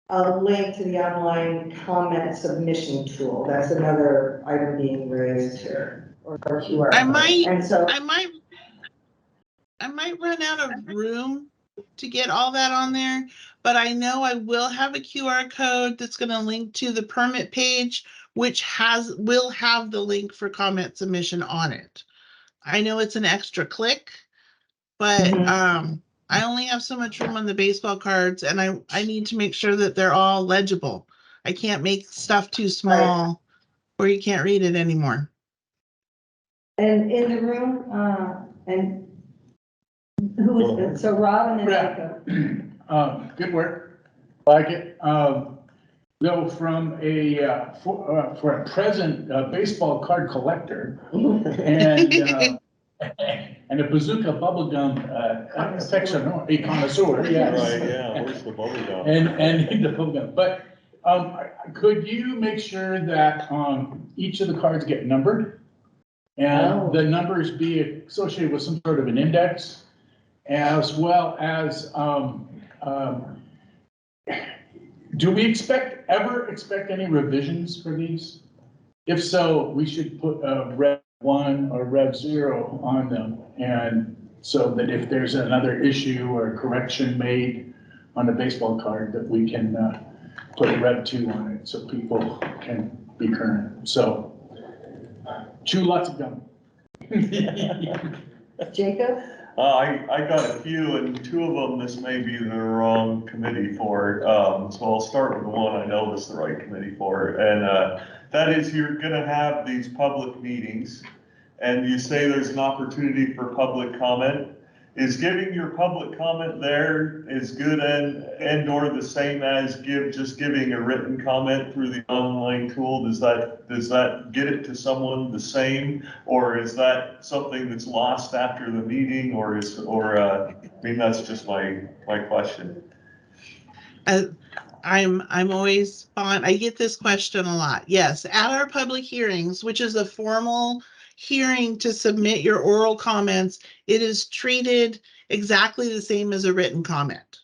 a link to the online comment submission tool? That's another item being raised here, or QR. I might run out of room to get all that on there, but I know I will have a QR code that's going to link to the permit page, which will have the link for comment submission on it. I know it's an extra click, but I only have so much room on the baseball cards, and I need to make sure that they're all legible. I can't make stuff too small where you can't read it anymore. And in the room, and who is it? So Rob and then Jacob. Good work. Like it. Though from for a present baseball card collector and a bazooka bubblegum affectionate, a connoisseur, yes. Right, yeah, where's the bubblegum? And the bubblegum. But could you make sure that each of the cards get numbered? And the numbers be associated with some sort of an index, as well as do we ever expect any revisions for these? If so, we should put Rev 1 or Rev 0 on them, and so that if there's another issue or correction made, on the baseball card that we can put a Rev 2 on it so people can be current. So chew lots of gum. Jacob? I got a few, and two of them, this may be the wrong committee for. So I'll start with the one I know this is the right committee for. And that is, you're gonna have these public meetings, and you say there's an opportunity for public comment. Is giving your public comment there is good and or the same as just giving a written comment through the online tool? Does that get it to someone the same, or is that something that's lost after the meeting, or I mean, that's just my question. I'm always on. I get this question a lot. Yes, at our public hearings, which is a formal hearing to submit your oral comments, it is treated exactly the same as a written comment.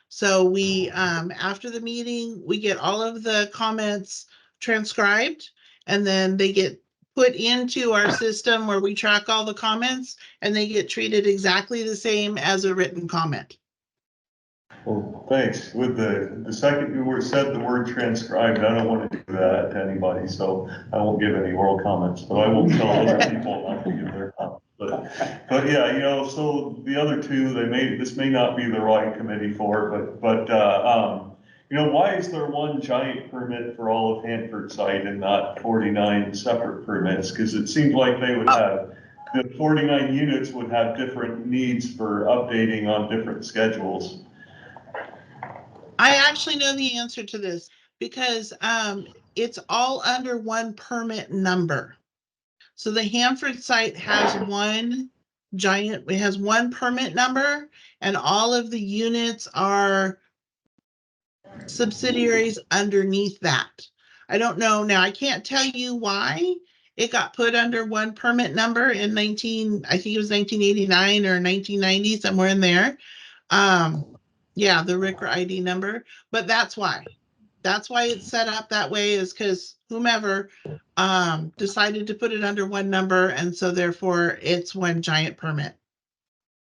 So we, after the meeting, we get all of the comments transcribed, and then they get put into our system where we track all the comments, and they get treated exactly the same as a written comment. Well, thanks. With the second you said the word transcribed, I don't want to do that to anybody, so I won't give any oral comments, but I will tell other people not to give their comments. But yeah, you know, so the other two, this may not be the right committee for, but you know, why is there one giant permit for all of Hanford site and not 49 separate permits? Because it seems like they would have, the 49 units would have different needs for updating on different schedules. I actually know the answer to this because it's all under one permit number. So the Hanford site has one permit number, and all of the units are subsidiaries underneath that. I don't know now. I can't tell you why it got put under one permit number in I think it was 1989 or 1990, somewhere in there. Yeah, the RCRA ID number, but that's why. That's why it's set up that way, is because whomever decided to put it under one number, and so therefore it's one giant permit.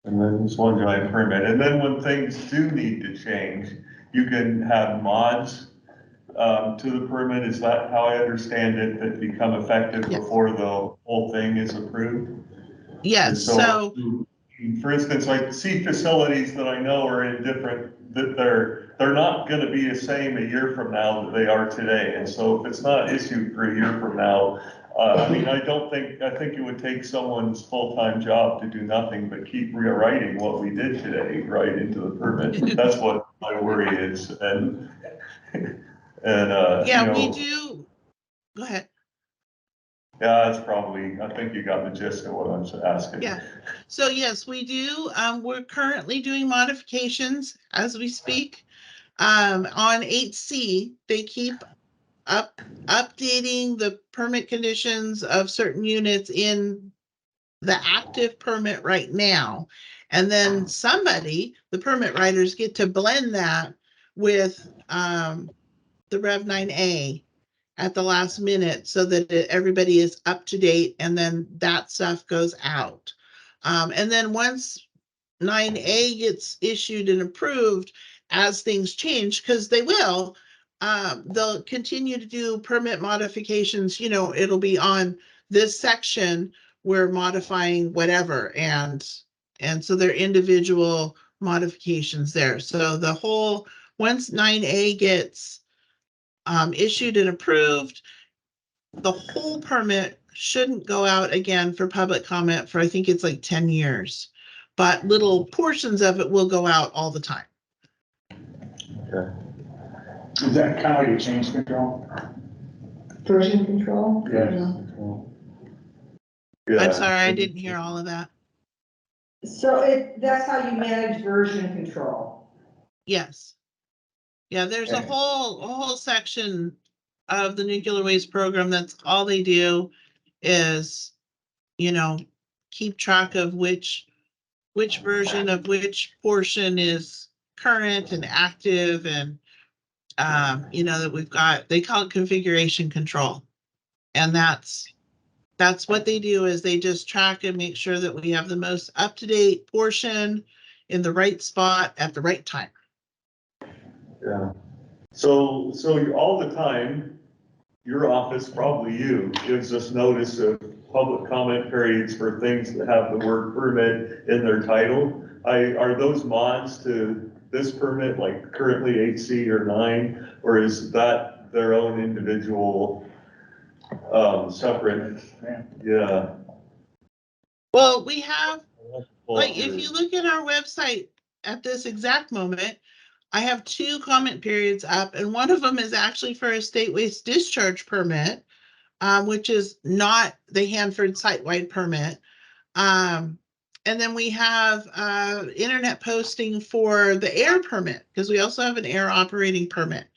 And then it's one giant permit. And then when things do need to change, you can have mods to the permit. Is that how I understand it, that become effective before the whole thing is approved? Yes, so for instance, like C facilities that I know are in different, that they're not going to be the same a year from now that they are today. And so if it's not issued for a year from now, I mean, I think it would take someone's full-time job to do nothing but keep rewriting what we did today right into the permit. That's what my worry is. And yeah, you know, we do. Go ahead. Yeah, that's probably, I think you got the gist of what I'm asking. Yeah, so yes, we do. We're currently doing modifications as we speak. On 8C, they keep updating the permit conditions of certain units in the active permit right now. And then the permit writers get to blend that with the Rev 9A at the last minute so that everybody is up to date, and then that stuff goes out. And then once 9A gets issued and approved, as things change, because they will, they'll continue to do permit modifications. You know, it'll be on this section, we're modifying whatever, and so they're individual modifications there. So the whole, once 9A gets issued and approved, the whole permit shouldn't go out again for public comment for, I think it's like 10 years, but little portions of it will go out all the time. Okay. Is that kind of like a change control? Version control? Yeah. I'm sorry, I didn't hear all of that. So that's how you manage version control. Yes. Yeah, there's a whole section of the nuclear waste program that's all they do is, you know, keep track of which version of which portion is current and active, and you know, that we've got, they call it configuration control. And that's what they do, is they just track and make sure that we have the most up-to-date portion in the right spot at the right time. Yeah. So all the time, your office, probably you, gives us notice of public comment periods for things that have the word permit in their title. Are those mods to this permit, like currently 8C or 9, or is that their own individual, separate? Yeah. Well, we have, like, if you look at our website at this exact moment, I have 2 comment periods up, and one of them is actually for a state waste discharge permit, which is not the Hanford site-wide permit. And then we have internet posting for the air permit, because we also have an air operating permit.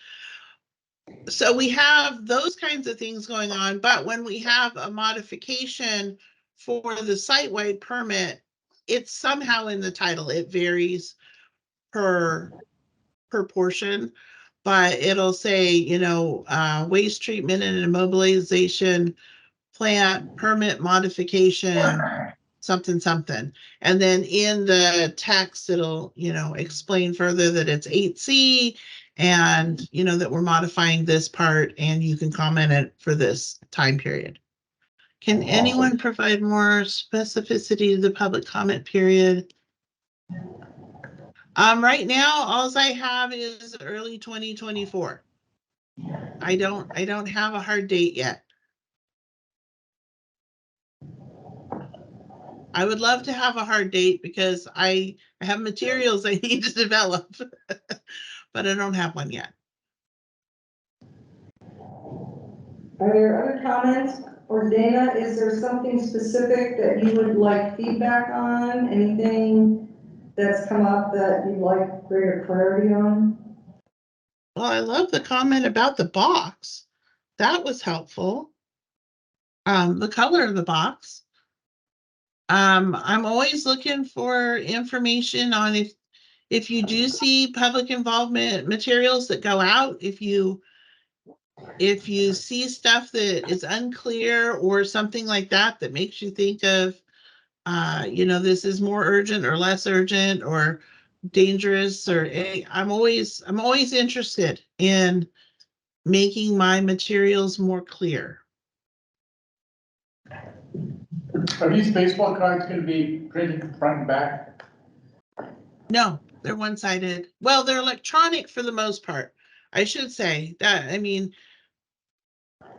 So we have those kinds of things going on, but when we have a modification for the site-wide permit, it's somehow in the title. It varies per portion, but it'll say, you know, waste treatment and immobilization plant permit modification, something, something. And then in the text, it'll, you know, explain further that it's 8C and, you know, that we're modifying this part and you can comment it for this time period. Can anyone provide more specificity to the public comment period? Right now, all I have is early 2024. I don't have a hard date yet. I would love to have a hard date because I have materials I need to develop, but I don't have one yet. Are there other comments? Or Dana, is there something specific that you would like feedback on? Anything that's come up that you'd like greater clarity on? Well, I love the comment about the box. That was helpful. The color of the box. I'm always looking for information on if you do see public involvement materials that go out, if you see stuff that is unclear or something like that that makes you think of, you know, this is more urgent or less urgent or dangerous, or I'm always interested in making my materials more clear. Are these baseball cards going to be printed front and back? No, they're one-sided. Well, they're electronic for the most part. I should say that, I mean,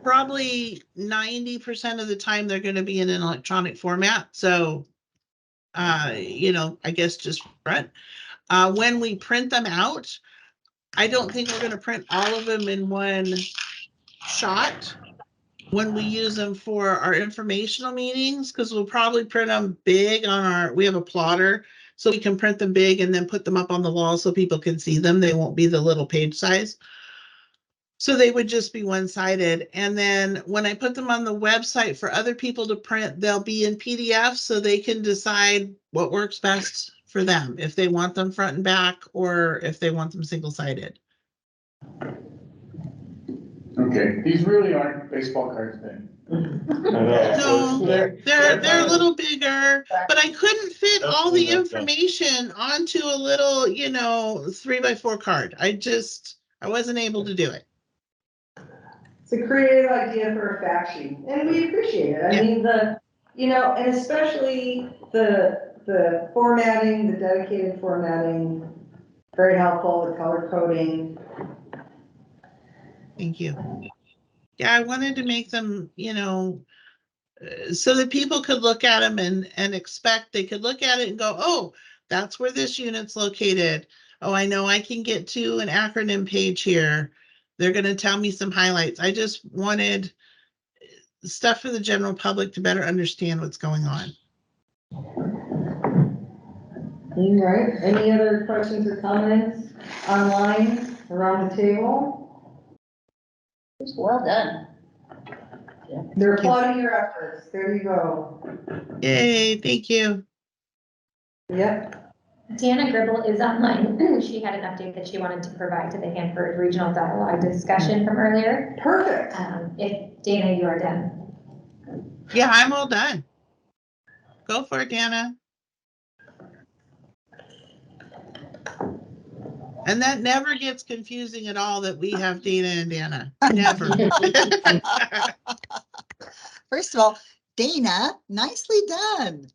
probably 90% of the time they're going to be in an electronic format. So, you know, I guess just front. When we print them out, I don't think we're going to print all of them in one shot when we use them for our informational meetings, because we'll probably print them big on we have a plotter, so we can print them big and then put them up on the wall so people can see them. They won't be the little page size. So they would just be one-sided. And then when I put them on the website for other people to print, they'll be in PDF so they can decide what works best for them, if they want them front and back or if they want them single-sided. Okay, these really aren't baseball cards then. No, they're a little bigger, but I couldn't fit all the information onto a little, you know, 3x4 card. I wasn't able to do it. It's a creative idea for a fact sheet, and we appreciate it. I mean, you know, and especially the formatting, the dedicated formatting, very helpful, the color coding. Thank you. Yeah, I wanted to make them, you know, so that people could look at them and expect, they could look at it and go, oh, that's where this unit's located. Oh, I know I can get to an acronym page here. They're going to tell me some highlights. I just wanted stuff for the general public to better understand what's going on. All right. Any other questions or comments online around the table? Well done. They're applauding your efforts. There you go. Yay, thank you. Yep. Deanna Gribble is online. She had an update that she wanted to provide to the Hanford Regional Dialogue discussion from earlier. Perfect. If Dana, you are done. Yeah, I'm all done. Go for it, Dana. And that never gets confusing at all that we have Dana and Dana. Never. First of all, Dana, nicely done.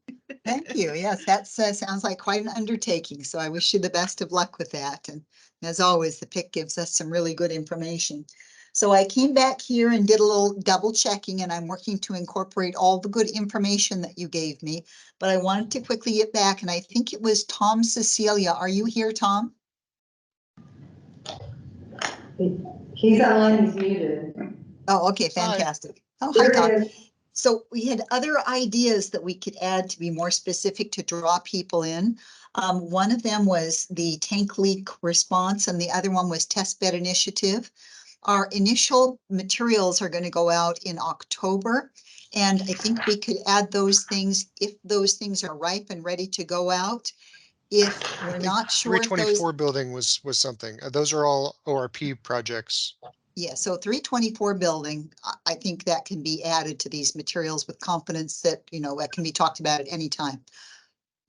Thank you. Yes, that sounds like quite an undertaking. So I wish you the best of luck with that. And as always, the PIC gives us some really good information. So I came back here and did a little double checking, and I'm working to incorporate all the good information that you gave me. But I wanted to quickly get back, and I think it was Tom Cecilia. Are you here, Tom? He's online, he's muted. Oh, okay, fantastic. Oh, hi, Tom. So we had other ideas that we could add to be more specific to draw people in. One of them was the tank leak response, and the other one was test bed initiative. Our initial materials are going to go out in October, and I think we could add those things if those things are ripe and ready to go out. If we're not sure if those 324 building was something. Those are all ORP projects. Yeah, so 324 building, I think that can be added to these materials with confidence that, that can be talked about at any time.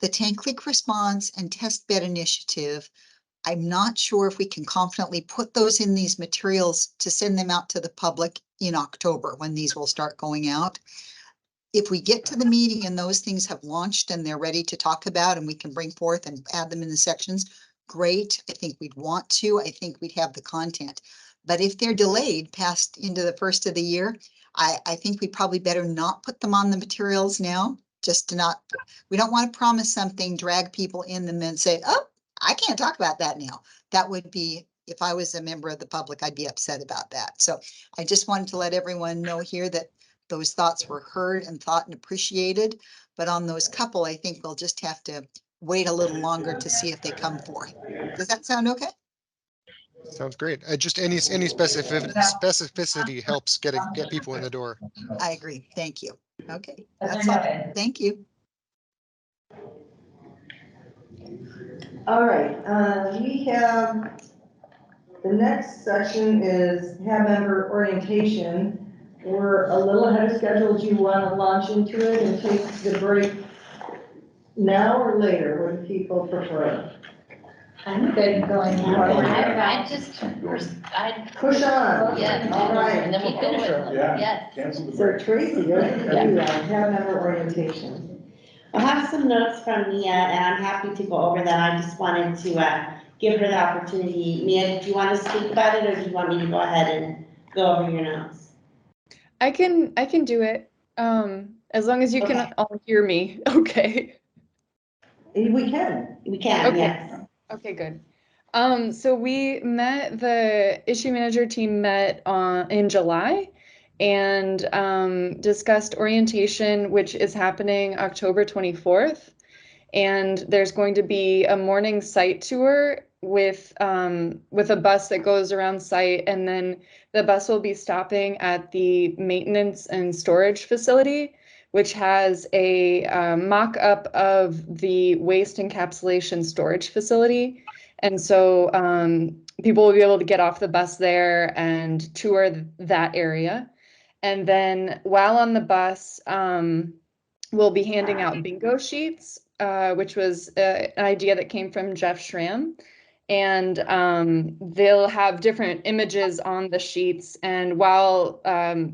The tank leak response and test bed initiative, I'm not sure if we can confidently put those in these materials to send them out to the public in October when these will start going out. If we get to the meeting and those things have launched and they're ready to talk about and we can bring forth and add them in the sections, great. I think we'd want to. I think we'd have the content. But if they're delayed past into the first of the year, I think we probably better not put them on the materials now, just to not, we don't want to promise something, drag people in and then say, oh, I can't talk about that now. That would be, if I was a member of the public, I'd be upset about that. So I just wanted to let everyone know here that those thoughts were heard and thought and appreciated. But on those couple, I think we'll just have to wait a little longer to see if they come forth. Does that sound okay? Sounds great. Just any specificity helps get people in the door. I agree. Thank you. Okay, that's all. Thank you. All right, we have, the next section is HAB member orientation. We're a little ahead of schedule. Do you want to launch into it and take the break now or later? What do people prefer? I'm good going forward. I'd Push on. Yeah. All right. And then we'll finish early. Yeah. Yes. So Tracy, you're HAB member orientation. I have some notes from Mia, and I'm happy to go over that. I just wanted to give her the opportunity. Mia, do you want to speak about it, or do you want me to go ahead and go over your notes? I can do it. As long as you can all hear me. Okay. We can. We can, Okay. yes. Okay, good. So we met, the issue manager team met in July and discussed orientation, which is happening October 24th. And there's going to be a morning site tour with a bus that goes around site, and then the bus will be stopping at the maintenance and storage facility, which has a mock-up of the waste encapsulation storage facility. And so people will be able to get off the bus there and tour that area. And then while on the bus, we'll be handing out bingo sheets, which was an idea that came from Jeff Schramm. And they'll have different images on the sheets. And while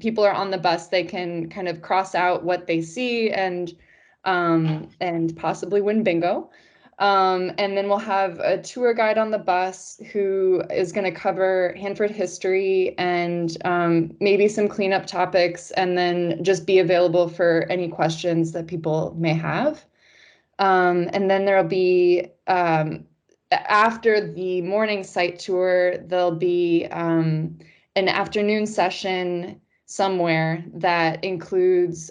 people are on the bus, they can kind of cross out what they see and possibly win bingo. And then we'll have a tour guide on the bus who is going to cover Hanford history and maybe some cleanup topics, and then just be available for any questions that people may have. And then there'll be, after the morning site tour, there'll be an afternoon session somewhere that includes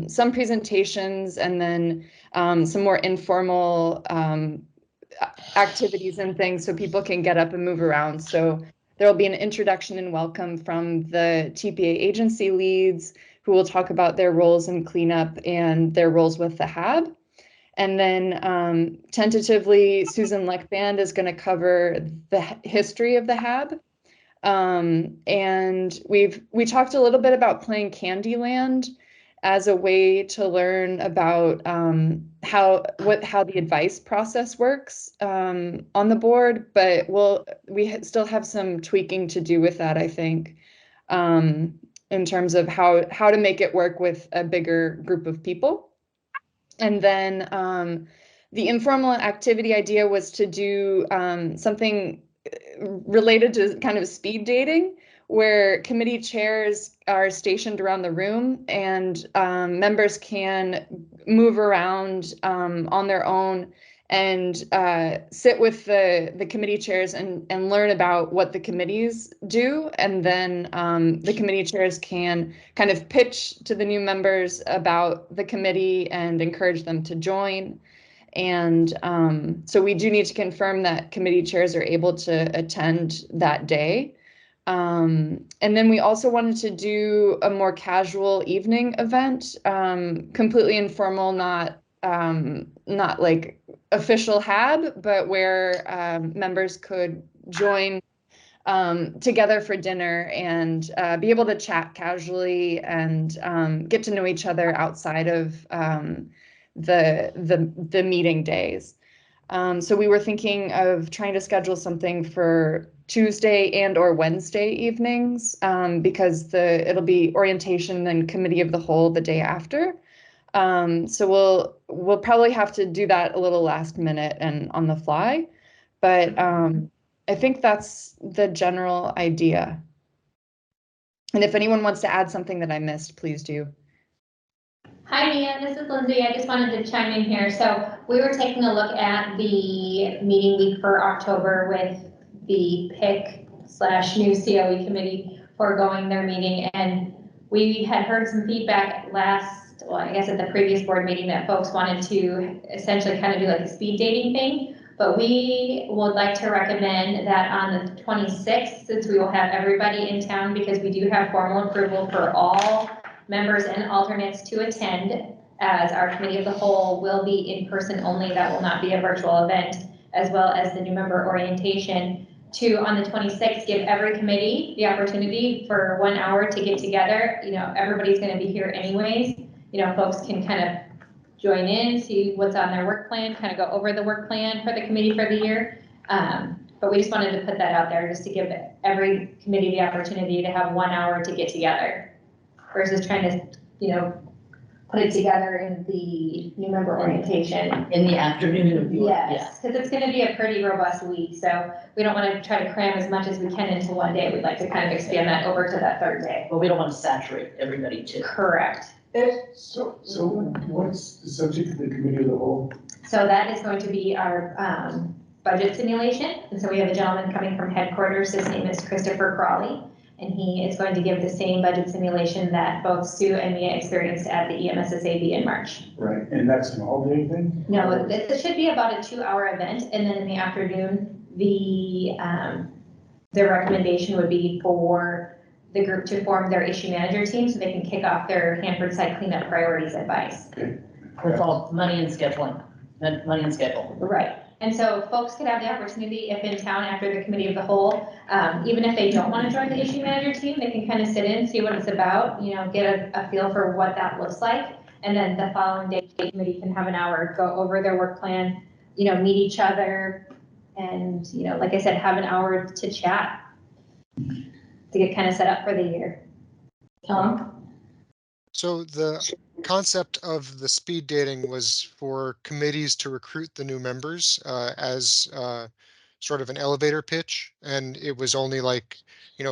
some presentations and then some more informal activities and things so people can get up and move around. So there'll be an introduction and welcome from the TPA agency leads who will talk about their roles in cleanup and their roles with the HAB. And then tentatively, Susan Leckband is going to cover the history of the HAB. And we talked a little bit about playing Candyland, as a way to learn about how the advice process works on the board, but we still have some tweaking to do with that, I think, in terms of how to make it work with a bigger group of people. And then the informal activity idea was to do something related to kind of speed dating, where committee chairs are stationed around the room and members can move around on their own and sit with the committee chairs and learn about what the committees do. And then the committee chairs can kind of pitch to the new members about the committee and encourage them to join. And so we do need to confirm that committee chairs are able to attend that day. And then we also wanted to do a more casual evening event, completely informal, not like official HAB, but where members could join together for dinner and be able to chat casually and get to know each other outside of the meeting days. So we were thinking of trying to schedule something for Tuesday and or Wednesday evenings because it'll be orientation and committee of the whole the day after. So we'll probably have to do that a little last minute and on the fly, but I think that's the general idea. And if anyone wants to add something that I missed, please do. Hi, Mia, this is Lindsay. I just wanted to chime in here. So we were taking a look at the meeting week for October with the PIC/new COE committee foregoing their meeting. And we had heard some feedback I guess at the previous board meeting that folks wanted to essentially kind of do like a speed dating thing. But we would like to recommend that on the 26th, since we will have everybody in town, because we do have formal approval for all members and alternates to attend, as our committee of the whole will be in person only. That will not be a virtual event, as well as the new member orientation. To, on the 26th, give every committee the opportunity for 1 hour to get together. You know, everybody's going to be here anyways. You know, folks can kind of join in, see what's on their work plan, kind of go over the work plan for the committee for the year. But we just wanted to put that out there just to give every committee the opportunity to have 1 hour to get together versus trying to, you know, put it together in the new member orientation. In the afternoon of your, Yes, because it's going to be a pretty robust week. So we don't want to try to cram as much as we can into one day. We'd like to kind of expand that over to that third day. But we don't want to saturate everybody too. Correct. So what's the subject of the committee of the whole? So that is going to be our budget simulation. And so we have a gentleman coming from headquarters. His name is Christopher Crawley. And he is going to give the same budget simulation that both Sue and Mia experienced at the EMSSAB in March. Right, and that's an all-day thing? No, this should be about a 2-hour event. And then in the afternoon, the recommendation would be for the group to form their issue manager team so they can kick off their Hanford site cleanup priorities advice. Okay. It's all money and scheduling, money and schedule. Right. And so folks could have the opportunity, if in town after the committee of the whole, even if they don't want to join the issue manager team, they can kind of sit in, see what it's about, you know, get a feel for what that looks like. And then the following day, the committee can have an hour, go over their work plan, you know, meet each other, and, you know, like I said, have an hour to chat to get kind of set up for the year. Tom? So the concept of the speed dating was for committees to recruit the new members as sort of an elevator pitch, and it was only like,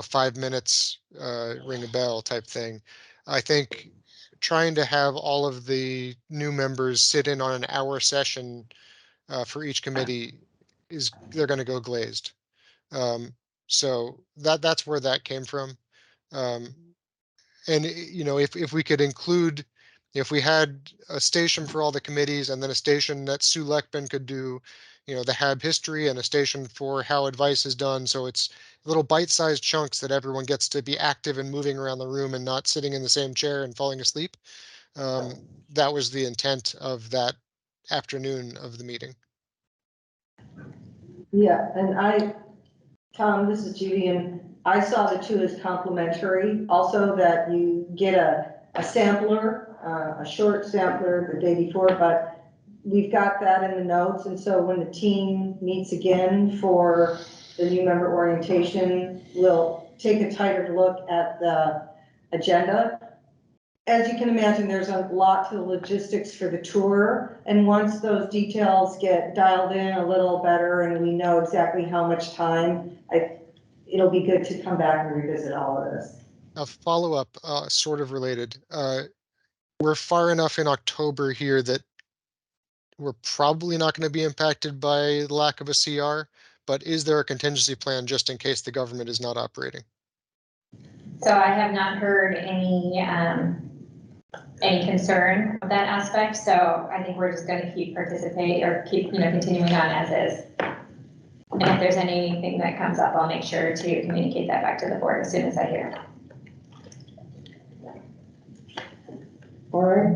5 minutes, ring a bell type thing. I think trying to have all of the new members sit in on an hour session for each committee they're going to go glazed. So that's where that came from. And if we could include, if we had a station for all the committees and then a station that Sue Leckman could do, the HAB history, and a station for how advice is done. So it's little bite-sized chunks that everyone gets to be active and moving around the room and not sitting in the same chair and falling asleep. That was the intent of that afternoon of the meeting. Yeah, and Tom, this is Judy, and I saw the two as complementary. Also that you get a sampler a short sampler the day before, but we've got that in the notes. And so when the team meets again for the new member orientation, we'll take a tighter look at the agenda. As you can imagine, there's a lot to the logistics for the tour. And once those details get dialed in a little better and we know exactly how much time, it'll be good to come back and revisit all of this. A follow-up, sort of related. We're far enough in October here that we're probably not going to be impacted by the lack of a CR, but is there a contingency plan just in case the government is not operating? So I have not heard any concern of that aspect. So I think we're just going to keep continuing on as is. And if there's anything that comes up, I'll make sure to communicate that back to the board as soon as I hear. All right.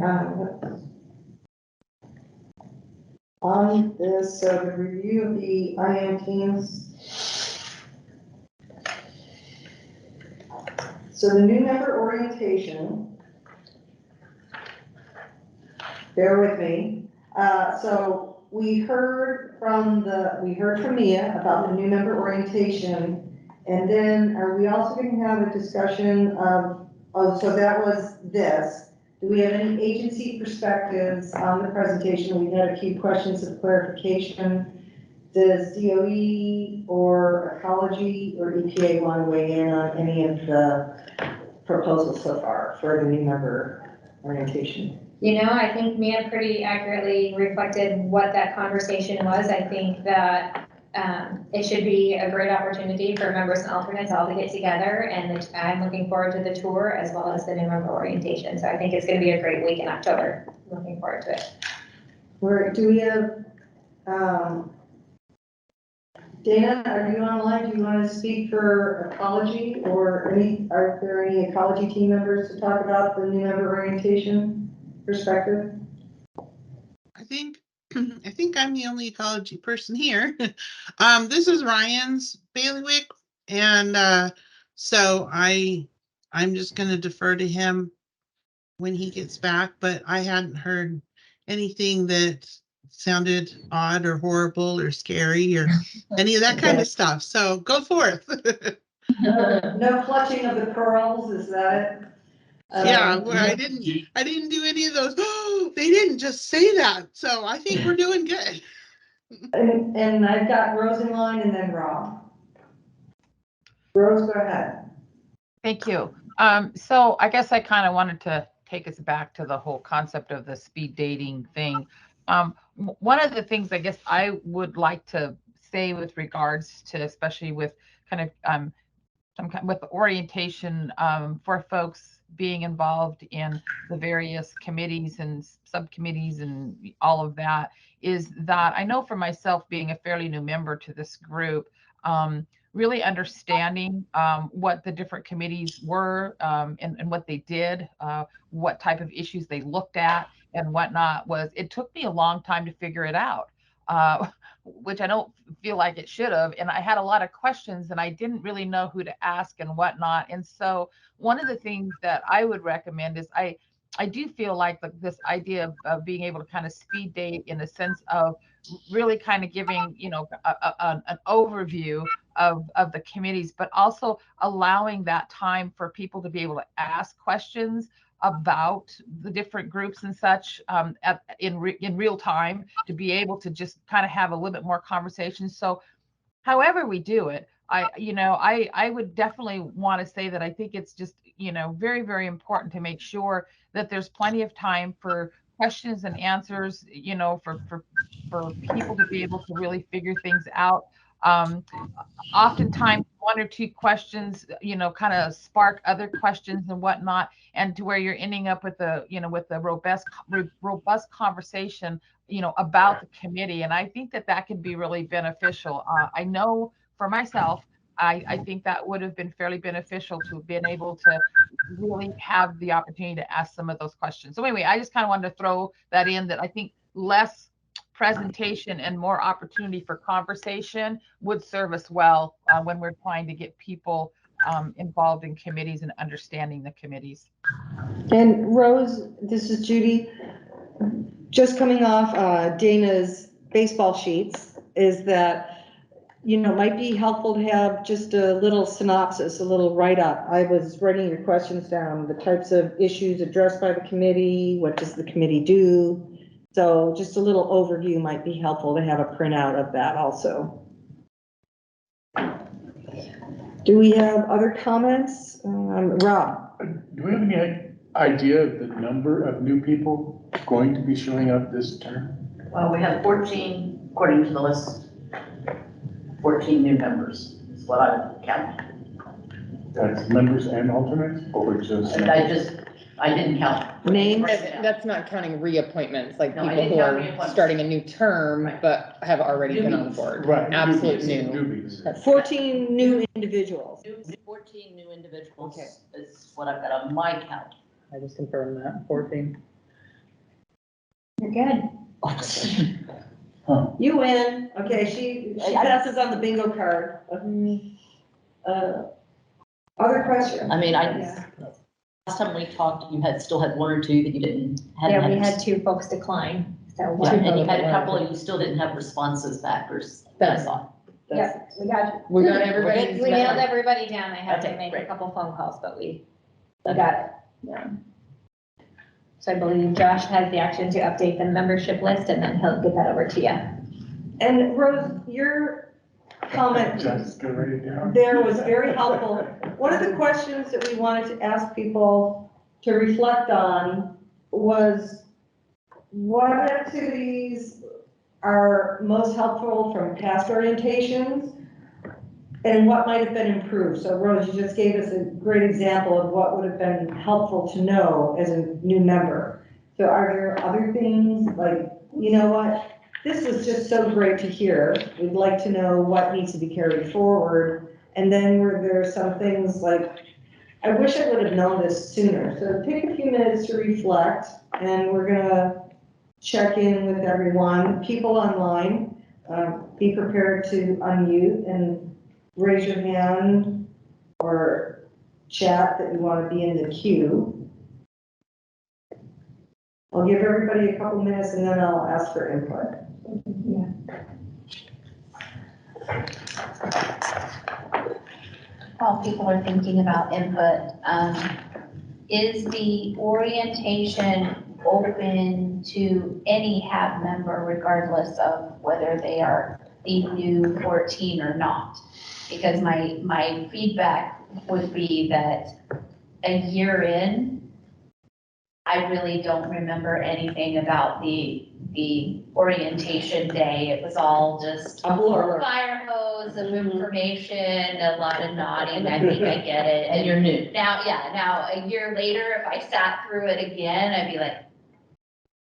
On this, the review of the IM teams. So the new member orientation, bear with me. So we heard from Mia about the new member orientation, and then are we also going to have a discussion of so that was this. Do we have any agency perspectives on the presentation? We had a few questions of clarification. Does DOE or ecology or EPA want to weigh in on any of the proposals so far for the new member orientation? I think Mia pretty accurately reflected what that conversation was. I think that it should be a great opportunity for members and alternates all to get together, and I'm looking forward to the tour as well as the new member orientation. So I think it's going to be a great week in October. Looking forward to it. Do we have, Dana, are you online? Do you want to speak for ecology or are there any ecology team members to talk about the new member orientation perspective? I think I'm the only ecology person here. This is Ryan's bailiwick, and so I'm just going to defer to him when he gets back. But I hadn't heard anything that sounded odd or horrible or scary or any of that kind of stuff. So go forth. No clutching of the pearls, is that it? Yeah, well, I didn't do any of those. Oh, they didn't just say that. So I think we're doing good. And I've got Rose in line and then Rob. Rose, go ahead. Thank you. So I guess I kind of wanted to take us back to the whole concept of the speed dating thing. One of the things I guess I would like to say with regards to, especially with kind of with the orientation for folks being involved in the various committees and subcommittees and all of that, is that I know for myself, being a fairly new member to this group, really understanding what the different committees were and what they did, what type of issues they looked at and whatnot, it took me a long time to figure it out. Which I don't feel like it should have. And I had a lot of questions and I didn't really know who to ask and whatnot. And so one of the things that I would recommend is I do feel like this idea of being able to kind of speed date in the sense of really kind of giving, an overview of the committees, but also allowing that time for people to be able to ask questions about the different groups and such in real time, to be able to just kind of have a little bit more conversation. So however we do it, I would definitely want to say that I think it's just, very, very important to make sure that there's plenty of time for questions and answers, for people to be able to really figure things out. Oftentimes one or two questions, kind of spark other questions and whatnot, and to where you're ending up with a robust conversation, about the committee. And I think that can be really beneficial. I know for myself, I think that would have been fairly beneficial to have been able to really have the opportunity to ask some of those questions. So anyway, I just kind of wanted to throw that in, that I think less presentation and more opportunity for conversation would serve us well when we're trying to get people involved in committees and understanding the committees. And Rose, this is Judy. Just coming off Dana's baseball sheets is that, you know, it might be helpful to have just a little synopsis, a little write-up. I was writing your questions down, the types of issues addressed by the committee, what does the committee do? So just a little overview might be helpful to have a printout of that also. Do we have other comments? Rob? Do we have any idea of the number of new people going to be showing up this term? Well, we have 14, according to the list, 14 new members is what I count. That's members and alternates, or just? I didn't count. Names? That's not counting reappointments, like No, I people didn't who count are reappointments. starting a new term, but have already been on Newbies. board. Right. Absolute Newbies. new. 14 new individuals. 14 new individuals is what I've got on my count. I just confirmed that, 14. You're good. You win. Okay, she passes on the bingo card. Other questions? I mean, last time we talked, you still had one or two that you didn't. Yeah, we had 2 folks decline, so. Yeah, and you had a couple and you still didn't have responses back or. That's all. Yep, we got. We got everybody. We nailed everybody down. I had to Okay, make great. a couple phone calls, but we got it. Yeah. So I believe Josh has the action to update the membership list and then he'll get that over to you. And Rose, your comment Just get ready down. there was very helpful. One of the questions that we wanted to ask people to reflect on was what activities are most helpful from past orientations and what might have been improved. So Rose, you just gave us a great example of what would have been helpful to know as a new member. So are there other things like, you know what, this was just so great to hear. We'd like to know what needs to be carried forward. And then were there some things like, I wish I would have known this sooner. So take a few minutes to reflect, and we're gonna check in with everyone. People online, be prepared to unmute and raise your hand or chat that you want to be in the queue. I'll give everybody a couple minutes and then I'll ask for input. While people are thinking about input, is the orientation open to any HAB member regardless of whether they are the new 14 or not? Because my feedback would be that a year in, I really don't remember anything about the orientation day. It was all just A blur. fire hose of information, a lot of nodding. I think I get it. And you're new. Now, a year later, if I sat through it again, I'd be like,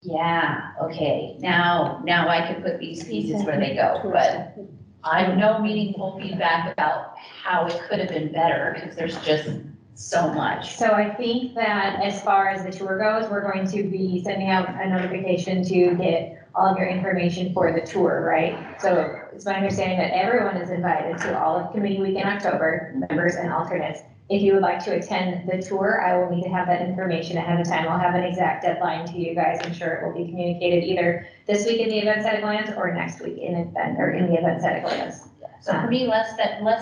yeah, okay, now I can put these pieces where they go. But I have no meaningful feedback about how it could have been better because there's just so much. So I think that as far as the tour goes, we're going to be sending out a notification to get all of your information for the tour, right? So it's my understanding that everyone is invited to all of Committee Week in October, members and alternates. If you would like to attend the tour, I will need to have that information ahead of time. I'll have an exact deadline to you guys. I'm sure it will be communicated either this week in the Events at a Glance or next week in the Events at a Glance. So for me, less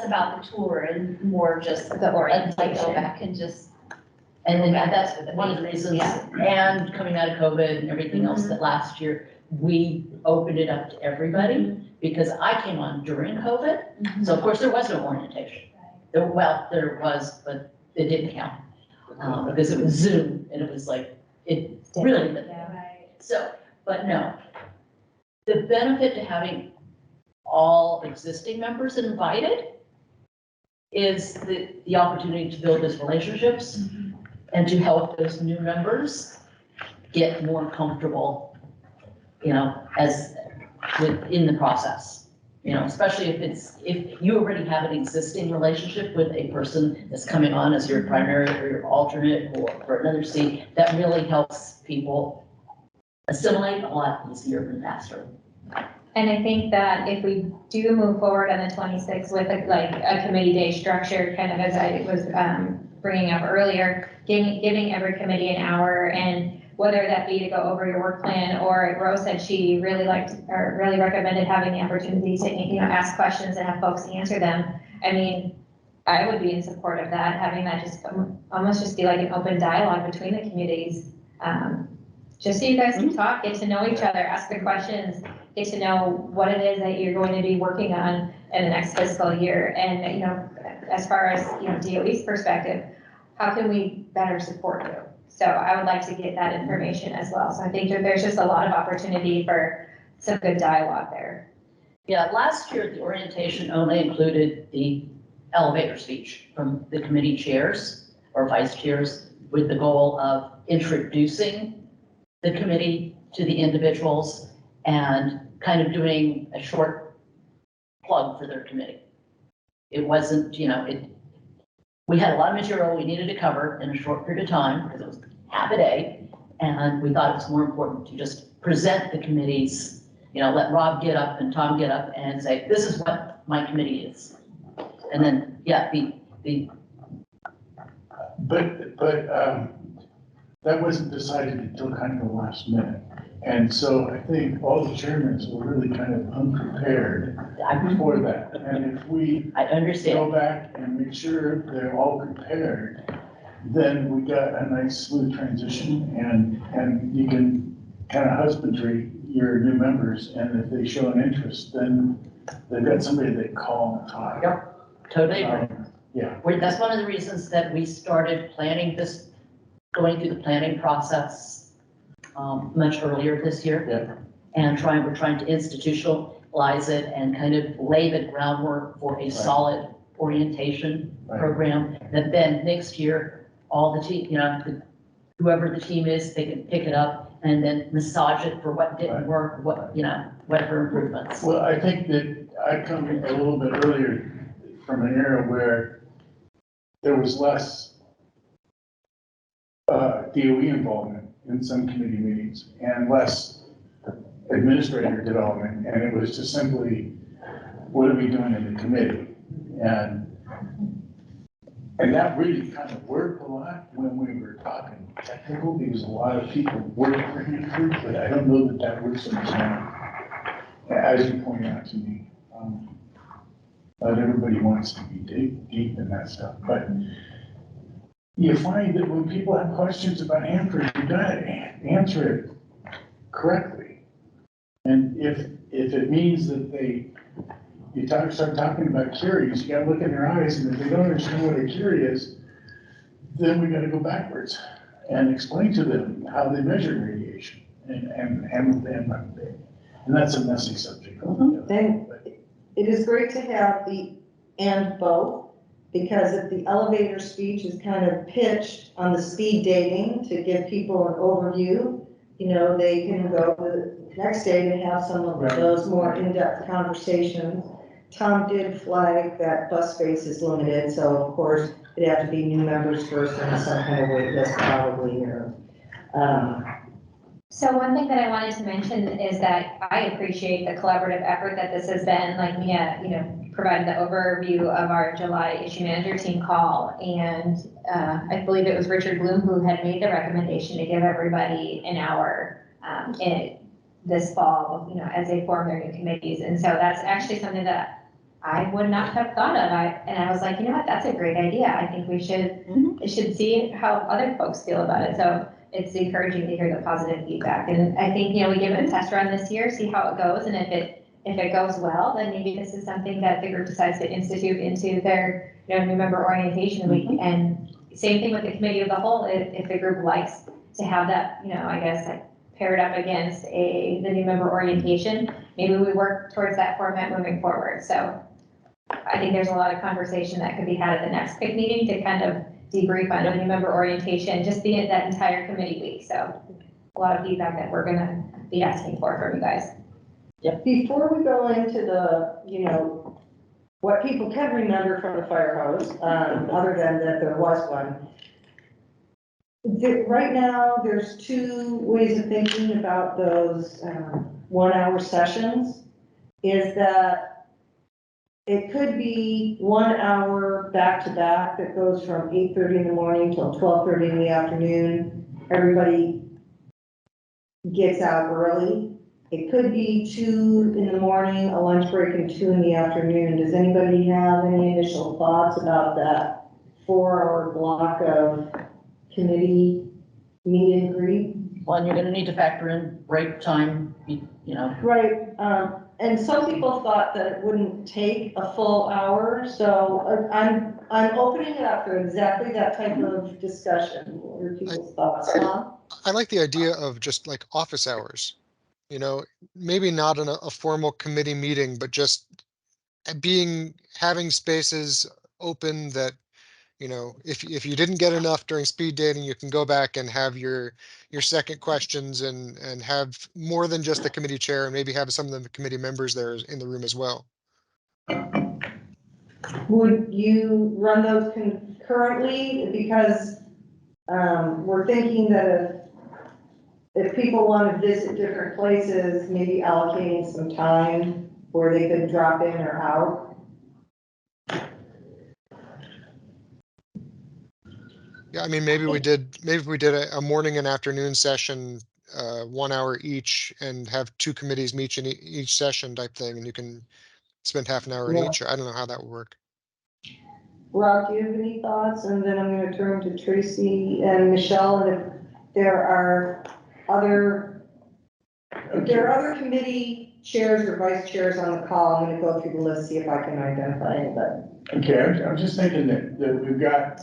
about the tour and more just The like orientation. go back and just. And then that's one of the reasons, and coming out of COVID and everything else, that last year, we opened it up to everybody, because I came on during COVID, so of course there was no orientation. There was, but it didn't count, because it was Zoom, and it was like, it really didn't. So, but no, the benefit to having all existing members invited is the opportunity to build those relationships and to help those new members get more comfortable, as within the process, especially if you already have an existing relationship with a person that's coming on as your primary or your alternate or for another seat, that really helps people assimilate a lot easier and faster. And I think that if we do move forward on the 26th with a committee day structure, kind of as I was bringing up earlier, giving every committee an hour, and whether that be to go over your work plan, or Rose said she really liked or really recommended having the opportunity to, ask questions and have folks answer them. I mean, I would be in support of that, having that just almost just be like an open dialogue between the communities. Just so you guys can talk, get to know each other, ask the questions, get to know what it is that you're going to be working on in the next fiscal year. And, as far as, DOE's perspective, how can we better support you? So I would like to get that information as well. So I think that there's just a lot of opportunity for some good dialogue there. Yeah, last year, the orientation only included the elevator speech from the committee chairs or vice chairs, with the goal of introducing the committee to the individuals and kind of doing a short plug for their committee. It wasn't, we had a lot of material we needed to cover in a short period of time because it was half a day. And we thought it was more important to just present the committees, let Rob get up and Tom get up and say, this is what my committee is. And then, yeah, But that wasn't decided until kind of the last minute. And so I think all the chairmen were really kind of unprepared for that. And if we go back and make sure they're all prepared, then we got a nice smooth transition, and you can kind of husbandry your new members. And if they show an interest, then they've got somebody they call and talk. Yep, totally agree. Yeah. That's one of the reasons that we started planning this, going through the planning process much earlier this year. Yeah. And we're trying to institutionalize it and kind of lay the groundwork for a solid orientation program that then next year, all the team, whoever the team is, they can pick it up and then massage it for what didn't work, whatever improvements. Well, I think that I come a little bit earlier from an era where there was less DOE involvement in some committee meetings and less administrator development, and it was just simply, what are we doing in the committee? And that really kind of worked a lot when we were talking technical, because a lot of people work for Hanford, but I don't know that works so much now, as you pointed out to me. Not everybody wants to be deep in that stuff, but you find that when people have questions about Hanford, you gotta answer it correctly. And if it means that you start talking about curies, you gotta look in their eyes, and if they don't understand what a curie is, then we gotta go backwards and explain to them how they measure radiation. And that's a messy subject. And it is great to have the and both, because if the elevator speech is kind of pitched on the speed dating to give people an overview, they can go the next day to have some of those more in-depth conversations. Tom did flag that bus space is limited, so of course it'd have to be new members first and some kind of wait list probably here. So one thing that I wanted to mention is that I appreciate the collaborative effort that this has been. Like Mia, provided the overview of our July issue manager team call, and I believe it was Richard Bloom who had made the recommendation to give everybody an hour in this fall, as they form their new committees. And so that's actually something that I would not have thought of. And I was like, you know what, that's a great idea. I think we should see how other folks feel about it. So it's encouraging to hear the positive feedback. And I think, we give it a test run this year, see how it goes. And if it goes well, then maybe this is something that the group decides to institute into their, new member orientation week. And same thing with the committee of the whole. If the group likes to have that, I guess, paired up against the new member orientation, maybe we work towards that format moving forward. So I think there's a lot of conversation that could be had at the next PIC meeting to kind of debrief on the new member orientation, just that entire committee week. So a lot of feedback that we're going to be asking for from you guys. Yep. Before we go into the, what people can remember from the fire hose, other than that there was one. Right now, there's two ways of thinking about those 1 hour sessions. is that it could be 1 hour back to back that goes from 8:30 in the morning till 12:30 in the afternoon. Everybody gets out early. It could be 2 in the morning, a lunch break, and 2 in the afternoon. Does anybody have any initial thoughts about that 4-hour block of committee meet and greet? Well, and you're gonna need to factor in break time, you know. Right, and some people thought that it wouldn't take a full hour, so I'm opening it up for exactly that type of discussion. What are people's thoughts, huh? I like the idea of just like office hours, you know, maybe not in a formal committee meeting, but just having spaces open that, you know, if you didn't get enough during speed dating, you can go back and have your second questions and have more than just the committee chair, and maybe have some of the committee members there in the room as well. Would you run those concurrently? Because we're thinking that if people want to visit different places, maybe allocating some time where they could drop in or out. Yeah, I mean, maybe we did a morning and afternoon session, 1 hour each, and have 2 committees meet in each session type thing, and you can spend half an hour in each. I don't know how that would work. Rob, do you have any thoughts? And then I'm going to turn to Tracy and Michelle, and if there are other committee chairs or vice chairs on the call, I'm going to go through the list, see if I can identify anybody. Okay, I'm just thinking that we've got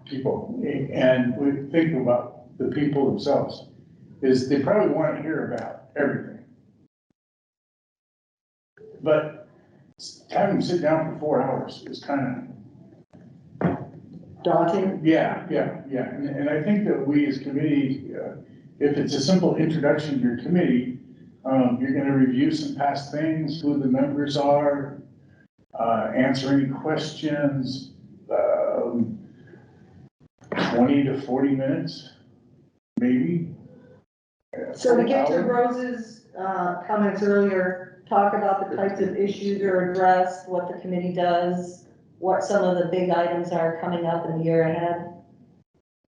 people, and we think about the people themselves, is they probably want to hear about everything. But having them sit down for 4 hours is kind of daunting. Yeah. And I think that we as committee, if it's a simple introduction to your committee, you're going to review some past things, who the members are, answer any questions, 20 to 40 minutes, maybe. So to get to Rose's comments earlier, talk about the types of issues that are addressed, what the committee does, what some of the big items are coming up in the year ahead.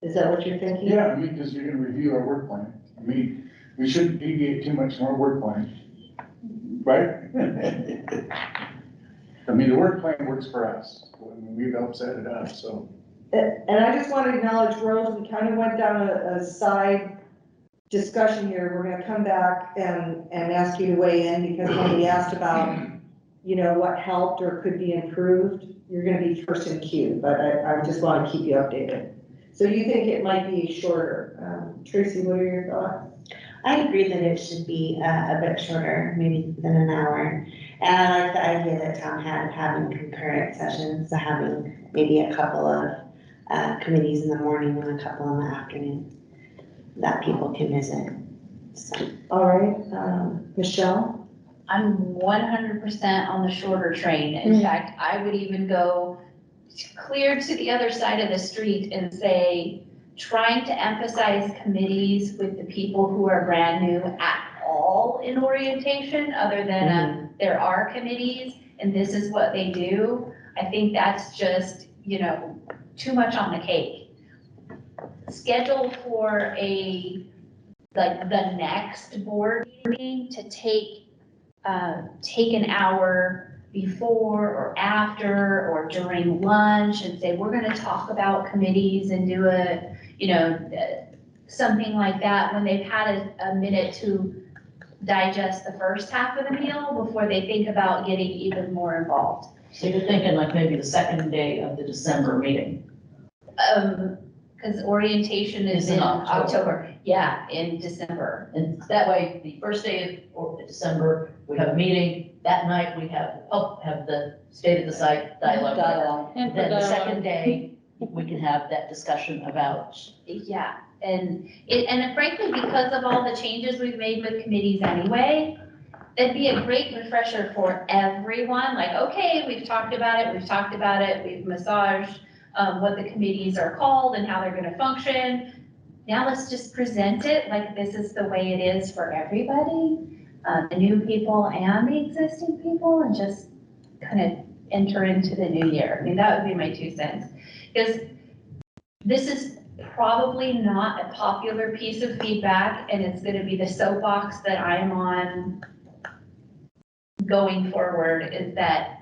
Is that what you're thinking? Yeah, I mean, because you're going to review our work plan. I mean, we shouldn't deviate too much from our work plan, right? I mean, the work plan works for us. We've helped set it up, so. And I just want to acknowledge, Rose, we kind of went down a side discussion here. We're going to come back and ask you to weigh in, because when we asked about, you know, what helped or could be improved, you're going to be first in queue, but I just want to keep you updated. So you think it might be shorter. Tracy, what are your thoughts? I agree that it should be a bit shorter, maybe than an hour. And I like the idea that Tom had, having concurrent sessions, so having maybe a couple of committees in the morning and a couple in the afternoon that people can visit. So. All right, Michelle? I'm 100% on the shorter train. In fact, I would even go clear to the other side of the street and say, trying to emphasize committees with the people who are brand new at all in orientation, other than there are committees and this is what they do. I think that's just, you know, too much on the cake. Schedule for the next board meeting to take an hour before or after or during lunch and say, we're going to talk about committees and do something like that when they've had a minute to digest the first half of the meal before they think about getting even more involved. So you're thinking like maybe the second day of the December meeting? Because orientation is in October. Yeah, in December. And that way, the first day of December, we have a meeting. That night, we have the state of the site dialogue. And then the second day, we can have that discussion about. Yeah, and frankly, because of all the changes we've made with committees anyway, that'd be a great refresher for everyone. Like, okay, we've talked about it, we've massaged what the committees are called and how they're going to function. Now let's just present it like this is the way it is for everybody. the new people and the existing people, and just kind of enter into the new year. I mean, that would be my 2 cents. Because this is probably not a popular piece of feedback, and it's going to be the soapbox that I'm on going forward, is that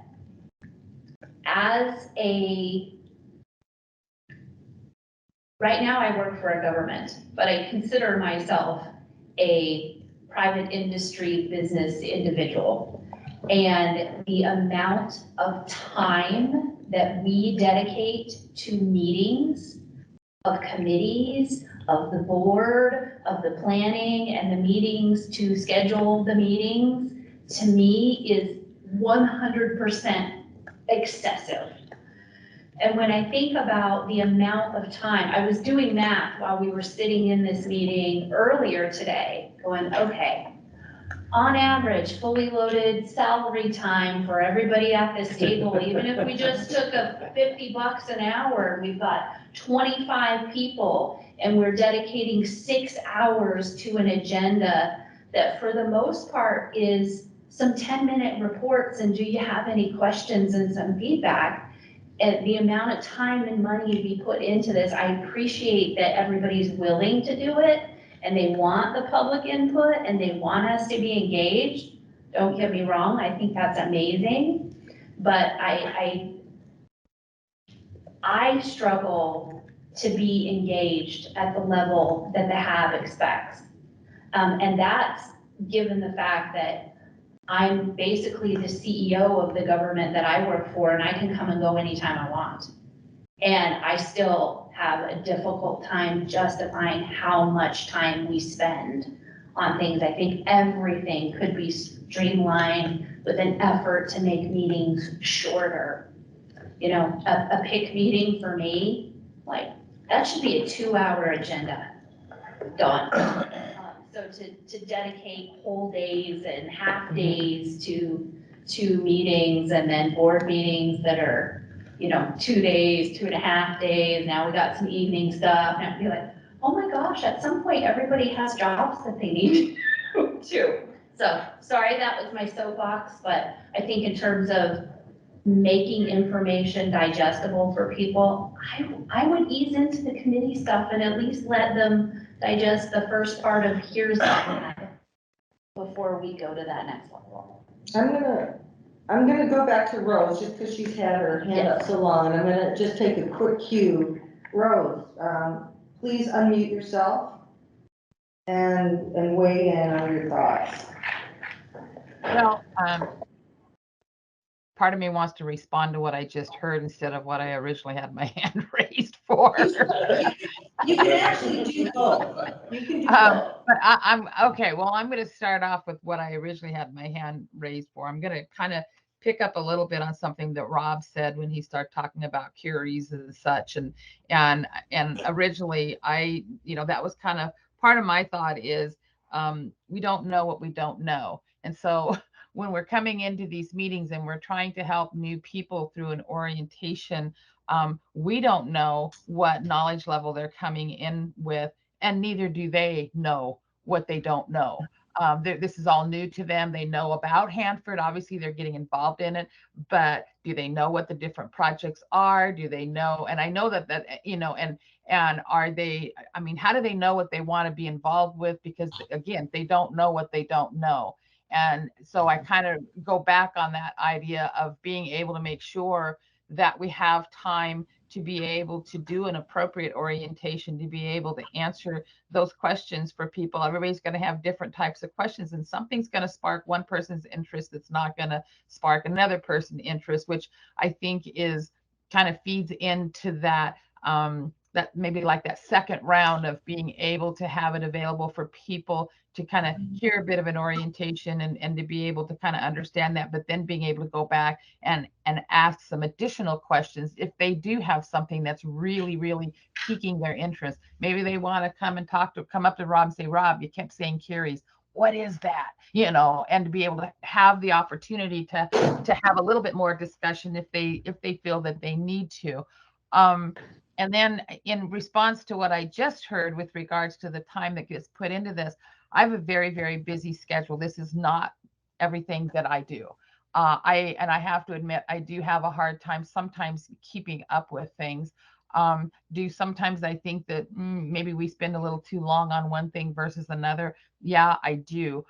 right now I work for a government, but I consider myself a private industry business individual. And the amount of time that we dedicate to meetings of committees, of the board, of the planning, and the meetings to schedule the meetings, to me is 100% excessive. And when I think about the amount of time, I was doing math while we were sitting in this meeting earlier today, going, okay, on average, fully loaded salary time for everybody at this table, even if we just took a $50 an hour, we've got 25 people, and we're dedicating 6 hours to an agenda that for the most part is some 10-minute reports and do you have any questions and some feedback. And the amount of time and money we put into this, I appreciate that everybody's willing to do it and they want the public input and they want us to be engaged. Don't get me wrong, I think that's amazing. But I struggle to be engaged at the level that the HAB expects. And that's given the fact that I'm basically the CEO of the government that I work for, and I can come and go anytime I want. And I still have a difficult time justifying how much time we spend on things. I think everything could be streamlined with an effort to make meetings shorter. You know, a PIC meeting for me, like, that should be a 2-hour agenda, done. So to dedicate whole days and half days to meetings, and then board meetings that are, you know, 2 days, 2.5 days, now we got some evening stuff, and I'd be like, oh my gosh, at some point, everybody has jobs that they need to do. So, sorry, that was my soapbox, but I think in terms of making information digestible for people, I would ease into the committee stuff and at least let them digest the first part of here's that before we go to that next level. I'm gonna go back to Rose, just because she's had her hand up so long, and I'm gonna just take a quick cue. Rose, please unmute yourself and weigh in on your thoughts. Well, part of me wants to respond to what I just heard instead of what I originally had my hand raised for. You can actually do both. You can do both. But I'm okay. Well, I'm going to start off with what I originally had my hand raised for. I'm going to kind of pick up a little bit on something that Rob said when he started talking about curies and such. And originally, that was kind of part of my thought is we don't know what we don't know, and so when we're coming into these meetings and we're trying to help new people through an orientation, we don't know what knowledge level they're coming in with, and neither do they know what they don't know. This is all new to them. They know about Hanford. Obviously, they're getting involved in it, but do they know what the different projects are? Do they know? And I know that and are they, I mean, how do they know what they want to be involved with? Because again, they don't know what they don't know. And so I kind of go back on that idea of being able to make sure that we have time to be able to do an appropriate orientation, to be able to answer those questions for people. Everybody's going to have different types of questions, and something's going to spark one person's interest that's not going to spark another person's interest, which I think is kind of feeds into that that maybe like that second round of being able to have it available for people to kind of hear a bit of an orientation and to be able to kind of understand that, but then being able to go back and ask some additional questions if they do have something that's really, really piquing their interest. Maybe they want to come up to Rob and say, Rob, you kept saying curies. What is that? And to be able to have the opportunity to have a little bit more discussion if they feel that they need to. And then in response to what I just heard with regards to the time that gets put into this, I have a very, very busy schedule. This is not everything that I do. I have to admit, I do have a hard time sometimes keeping up with things. Sometimes I think that maybe we spend a little too long on one thing versus another. Yeah, I do.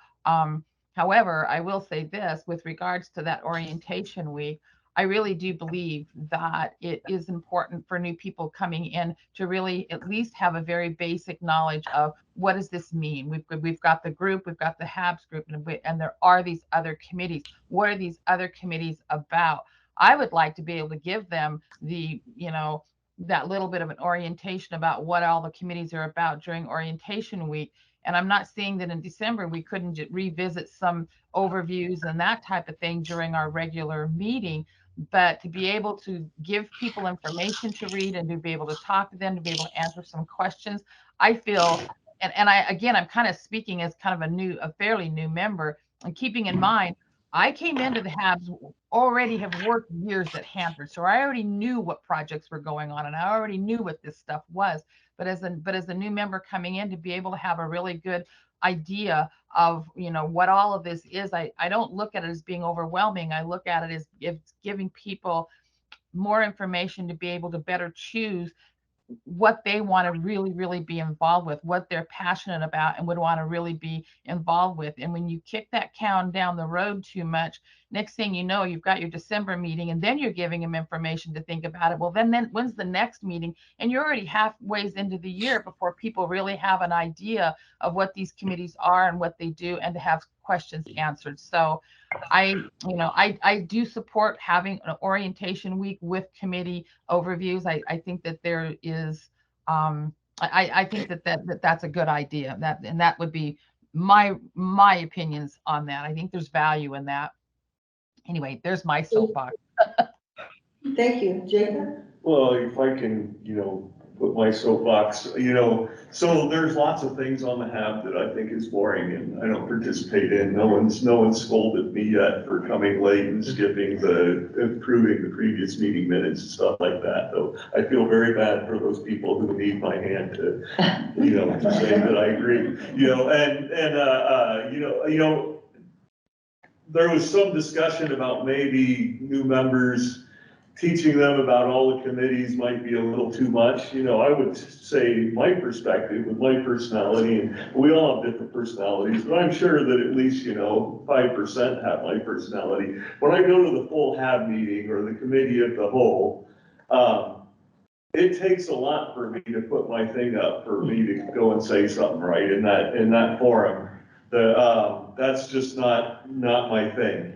However, I will say this with regards to that orientation week, I really do believe that it is important for new people coming in to really at least have a very basic knowledge of what does this mean. We've got the group, we've got the HABs group, and there are these other committees. What are these other committees about? I would like to be able to give them the, that little bit of an orientation about what all the committees are about during orientation week. And I'm not saying that in December we couldn't revisit some overviews and that type of thing during our regular meeting, but to be able to give people information to read and to be able to talk to them, to be able to answer some questions, I feel, and I'm kind of speaking as kind of a fairly new member, and keeping in mind, I came into the HABs already have worked years at Hanford, so I already knew what projects were going on, and I already knew what this stuff was. But as a new member coming in, to be able to have a really good idea of what all of this is, I don't look at it as being overwhelming. I look at it as giving people more information to be able to better choose what they want to really, really be involved with, what they're passionate about and would want to really be involved with. And when you kick that can down the road too much, next thing you know, you've got your December meeting and then you're giving them information to think about it. Well, then when's the next meeting? And you're already halfway into the year before people really have an idea of what these committees are and what they do, and to have questions answered. So I do support having an orientation week with committee overviews. I think that there is, I think that's a good idea. That would be my opinions on that. I think there's value in that. Anyway, there's my soapbox. Thank you, Jacob. Well, if I can, put my soapbox, so there's lots of things on the HAB that I think is boring and I don't participate in. No one's scolded me yet for coming late and skipping approving the previous meeting minutes and stuff like that. Though I feel very bad for those people who need my hand to, to say that I agree, there was some discussion about maybe new members teaching them about all the committees might be a little too much. I would say my perspective with my personality, and we all have different personalities, but I'm sure that at least, 5% have my personality. When I go to the full HAB meeting or the committee of the whole, it takes a lot for me to put my thing up, for me to go and say something right in that forum. That's just not my thing.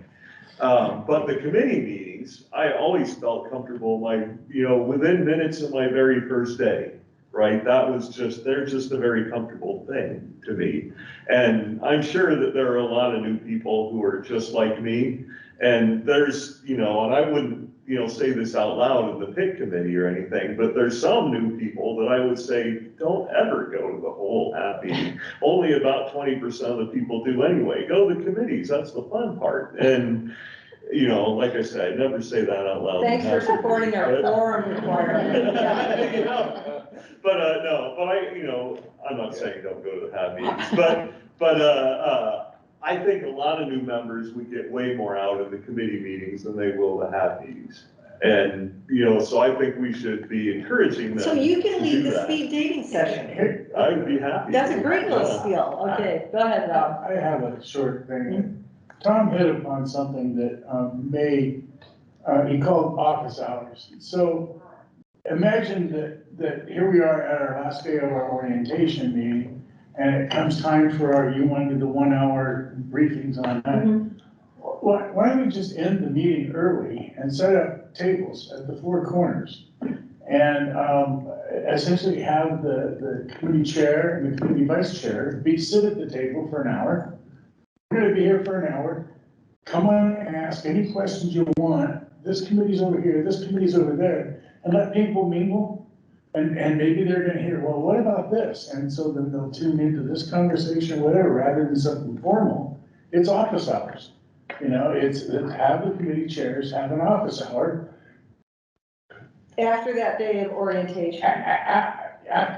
But the committee meetings, I always felt comfortable, within minutes of my very first day, right? They're just a very comfortable thing to me. And I'm sure that there are a lot of new people who are just like me. And there's, and I wouldn't, say this out loud in the PIC committee or anything, but there's some new people that I would say, don't ever go to the whole HAB meeting. Only about 20% of the people do anyway. Go to the committees, that's the fun part. And, like I said, I'd never say that out loud. Thanks for supporting our forum requirement. I'm not saying don't go to the HAB meetings, but I think a lot of new members would get way more out of the committee meetings than they will the HAB meetings. And, so I think we should be encouraging them. So you can lead the that. speed dating session. I would be happy. That's a great little spiel. Okay, go ahead, Rob. I have a short thing. Tom hit upon something that he called office hours. So imagine that here we are at our last day of our orientation meeting, and it comes time for you wanted the 1 hour briefings on that. Why don't we just end the meeting early and set up tables at the four corners and essentially have the committee chair and the committee vice chair sit at the table for an hour. We're gonna be here for an hour. Come on and ask any questions you want. This committee's over here, this committee's over there, and let people mingle. And maybe they're gonna hear, well, what about this? And so then they'll tune into this conversation, whatever, rather than something formal. It's office hours. It's have the committee chairs have an office hour. After that day of orientation.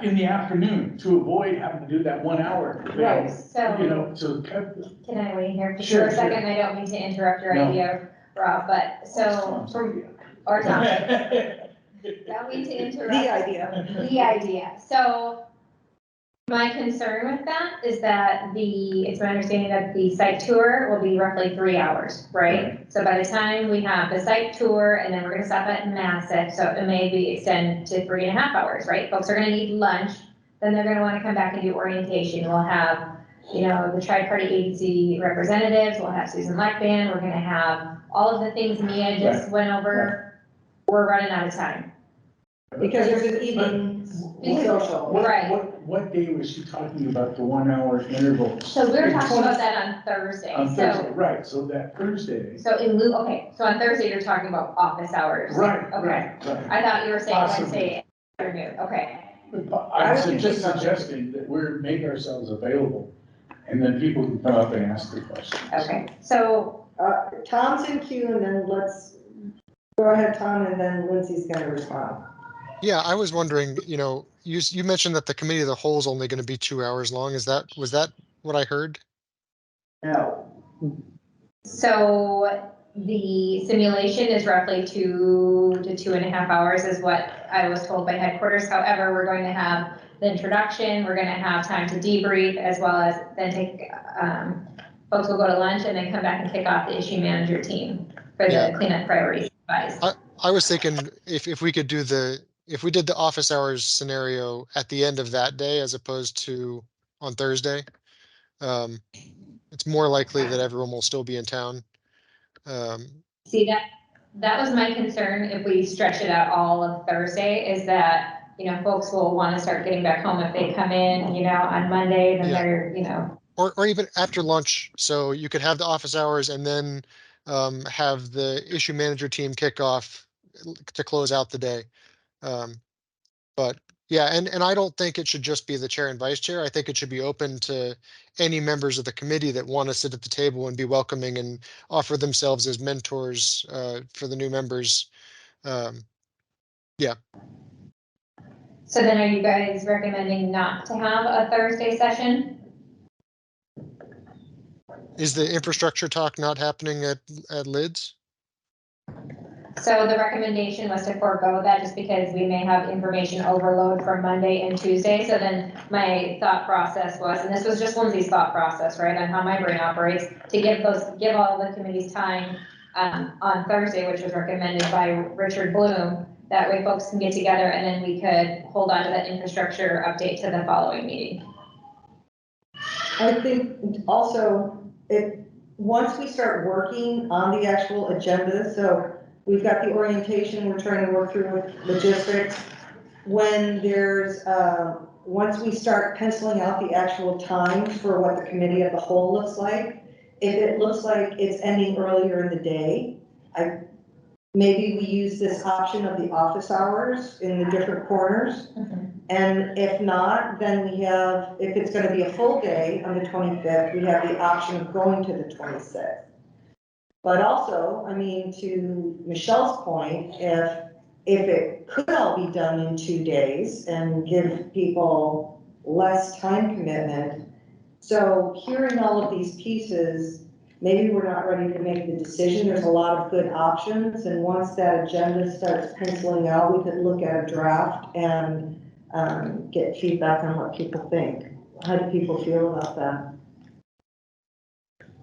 in the afternoon to avoid having to do that 1 hour. thing, Right, so- You know, to cut the. Can I weigh in here just Sure, for a sure. second? I don't mean to interrupt your No. idea, Rob, but so, or Tom. Don't mean to interrupt. The idea. The idea. So my concern with that is that it's my understanding that the site tour will be roughly 3 hours, right? So by the time we have the site tour and then we're gonna stop at Massick, so it may be extend to 3.5 hours, right? Folks are gonna need lunch, then they're gonna wanna come back and do orientation. We'll have, you know, the tri-party agency representatives, we'll have Susan Blackband, we're gonna have all of the things Mia just went over. We're running out of time. Because there's an evening social. Right. What day was she talking about the 1 hour interval? So we were talking about that on Thursday. On So- Thursday, right, so that Thursday. So in lieu, okay, so on Thursday, you're talking about office hours. Right, Okay. right. I thought you were saying Possibly. Wednesday afternoon, okay. I'm just suggesting that we're make ourselves available, and then people can come up and ask the questions. Okay, so. Tom's in queue, and then let's, go ahead, Tom, and then Lindsay's gonna respond. Yeah, I was wondering, you mentioned that the committee of the whole is only going to be 2 hours long. Was that what I heard? No. So the simulation is roughly 2 to 2.5 hours is what I was told by headquarters. However, we're going to have the introduction, we're gonna have time to debrief, as well as then folks will go to lunch and then come back and kick off the issue manager team for the cleanup priorities advice. I was thinking if we could if we did the office hours scenario at the end of that day as opposed to on Thursday, it's more likely that everyone will still be in town. See, that was my concern if we stretch it out all of Thursday, is that, folks will want to start getting back home if they come in, on Monday, then they're. Or even after lunch, so you could have the office hours and then have the issue manager team kick off to close out the day. But yeah, and I don't think it should just be the chair and vice chair. I think it should be open to any members of the committee that want to sit at the table and be welcoming and offer themselves as mentors for the new members. Yeah. So then are you guys recommending not to have a Thursday session? Is the infrastructure talk not happening at Lids? So the recommendation was to forego that just because we may have information overload for Monday and Tuesday. So then my thought process was, and this was just Lindsay's thought process, right, on how my brain operates, to give all the committees time on Thursday, which was recommended by Richard Bloom. That way folks can get together and then we could hold on to that infrastructure update to the following meeting. I think also, once we start working on the actual agenda, so we've got the orientation we're trying to work through with logistics. When once we start penciling out the actual times for what the committee of the whole looks like, if it looks like it's ending earlier in the day, maybe we use this option of the office hours in the different corners. And if not, then we have, if it's going to be a full day on the 25th, we have the option of going to the 26th. But also, to Michelle's point, if it could all be done in 2 days and give people less time commitment. So hearing all of these pieces, maybe we're not ready to make the decision. There's a lot of good options. And once that agenda starts penciling out, we could look at a draft and get feedback on what people think. How do people feel about that?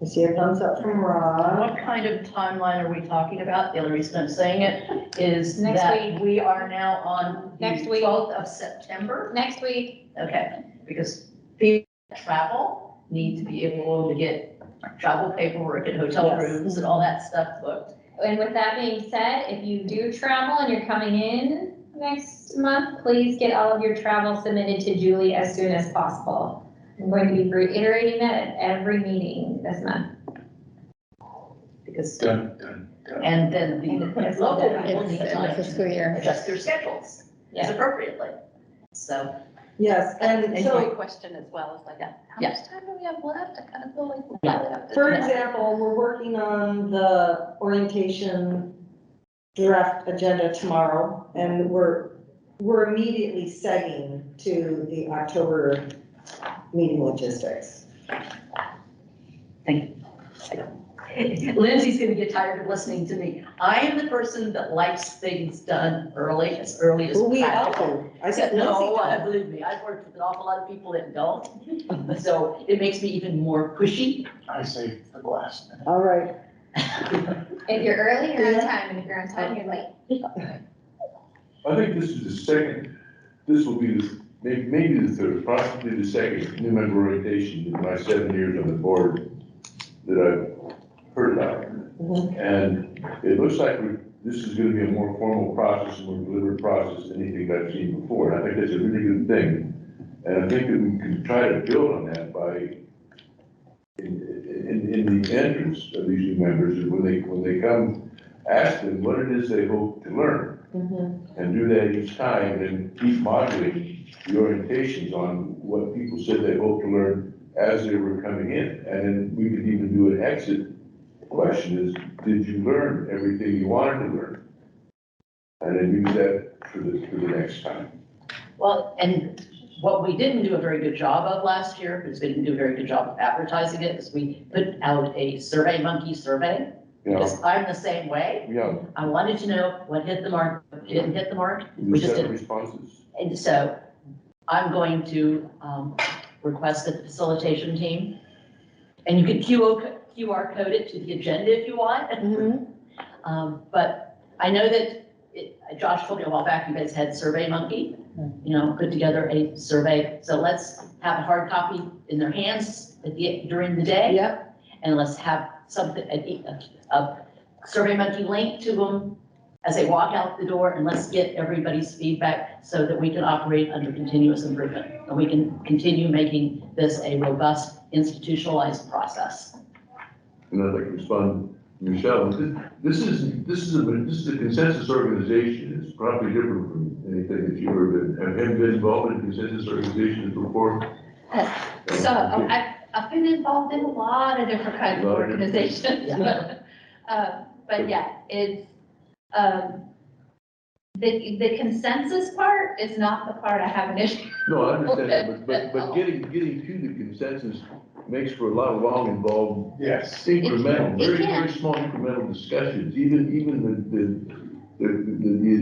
I see a thumbs up from Rob. What kind of timeline are we talking about? The only reason I'm saying it is Next that week. we are now on the Next week. 12th of September. Next week. Okay, because people that travel need to be able to get travel paperwork and hotel rooms and all that stuff booked. And with that being said, if you do travel and you're coming in next month, please get all of your travel submitted to Julie as soon as possible. I'm going to be reiterating that at every meeting this month. Because, and then the local people need time to adjust their schedules as appropriately. So. Yes, and And so. my question as well is like, how much time do we have left? I kind of feel like we probably have to. For example, we're working on the orientation draft agenda tomorrow, and we're immediately setting to the October meeting logistics. Thank you. Lindsay's gonna get tired of listening to me. I am the person that likes things done early as Well, we practical. all, I said, No, Lindsay, believe me, I've worked with an awful lot of people that don't. So it makes me even more pushy. I say the last. all right. If you're early, you're on time, and if you're on time, you're late. I think this is the second, this will be the, maybe the third, possibly the second new member orientation in my 7 years on the board that I've heard about. And it looks like this is gonna be a more formal process, a more deliberate process than anything I've seen before. And I think that's a really good thing. And I think that we can try to build on that by, in the entrance of these new members, and when they come, ask them what it is they hope to learn. And do that each time and keep modulating the orientations on what people said they hoped to learn as they were coming in. And then we could even do an exit question is, did you learn everything you wanted to learn? And then use that for the next time. Well, and what we didn't do a very good job of last year, because we didn't do a very good job of advertising it, is we put out a Survey Monkey survey. Because I'm the same way. Yeah. I wanted to know what hit the mark, what didn't hit the mark. We just didn't. Responses. And so I'm going to request that the facilitation team, and you can QR code it to the agenda if you want. But I know that Josh told me a while back, you guys had Survey Monkey, put together a survey. So let's have a hard copy in their hands during the day. Yep. And let's have something, a Survey Monkey link to them as they walk out the door, and let's get everybody's feedback so that we can operate under continuous improvement. And we can continue making this a robust, institutionalized process. And I'd like to respond, Michelle, this is a consensus organization. It's probably different from anything that you've ever been. Have you been involved in consensus organizations before? So I've been involved in a lot of different kinds of organizations. But yeah, it's, the consensus part is not the part I have an issue. No, I understand that, but getting to the consensus makes for a lot of long, involved, incremental, very small incremental discussions. Even the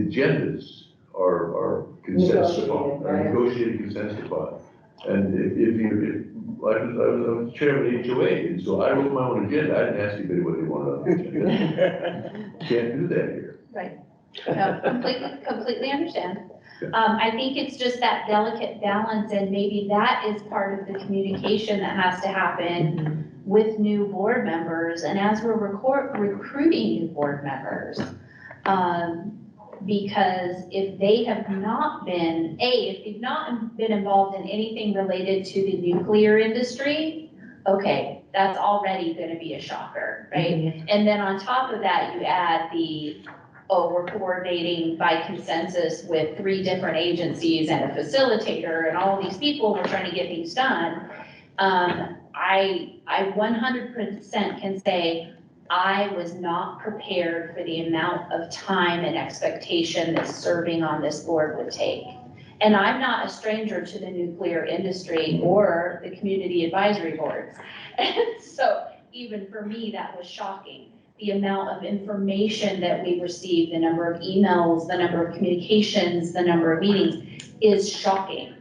agendas are consensus upon, are negotiated consensus upon. And I was chairman of HOA, and so I wrote my own agenda. I didn't ask anybody what they wanted on the agenda. Can't do that here. Right. No, completely understand. I think it's just that delicate balance, and maybe that is part of the communication that has to happen with new board members. And as we're recruiting new board members, because if they have not been, if they've not been involved in anything related to the nuclear industry, okay, that's already going to be a shocker, right? And then on top of that, you add we're coordinating by consensus with 3 different agencies and a facilitator and all these people, we're trying to get things done. I 100% can say I was not prepared for the amount of time and expectation that serving on this board would take. And I'm not a stranger to the nuclear industry or the community advisory boards. And so even for me, that was shocking. The amount of information that we received, the number of emails, the number of communications, the number of meetings is shocking.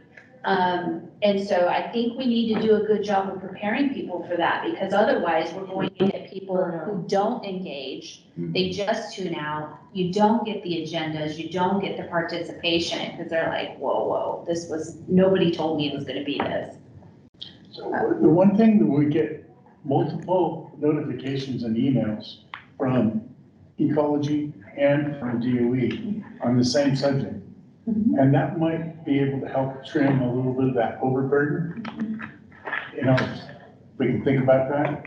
And so I think we need to do a good job of preparing people for that, because otherwise we're going to get people who don't engage. They just tune out. You don't get the agendas. You don't get the participation, because they're like, whoa, nobody told me it was going to be this. So the one thing that we get multiple notifications and emails from Ecology and from DOE on the same subject. And that might be able to help trim a little bit of that overburden. We can think about that.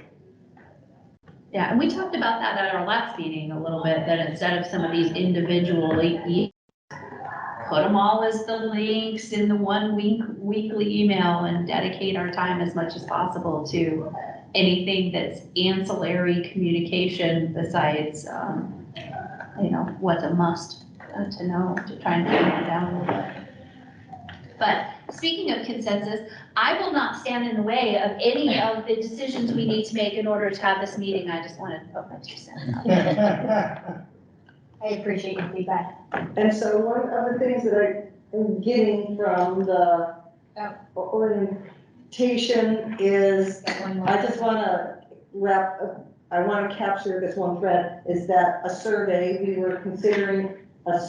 Yeah, and we talked about that at our last meeting a little bit, that instead of some of these individual put them all as the links in the one weekly email and dedicate our time as much as possible to anything that's ancillary communication besides, what's a must. to know, to try and bring that down a little bit. But speaking of consensus, I will not stand in the way of any of the decisions we need to make in order to have this meeting. I just wanted to put my 2 cents out there. I appreciate your feedback. And so one of the things that I am getting from the orientation is, I just want to I want to capture this one thread, is that a survey, we were considering a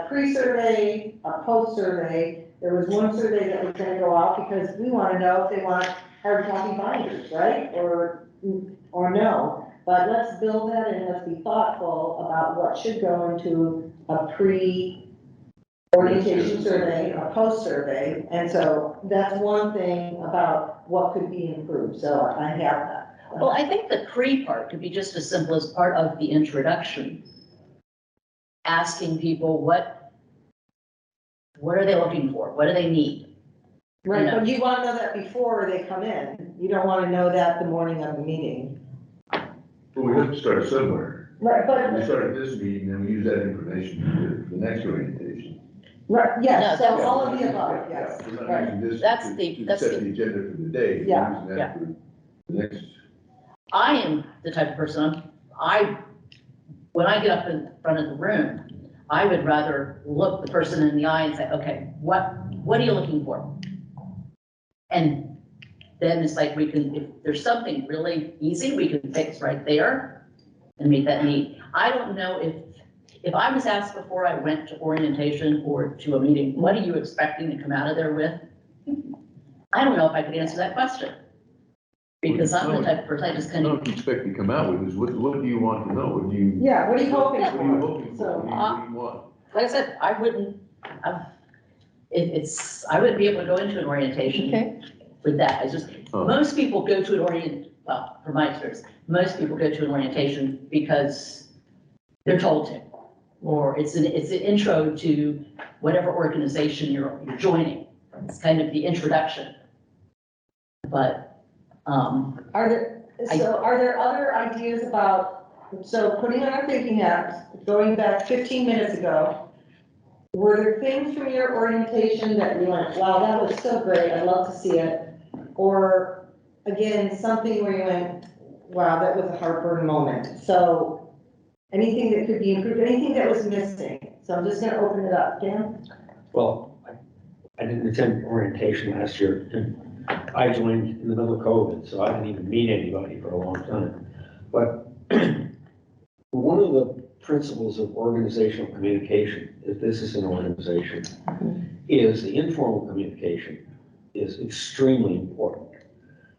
pre-survey, a post-survey. There was one survey that was going to go out because we want to know if they want hard copy binders, right? Or no. But let's build that and let's be thoughtful about what should go into a pre-orientation survey, a post-survey. And so that's one thing about what could be improved. So I have that. Well, I think the pre part could be just as simple as part of the introduction. Asking people what are they looking for? What do they need? Right, but you want to know that before they come in. You don't want to know that the morning of the meeting. Well, we have to start somewhere. Right, but. We start at this meeting, then we use that information for the next orientation. Right, yes, No, so all of the above, yes. We're not Right. using this That's to the set the agenda for the day. We're Yeah. using that for the next. I am the type of person, when I get up in front of the room, I would rather look the person in the eye and say, okay, what are you looking for? And then it's like if there's something really easy, we can fix right there and meet that need. I don't know if I was asked before I went to orientation or to a meeting, what are you expecting to come out of there with? I don't know if I could answer that question. Because I'm the type of person, I just kind of. What you expect to come out with is what do you want to know? What do you? Yeah, what are you hoping for? What are you hoping for? What do you want? Like I said, I wouldn't be able to go into an orientation with that. Most people go to from my experience, most people go to an orientation because they're told to, or it's an intro to whatever organization you're joining. It's kind of the introduction. But, are there other ideas about, so putting on our thinking hats, going back 15 minutes ago, were there things from your orientation that you went, wow, that was so great, I'd love to see it? Or again, something where you went, wow, that was a heartburn moment. So anything that could be improved, anything that was missing. So I'm just gonna open it up, Dan? Well, I didn't attend orientation last year, and I joined in the middle of COVID, so I didn't even meet anybody for a long time. But one of the principles of organizational communication, if this is an organization, is the informal communication is extremely important.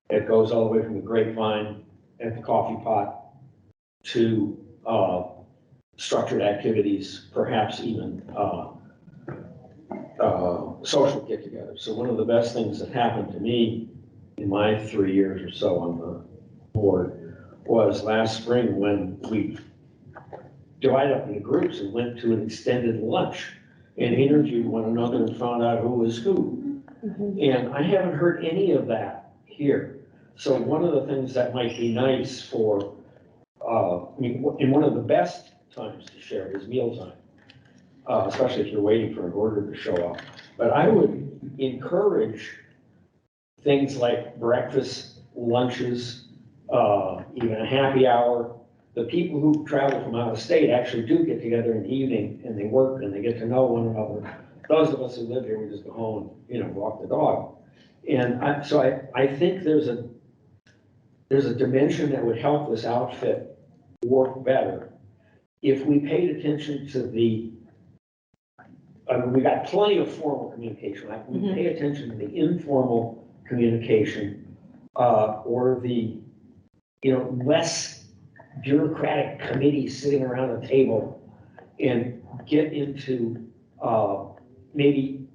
It goes all the way from the grapevine at the coffee pot to structured activities, perhaps even social get-together. So one of the best things that happened to me in my 3 years or so on the board was last spring when we divided up into groups and went to an extended lunch and interviewed one another and found out who was who. And I haven't heard any of that here. So one of the things that might be nice for, and one of the best times to share is mealtime, especially if you're waiting for an order to show up. But I would encourage things like breakfast, lunches, even a happy hour. The people who travel from out of state actually do get together in the evening and they work and they get to know one another. Those of us who live here, we just go home and, walk the dog. And I think there's a dimension that would help this outfit work better if we paid attention to we got plenty of formal communication. Like we pay attention to the informal communication, or the, less bureaucratic committees sitting around a table, and get into maybe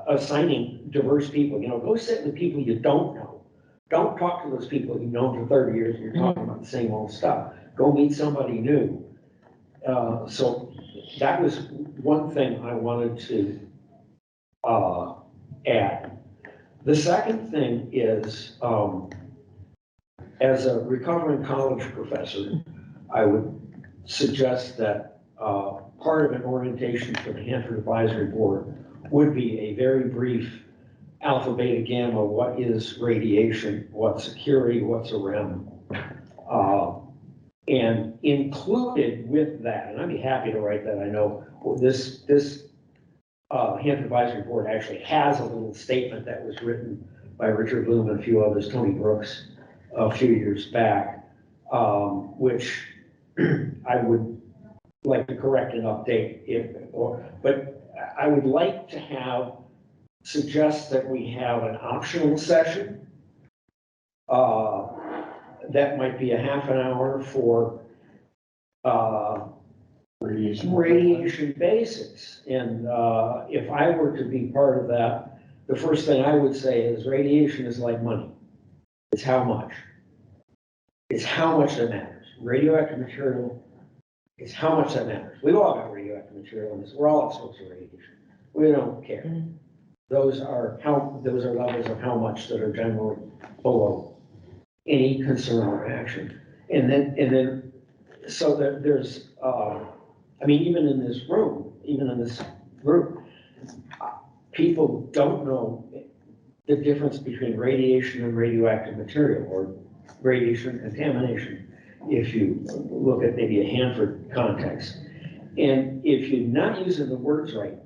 assigning diverse people. Go sit with people you don't know. Don't talk to those people you've known for 30 years and you're talking about the same old stuff. Go meet somebody new. So that was one thing I wanted to add. The second thing is, as a recovering college professor, I would suggest that part of an orientation for the Hanford Advisory Board would be a very brief alpha, beta, gamma, what is radiation, what's security, what's a REM. And included with that, and I'd be happy to write that, I know this Hanford Advisory Board actually has a little statement that was written by Richard Bloom and a few others, Tony Brooks, a few years back, which I would like to correct and update but I would like to suggest that we have an optional session that might be a half an hour for radiation basics. And if I were to be part of that, the first thing I would say is radiation is like money. It's how much. It's how much that matters. Radioactive material is how much that matters. We've all got radioactive material in this. We're all exposed to radiation. We don't care. Those are levels of how much that are generally below any concern or action. And then so that there's I mean, even in this group, people don't know the difference between radiation and radioactive material, or radiation contamination, if you look at maybe a Hanford context. And if you're not using the words right,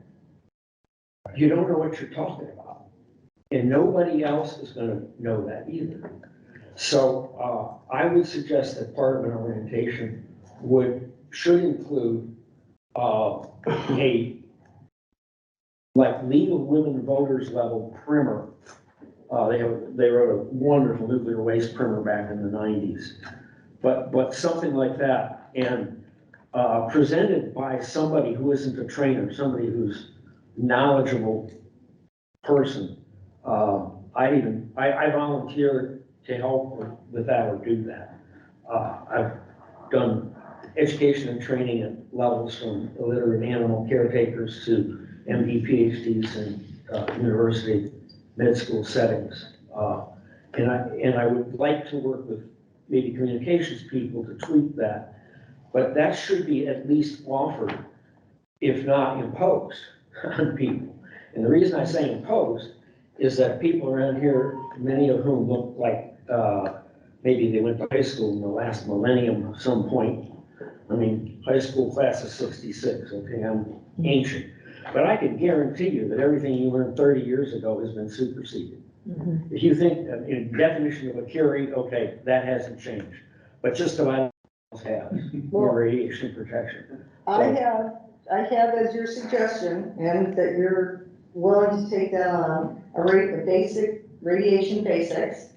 you don't know what you're talking about. And nobody else is going to know that either. So I would suggest that part of an orientation should include a League of Women Voters level primer. They wrote a wonderful nuclear waste primer back in the 90s, but something like that, and presented by somebody who isn't a trainer, somebody who's knowledgeable person. I volunteered to help with that or do that. I've done education and training at levels from illiterate animal caretakers to MD, PhDs in university med school settings. And I would like to work with maybe communications people to tweak that, but that should be at least offered, if not imposed on people. And the reason I say imposed is that people around here, many of whom look like maybe they went to high school in the last millennium at some point. I mean, high school class of 66, okay, I'm ancient. But I can guarantee you that everything you learned 30 years ago has been superseded. If you think in definition of a Curie, okay, that hasn't changed. But just about else has more radiation protection. I have as your suggestion, and that you're willing to take that on, a basic radiation basics,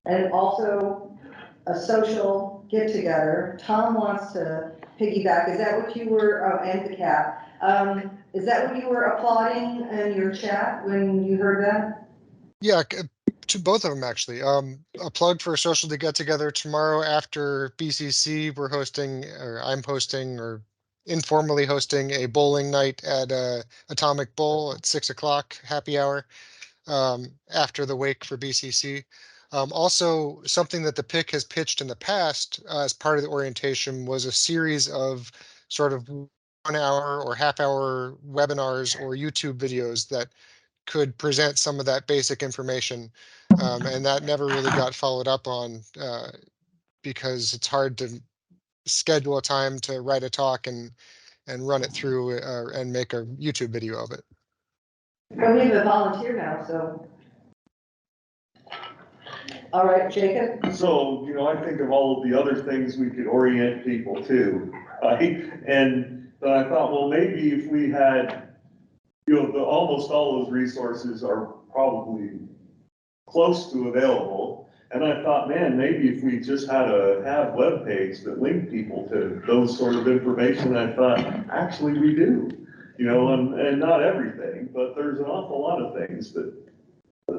and also a social get together. Tom wants to piggyback. Is that what you were, and the cat? Is that what you were applauding in your chat when you heard that? Yeah, to both of them actually. A plug for a social to get together tomorrow after BCC. We're hosting, or I'm hosting, or informally hosting a bowling night at Atomic Bowl at 6 o'clock, happy hour, after the wake for BCC. Also, something that the PIC has pitched in the past as part of the orientation was a series of sort of 1 hour or half hour webinars or YouTube videos that could present some of that basic information. And that never really got followed up on because it's hard to schedule a time to write a talk and run it through and make a YouTube video of it. Well, we have a volunteer now, so. All right, Jacob. So, I think of all of the other things we could orient people to, right? And then I thought, well, maybe if we had, almost all those resources are probably close to available. And I thought, man, maybe if we just had a HAB webpage that linked people to those sort of information, I thought, actually we do, and not everything, but there's an awful lot of things that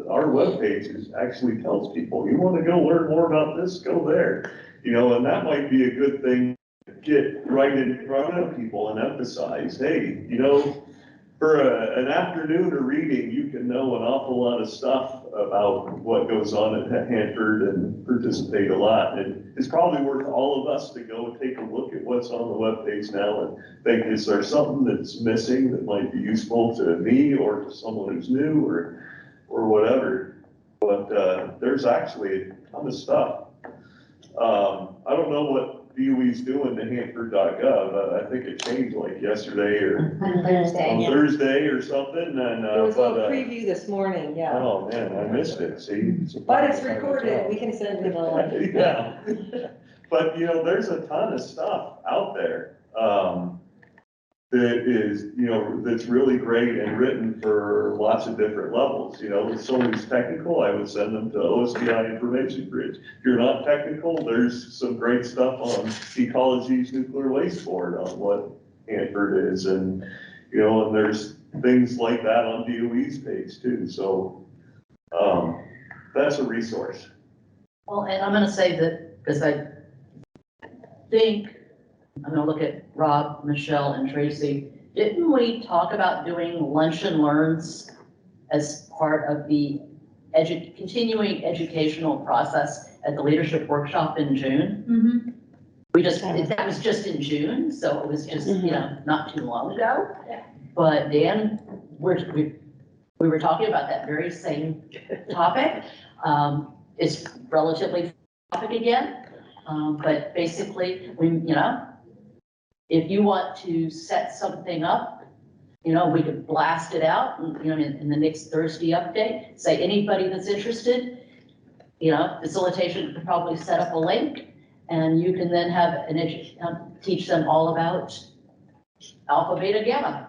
our webpage actually tells people, you want to go learn more about this, go there, and that might be a good thing to get right in front of people and emphasize, hey, for an afternoon of reading, you can know an awful lot of stuff about what goes on at Hanford and participate a lot. And it's probably worth all of us to go and take a look at what's on the webpage now and think, is there something that's missing that might be useful to me or to someone who's new or whatever. But there's actually a ton of stuff. I don't know what DOE's doing to Hanford.gov. I think it changed like yesterday or On Thursday. on Thursday or something. And There was a little preview this morning, yeah. oh man, I missed it. See, But it's recorded, we can send you the link. yeah, but you know, there's a ton of stuff out there that is, you know, that's really great and written for lots of different levels. You know, if someone's technical, I would send them to OSBI Information Bridge. If you're not technical, there's some great stuff on Ecology's Nuclear Waste Board on what Hanford is, and you know, and there's things like that on DOE's page too. So that's a resource. Well, and I'm gonna say that, because I think, I'm gonna look at Rob, Michelle, and Tracy. Didn't we talk about doing lunch and learns as part of the continuing educational process at the leadership workshop in June? Mm-hmm. We just, that was just in June, so it was just, you know, not too long ago. But Dan, we were talking about that very same topic. It's relatively topic again, but basically, you know, if you want to set something up, you know, we could blast it out, you know, in the next Thursday update, say anybody that's interested, you know, facilitation could probably set up a link, and you can then have teach them all about alpha, beta, gamma.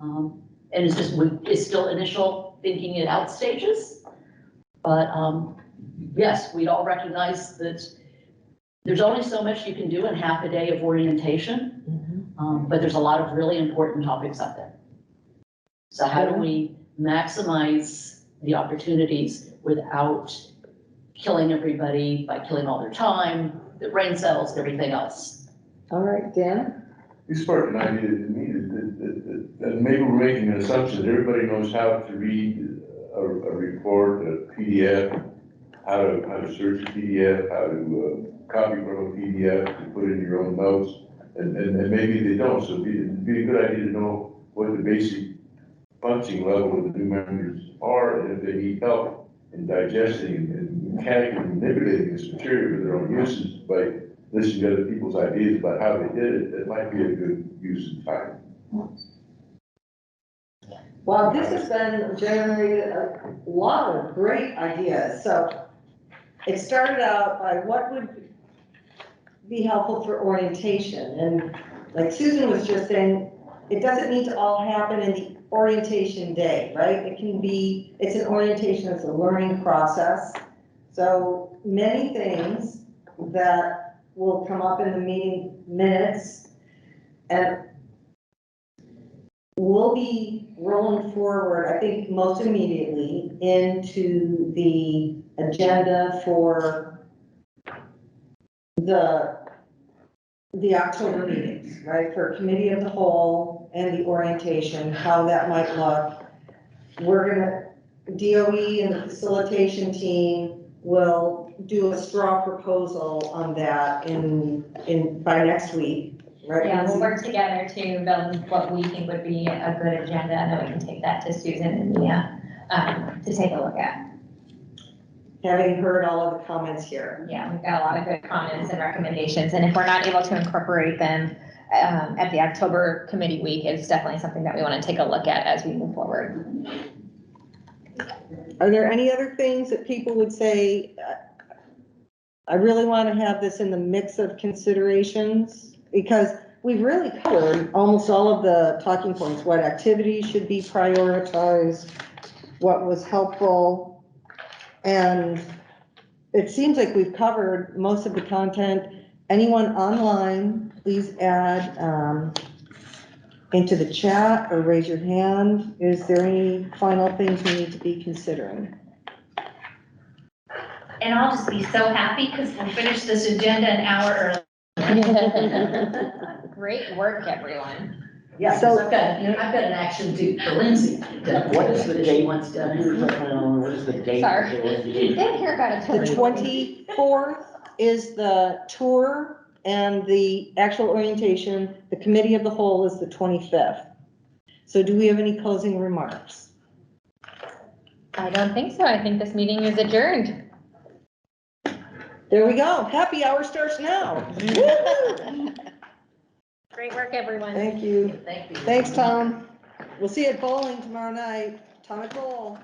And it's just, it's still initial thinking it out stages, but yes, we'd all recognize that there's only so much you can do in half a day of orientation, but there's a lot of really important topics out there. So how do we maximize the opportunities without killing everybody by killing all their time, the brain cells, and everything else? All right, Dan? You sparked an idea to me that maybe we're making an assumption that everybody knows how to read a report, a PDF, how to search a PDF, how to copy from a PDF, to put in your own notes, and maybe they don't. So it'd be a good idea to know what the basic functioning level of the new members are, and if they need help in digesting and mechanically manipulating this material for their own uses by listening to other people's ideas about how they did it. That might be a good use of time. Well, this has been generated a lot of great ideas. So it started out by what would be helpful for orientation. And like Susan was just saying, it doesn't need to all happen in the orientation day, right? It can be, it's an orientation, it's a learning process. So many things that will come up in the meeting minutes, and we'll be rolling forward, I think most immediately, into the agenda for the October meetings, right? For committee of the whole and the orientation, how that might look. We're gonna, DOE and the facilitation team will do a straw proposal on that by next week, right? Yeah, we'll work together to build what we think would be a good agenda, and then we can take that to Susan and Mia to take a look at. Having heard all of the comments here. Yeah, we've got a lot of good comments and recommendations, and if we're not able to incorporate them at the October committee week, it's definitely something that we want to take a look at as we move forward. Are there any other things that people would say, I really want to have this in the mix of considerations? Because we've really covered almost all of the talking points, what activities should be prioritized, what was helpful, and it seems like we've covered most of the content. Anyone online, please add into the chat or raise your hand. Is there any final things we need to be considering? And I'll just be so happy because we'll finish this agenda an hour early. Great work, everyone. Yeah, 'cause So- I've got an action to Lindsay. What is the that date? She wants done. What is the date? Sorry. that they're They don't care about it. The 24th is the tour and the actual orientation. The committee of the whole is the 25th. So do we have any closing remarks? I don't think so. I think this meeting is adjourned. There we go. Happy hour starts now. Great work, everyone. Thank you. Thank you. Thanks, Tom. We'll see you at bowling tomorrow night. Tom at Bowl.